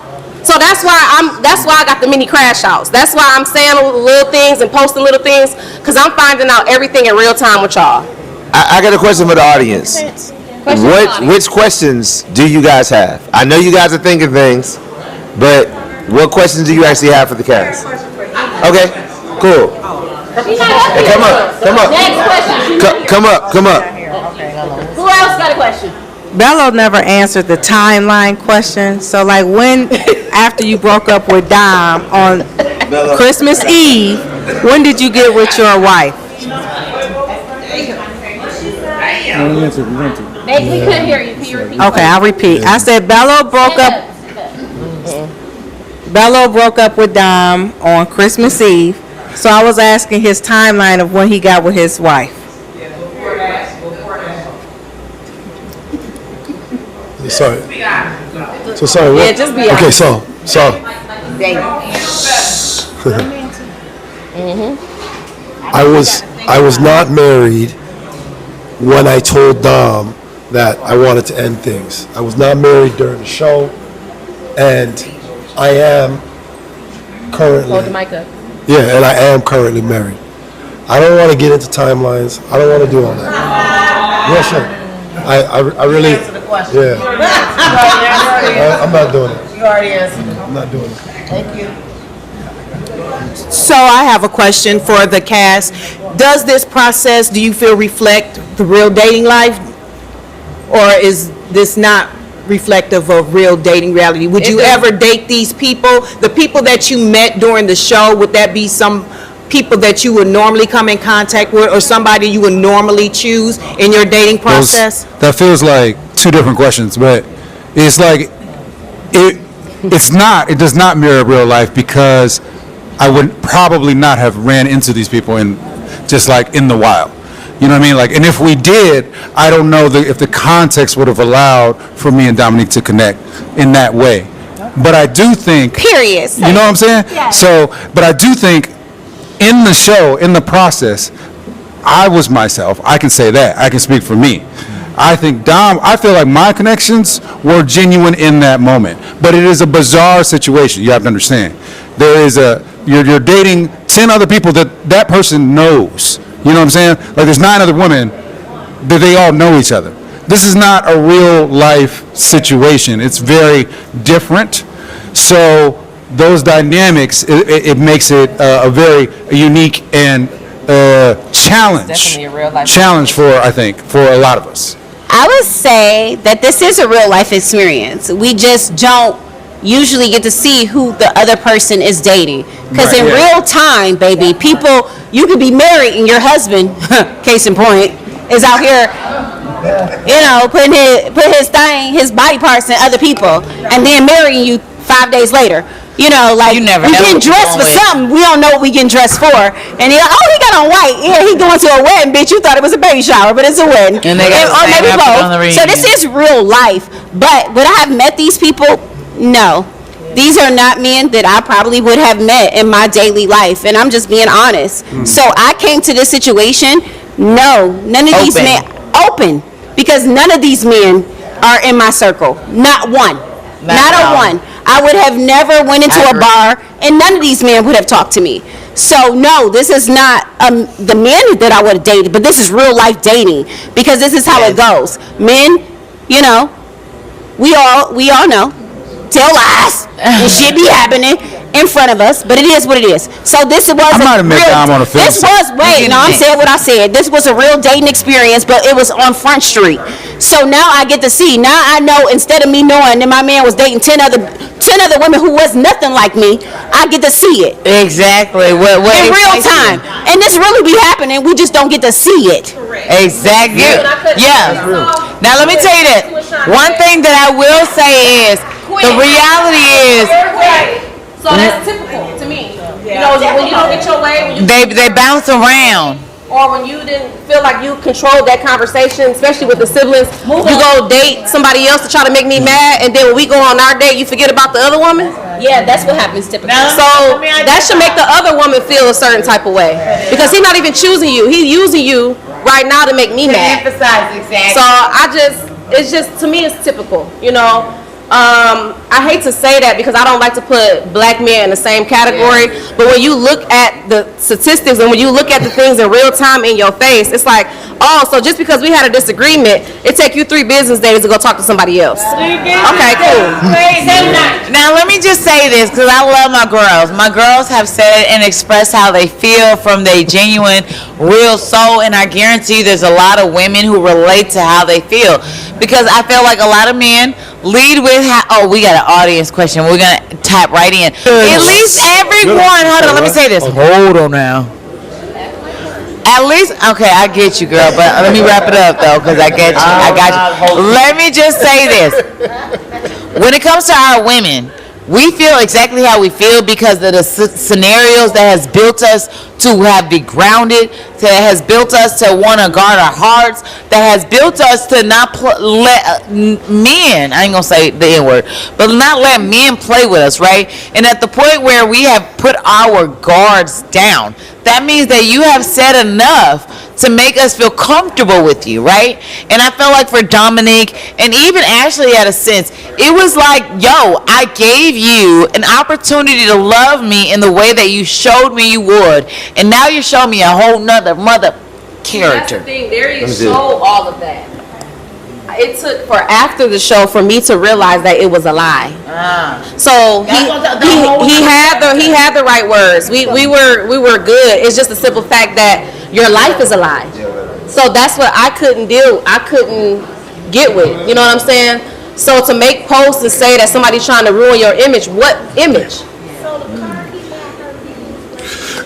So that's why I got the mini crash outs. That's why I'm saying little things and posting little things, because I'm finding out everything in real time with y'all. I got a question for the audience. Which questions do you guys have? I know you guys are thinking things, but what questions do you actually have for the cast? Okay, cool. Hey, come up. Next question. Come up. Who else got a question? Bello never answered the timeline question. So, like, when, after you broke up with Dom on Christmas Eve, when did you get with your wife? We couldn't hear you. Can you repeat? Okay, I'll repeat. I said Bello broke up with Dom on Christmas Eve. So I was asking his timeline of when he got with his wife. Sorry. So sorry. What? Yeah, just be okay. honest. So. I was not married when I told Dom that I wanted to end things. I was not married during the show, and I am currently. Hold the mic up. Yeah, and I am currently married. I don't want to get into timelines. I don't want to do all that. Yes, sir. I really. Yeah. I'm not doing it. You already answered it. I'm not doing it. Thank you. So I have a question for the cast. Does this process, do you feel, reflect the real dating life? Or is this not reflective of real dating reality? Would you ever date these people? The people that you met during the show, would that be some people that you would normally come in contact with, or somebody you would normally choose in your dating process? That feels like two different questions, but it's like it does not mirror real life, because I would probably not have ran into these people in just like in the wild. You know what I mean? Like, and if we did, I don't know if the context would have allowed for me and Dominique to connect in that way. But I do think, Period. you know what I'm saying? Yeah. So, but I do think in the show, in the process, I was myself. I can say that. I can speak for me. I think I feel like my connections were genuine in that moment. But it is a bizarre situation. You have to understand. You're dating 10 other people that person knows. You know what I'm saying? Like, there's 9 other women that they all know each other. This is not a real life situation. It's very different. So those dynamics, it makes it a very unique and challenge for, I think, for a lot of us. I would say that this is a real life experience. We just don't usually get to see who the other person is dating. Because in real time, baby, people, you could be married and your husband, case in point, is out here, you know, put his body parts in other people, and then marrying you 5 days later. You know, like, we getting dressed for something. We don't know what we getting dressed for. And he got on white. Yeah, he going to a wedding, bitch. You thought it was a baby shower, but it's a wedding. And they got or maybe both. So this is real life. But would I have met these people? No. These are not men that I probably would have met in my daily life. And I'm just being honest. So I came to this situation, no, none of these men, open. Because none of these men are in my circle. Not one. Not a one. I would have never went into a bar, and none of these men would have talked to me. So no, this is not the men that I would have dated, but this is real life dating, because this is how it goes. Men, you know, we all know, tell lies, and shit be happening in front of us, but it is what it is. So this was I'm on a this was I'm saying what I said. This was a real dating experience, but it was on Front Street. So now I get to see. Now I know, instead of me knowing that my man was dating 10 other women who was nothing like me, I get to see it. Exactly. What in real time. And this really be happening. We just don't get to see it. Exactly. Yeah. Now let me tell you this. One thing that I will say is the reality is. So that's typical to me. You know, when you don't get your way, when they bounce around. Or when you didn't feel like you controlled that conversation, especially with the siblings, you go date somebody else to try to make me mad, and then when we go on our date, you forget about the other woman? Yeah, that's what happens typically. So that should make the other woman feel a certain type of way. Because he's not even choosing you. He's using you right now to make me mad. Emphasize, exactly. So it's just, to me, it's typical, you know? I hate to say that because I don't like to put black men in the same category, but when you look at the statistics and when you look at the things in real time in your face, it's like, oh, so just because we had a disagreement, it take you 3 business days to go talk to somebody else. Okay, cool. Now let me just say this, because I love my girls. My girls have said and expressed how they feel from their genuine, real soul, and I guarantee there's a lot of women who relate to how they feel, because I feel like a lot of men lead with we got an audience question. We're gonna type right in. At least everyone. Hold on. Let me say this. Hold on now. At least, okay, I get you, girl. But let me wrap it up though, because I get you. I got you. Let me just say this. When it comes to our women, we feel exactly how we feel because of the scenarios that has built us to have be grounded, that has built us to want to guard our hearts, that has built us to not let men, I ain't going to say the N-word, but not let men play with us, right? And at the point where we have put our guards down, that means that you have said enough to make us feel comfortable with you, right? And I felt like for Dominique and even Ashley had a sense, it was like, yo, I gave you an opportunity to love me in the way that you showed me you would, and now you show me a whole nother mother character. That's the thing, there you show all of that. It took for after the show for me to realize that it was a lie. So he had the right words. We were good. It's just a simple fact that your life is a lie. So that's what I couldn't get with. You know what I'm saying? So to make posts and say that somebody's trying to ruin your image, what image?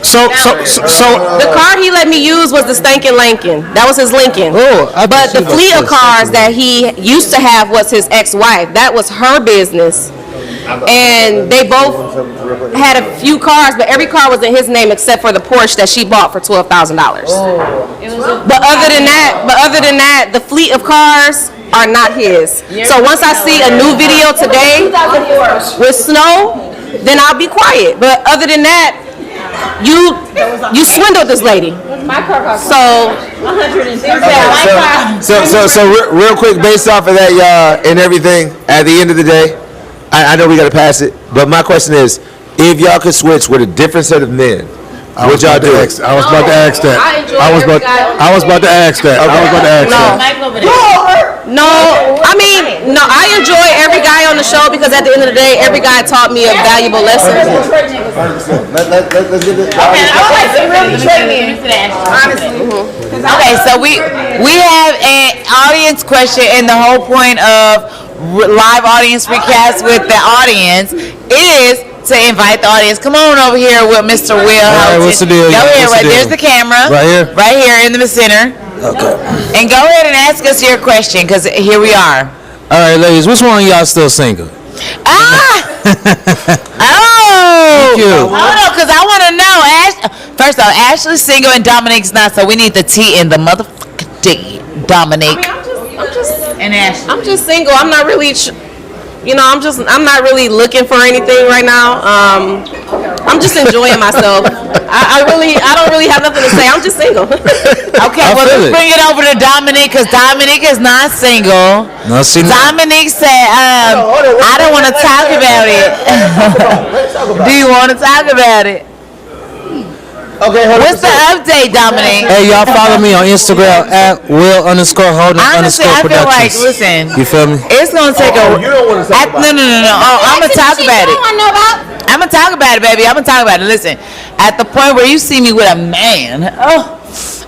So the card he let me use was the Stankin' Lincoln. That was his Lincoln. But the fleet of cars that he used to have was his ex-wife. That was her business. And they both had a few cars, but every car was in his name except for the Porsche that she bought for $12,000. But other than that, the fleet of cars are not his. So once I see a new video today with snow, then I'll be quiet. But other than that, you swindled this lady. So real quick, based off of that, y'all, and everything, at the end of the day, I know we got to pass it, but my question is, if y'all could switch with a different set of men, what y'all do? I was about to ask that. I was about to ask that. No, I mean, I enjoy every guy on the show because because at the end of the day, every guy taught me a valuable lesson. Let's get this. Okay, so we have an audience question, and the whole point of live audience recaps with the audience is to invite the audience. Come on over here with Mr. Will. All right, what's the deal? Go ahead, What's the deal? there's the camera. Right here? Right here in the center. Okay. And go ahead and ask us your question, because here we are. All right, ladies, which one of y'all still single? Oh! Thank you. Hold on, because I want to know. First of all, Ashley's single and Dominique's not, so we need the T in the motherfucking D. Dominique. I'm just single. I'm not really, I'm not really looking for anything right now. I'm just enjoying myself. I don't really have nothing to say. I'm just single. Okay, well, let's bring it over to Dominique, because Dominique is not single. No, see, Dominique said, I don't want to talk about it. Do you want to talk about it? Okay, what's the update, Dominique? Hey, y'all follow me on Instagram at Will_Holden_Productions. Honestly, I feel like, listen, you feel me? it's gonna take you don't want to talk about it. No. I'm gonna talk about it. I'm gonna talk about it, baby. I'm gonna talk about it. Listen, at the point where you see me with a man, oh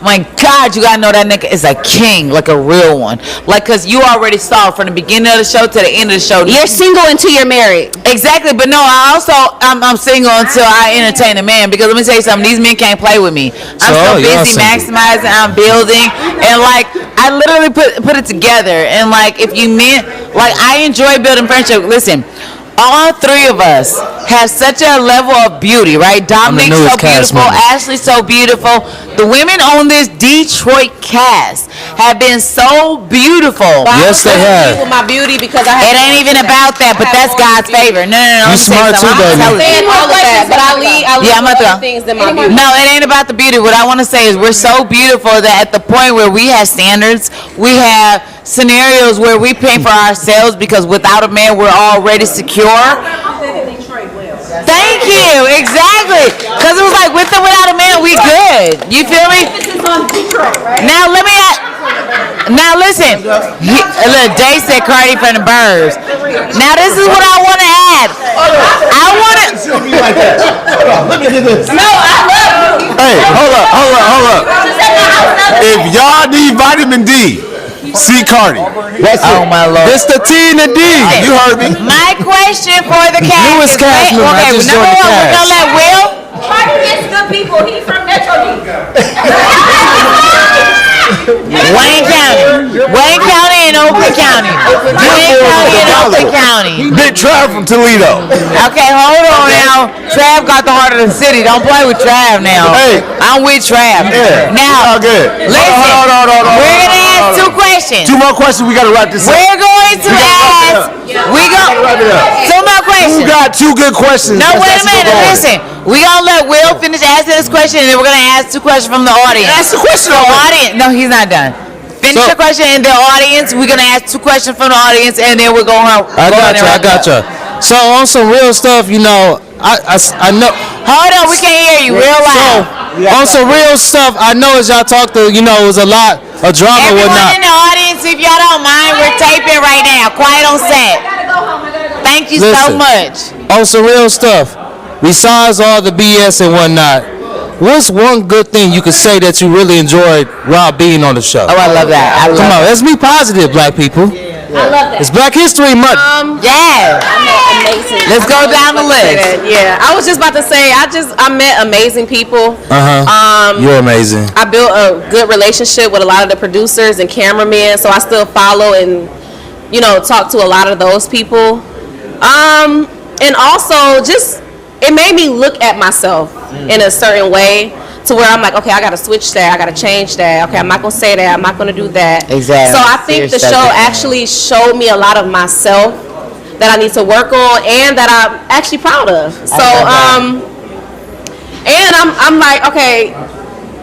my God, you gotta know that nigga is a king, like a real one. Like, cause you already saw from the beginning of the show to the end of the show. You're single until you're married. Exactly, but no, I'm single until I entertain a man, because let me tell you something, these men can't play with me. I'm so busy maximizing, I'm building, and like I literally put it together. And like if you meant, like, I enjoy building friendship. Listen, all three of us have such a level of beauty, right? Dominique's so beautiful, Ashley's so beautiful. The women on this Detroit cast have been so beautiful. Yes, they have. With my beauty, because it ain't even about that, but that's God's favor. No. You smart too, baby. I'm saying all of that, but I leave other things than my beauty. No, it ain't about the beauty. What I want to say is we're so beautiful that at the point where we have standards, we have scenarios where we pay for ourselves, because without a man, we're already secure. Thank you. Exactly. Because it was like, with or without a man, we good. You feel me? Now let me. Now listen. Look, Jay said Carde from the Birds. Now this is what I want to add. I want to. Let me get this. No, I love you. Hey, hold up. If y'all need vitamin D, see Carde. Oh my Lord. It's the T and the D. You heard me. My question for the cast. Newest cast member. I just joined the we're cast. gonna let Will. Carde gets good people. He's from Metro D. Wayne County and Oakland County. Big Trav from Toledo. Okay, hold on now. Trav got the heart of the city. Don't play with Trav now. Hey, I'm with Trav. Yeah. Now, good. Listen, Hold on. we're gonna ask two questions. Two more questions. We gotta wrap this up. We're going to ask. Wrap it up. Two more questions. You got two good questions. No, wait a Let's minute. go on. Listen, we gonna let Will finish asking this question, and then we're gonna ask two questions from the audience. Ask the question. Audience. No, he's not done. Finish your question in the audience. We're gonna ask two questions from the audience, and then we're going. I got you. So on some real stuff, I know. Hold on, we can't hear you. Real loud. So on some real stuff, I know as y'all talk to, it was a lot of drama and Everyone whatnot. in the audience, if y'all don't mind, we're taping right now. Quiet on set. Thank you so Listen, much. On some real stuff, besides all the BS and whatnot, what's one good thing you could say that you really enjoyed while being on the show? Oh, I love that. Come on, let's be positive, black people. I love that. It's Black History Month. Yeah. Amazing. Let's go down the list. Yeah, I was just about to say, I met amazing people. You're amazing. I built a good relationship with a lot of the producers and cameramen, so I still follow and talk to a lot of those people. And also just it made me look at myself in a certain way, to where I'm like, okay, I gotta switch that, I gotta change that, okay, I'm not gonna say that, I'm not gonna do that. Exactly. So I think the show actually showed me a lot of myself that I need to work on and that I'm actually proud of. So and I'm like, okay,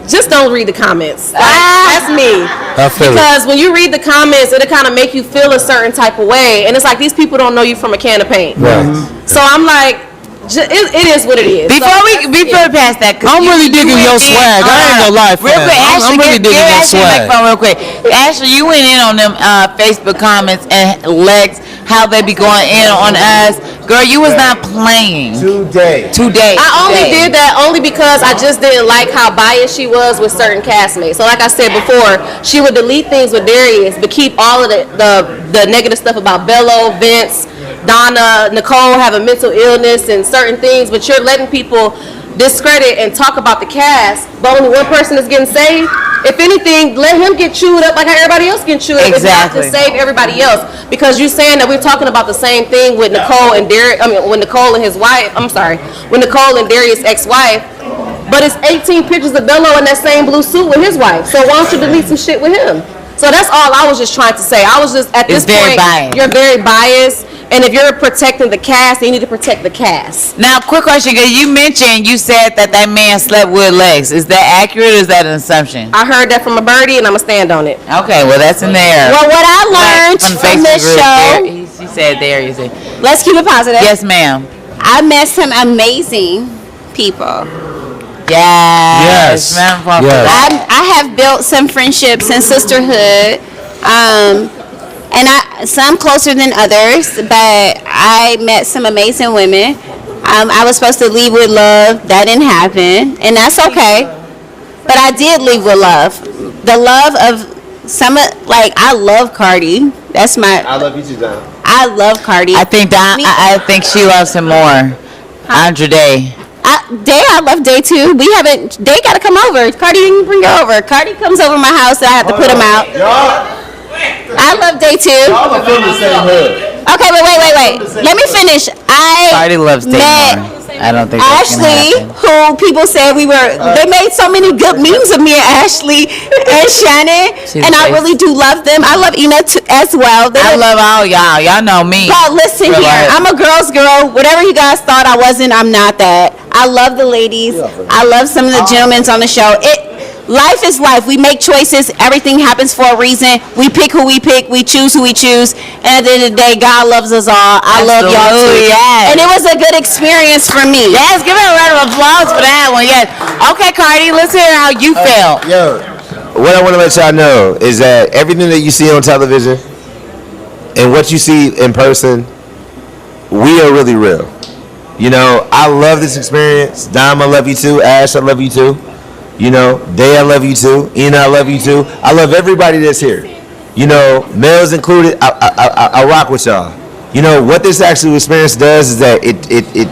just don't read the comments. Like, that's me. Because when you read the comments, it'll kind of make you feel a certain type of way, and it's like these people don't know you from a can of paint. Right. So I'm like, it is what it is. Before we past that, I'm really digging your swag. I ain't gonna lie, real quick, I'm Ashley, really digging your swag. Real quick, Ashley, you went in on them Facebook comments, and Lex, how they be going in on us. Girl, you was not playing. Today. I only did that only because I just didn't like how biased she was with certain castmates. So like I said before, she would delete things with Darius, but keep all of the negative stuff about Bello, Vince, Donna, Nicole having mental illness and certain things, but you're letting people discredit and talk about the cast, but only one person is getting saved. If anything, let him get chewed up like how everybody else getting chewed up. Exactly. It's not to save everybody else, because you're saying that we're talking about the same thing with Nicole and Darius. I mean, with Nicole and his wife. I'm sorry, with Nicole and Darius' ex-wife. But it's 18 pictures of Bello in that same blue suit with his wife. So why don't you delete some shit with him? So that's all I was just trying to say. I was just at this point, you're very biased. And if you're protecting the cast, you need to protect the cast. Now, quick question, because you said that man slept with legs. Is that accurate or is that an assumption? I heard that from a birdie, and I'm going to stand on it. Okay, well, that's in there. Well, what I learned from this show. She said there, you said. Let's keep it positive. Yes, ma'am. I met some amazing people. Yes. I have built some friendships and sisterhood. And some closer than others, but I met some amazing women. I was supposed to leave with love. That didn't happen, and that's okay. But I did leave with love. The love of I love Carde. That's my. I love you too, Donna. I love Carde. I think she loves him more. Andre Day. I love Day too. Day got to come over. Carde didn't bring her over. Carde comes over my house, so I have to put him out. I love Day too. Y'all are from the same hood. Okay, wait. Let me finish. Cardi loves Day more. I don't think that's Ashley, who people said they made so many good memes of me and Ashley and Shannon, and I really do love them. I love Ina as well. I love all y'all. Y'all know me. But listen here, I'm a girl's girl. Whatever you guys thought I wasn't, I'm not that. I love the ladies. I love some of the gentlemen on the show. Life is life. We make choices. Everything happens for a reason. We pick who we pick. We choose who we choose. And at the end of the day, God loves us all. I love y'all too. Yes. And it was a good experience for me. Yes, give her a round of applause for that one. Yes. Okay, Cardi, let's hear how you felt. What I want to let y'all know is that everything that you see on television and what you see in person, we are really real. You know, I love this experience. Dom, I love you too. Ash, I love you too. You know, Day, I love you too. Ina, I love you too. I love everybody that's here. You know, males included. I rock with y'all. You know what this actual experience does is that it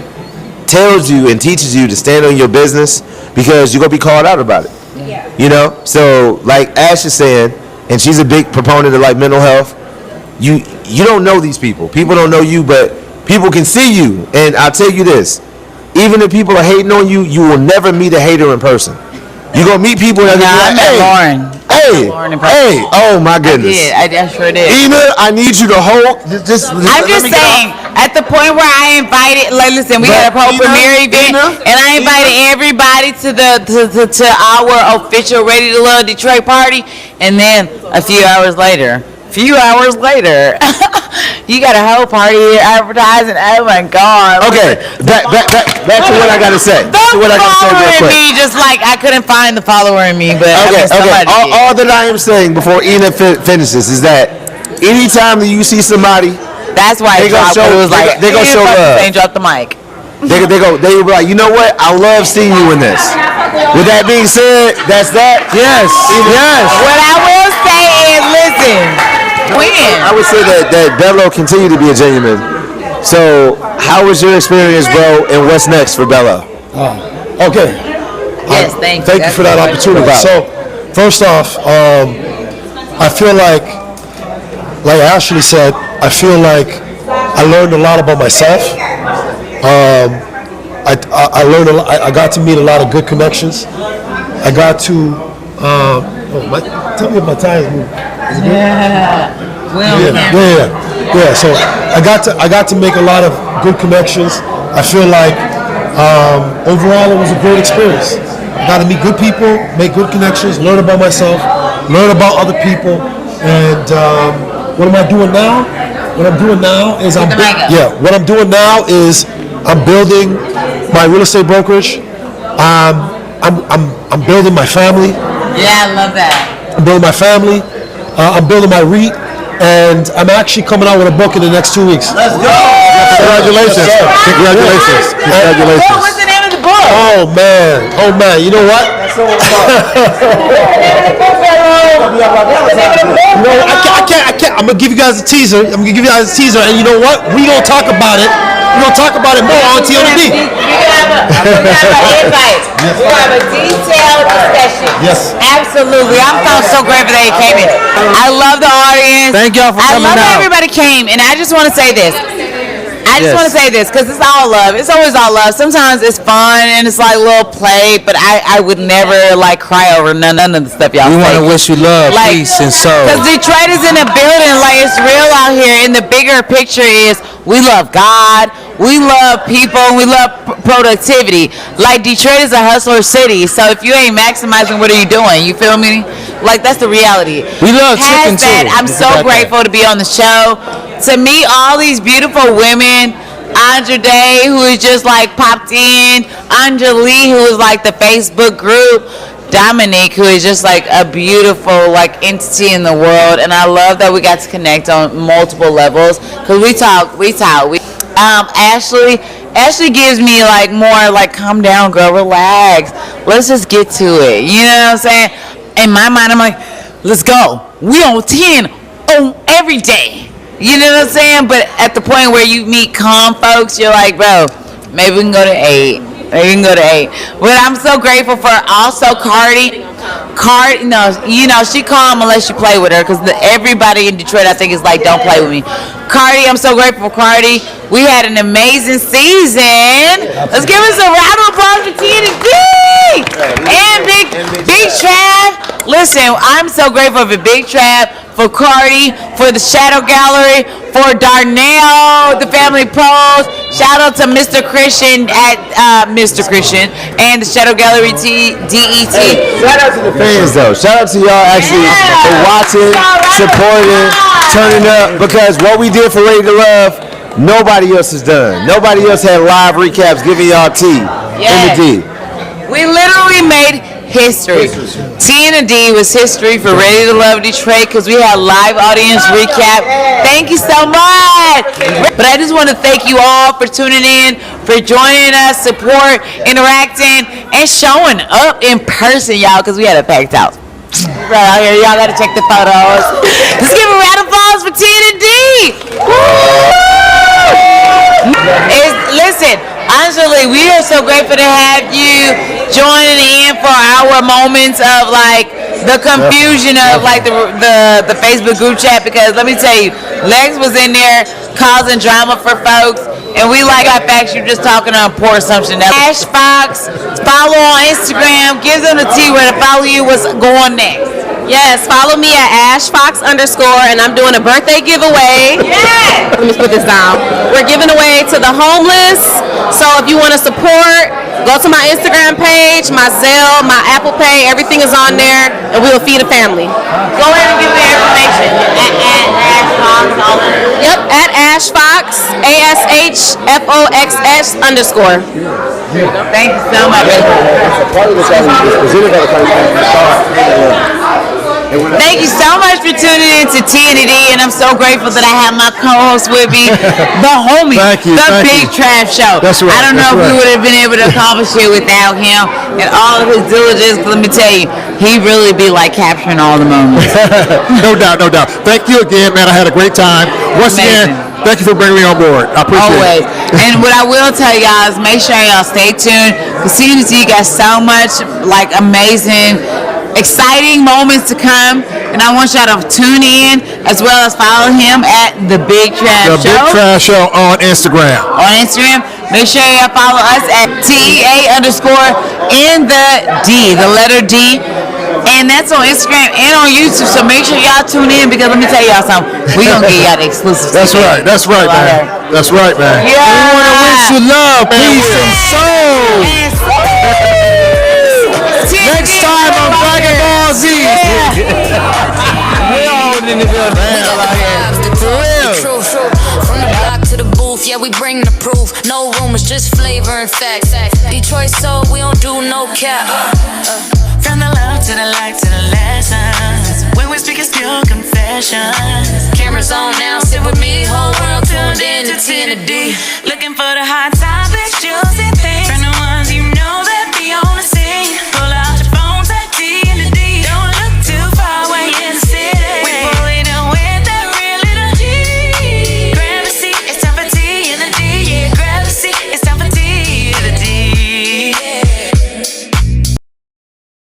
tells you and teaches you to stand on your business, because you're gonna be called out about it. Yeah. You know, so like Ash is saying, and she's a big proponent of like mental health. You don't know these people. People don't know you, but people can see you. And I'll tell you this: even if people are hating on you, you will never meet a hater in person. You're going to meet people that Lauren. Hey, oh my goodness. I sure did. Ina, I need you to hold. I'm just saying, at the point where I invited, like, listen, we had a whole premiere event, and I invited everybody to our official Ready to Love Detroit party, and then a few hours later, you got a whole party here advertising. Oh my God. Okay, back to what I gotta say. Me, just like I couldn't find the follower in me, but okay. All that I am saying before Ina finishes is that anytime that you see somebody, that's why they gonna show love. Ain't drop the mic. They will be like, you know what? I love seeing you in this. With that being said, that's that. Yes. What I will say is, listen. I would say that Bello continued to be a genuine. So, how was your experience, bro, and what's next for Bello? Okay. Yes, thank you. Thank you for that opportunity. So, first off, I feel like Ashley said, I feel like I learned a lot about myself. I learned a lot. I got to meet a lot of good connections. I got to. Tell me if my tires move. Is it good? Yeah. So I got to make a lot of good connections. I feel like overall it was a great experience. I got to meet good people, make good connections, learn about myself, learn about other people, and what am I doing now? What I'm doing now is I'm building my real estate brokerage. I'm building my family. Yeah, I love that. I'm building my family. I'm building my REIT. and I'm actually coming out with a book in the next 2 weeks. Let's go! Congratulations. Congratulations. Congratulations. What was the name of the book? Oh man, you know what? I can't. I'm gonna give you guys a teaser. and you know what? We gonna talk about it. We're gonna talk about it more on TLD. We can have an invite. We have a detailed discussion. Yes. Absolutely. I'm so grateful that you came in. I love the audience. Thank y'all for coming I love out. that everybody came, and I just want to say this. Because it's all love. It's always all love. Sometimes it's fun and it's like a little play, but I would never like cry over none of the stuff y'all say. We want to wish you love, Like, peace, and soul. Because Detroit is in the building, like it's real out here. And the bigger picture is we love God, we love people, and we love productivity. Like Detroit is a hustler city, so if you ain't maximizing, what are you doing? You feel me? Like that's the reality. We love chicken Past that, too. I'm so grateful to be on the show. To meet all these beautiful women. Andre Day, who is just like popped in. Anjali, who is like the Facebook group. Dominique, who is just like a beautiful like entity in the world, and I love that we got to connect on multiple levels because we talk. Ashley gives me like more like calm down, girl, relax. Let's just get to it. You know what I'm saying? In my mind, I'm like, let's go. We on 10 on every day. You know what I'm saying? But at the point where you meet calm folks, you're like, bro, maybe we can go to 8. But I'm so grateful for also Carde. Carde, she calm unless you play with her because everybody in Detroit, I think, is like, don't play with me. Carde, I'm so grateful for Carde. We had an amazing season. Let's give us a round of applause for TNT and Big Trav. Listen, I'm so grateful for Big Trav, for Carde, for the Shadow Gallery, for Darnell, the Family Pros. Shout out to Mr. Christian and the Shadow Gallery DET. Shout out to the fans though. Shout out to y'all actually for watching, supporting, turning up, because what we did for Ready to Love, nobody else has done. Nobody else had live recaps giving y'all tea in the D. We literally made history. T and a D was history for Ready to Love Detroit because we had live audience recap. Thank you so much. But I just want to thank you all for tuning in, for joining us, support, interacting, and showing up in person, y'all, because we had a packed house. Right out here, y'all gotta check the photos. Let's give a round of applause for T and D. Listen, honestly, we are so grateful to have you joining in for our moments of like the confusion of like the Facebook group chat, because let me tell you, Lex was in there causing drama for folks, and we like our facts. You're just talking on poor assumption. Ash Fox, follow on Instagram. Give them the T where to follow you. What's going next? Yes, follow me at @AshFox_, and I'm doing a birthday giveaway. Yeah. Let me put this down. We're giving away to the homeless. So if you want to support, go to my Instagram page, my Zelle, my Apple Pay. Everything is on there, and we'll feed a family. Go ahead and give me the information. @AshFox. Yep, @AshFox, ASHFOXS_. Thank you so much. Thank you so much for tuning in to TND, and I'm so grateful that I have my co-host with me, the homie, the Big Trav Show. That's right. I don't know if we would have been able to accomplish it without him and all of his diligence. Let me tell you, he really be like capturing all the moments. No doubt. Thank you again, man. I had a great time. Once again, thank you for bringing me on board. I appreciate Always. it. And what I will tell y'all is make sure y'all stay tuned, because TNT got so much like amazing, exciting moments to come, and I want y'all to tune in as well as follow him at the Big Trav Show. The Big Trav Show on Instagram. Make sure y'all follow us at TEA_ in the D, the letter D. And that's on Instagram and on YouTube. So make sure y'all tune in, because let me tell y'all something. We're going to get y'all the exclusive. That's right, man. That's right, man. Yeah. We want to wish you love, peace, and soul. Next time on Dragon Ball Z. We all in the building. For real. From the block to the booth, yeah, we bring the proof. No rumors, just flavor and facts. Detroit soul, we don't do no cap. From the love to the light to the lessons. When we speak, it's pure confessions. Camera different zone now. Sit with me, whole world tuned in to 10 to D. Looking for the hot topics, juicy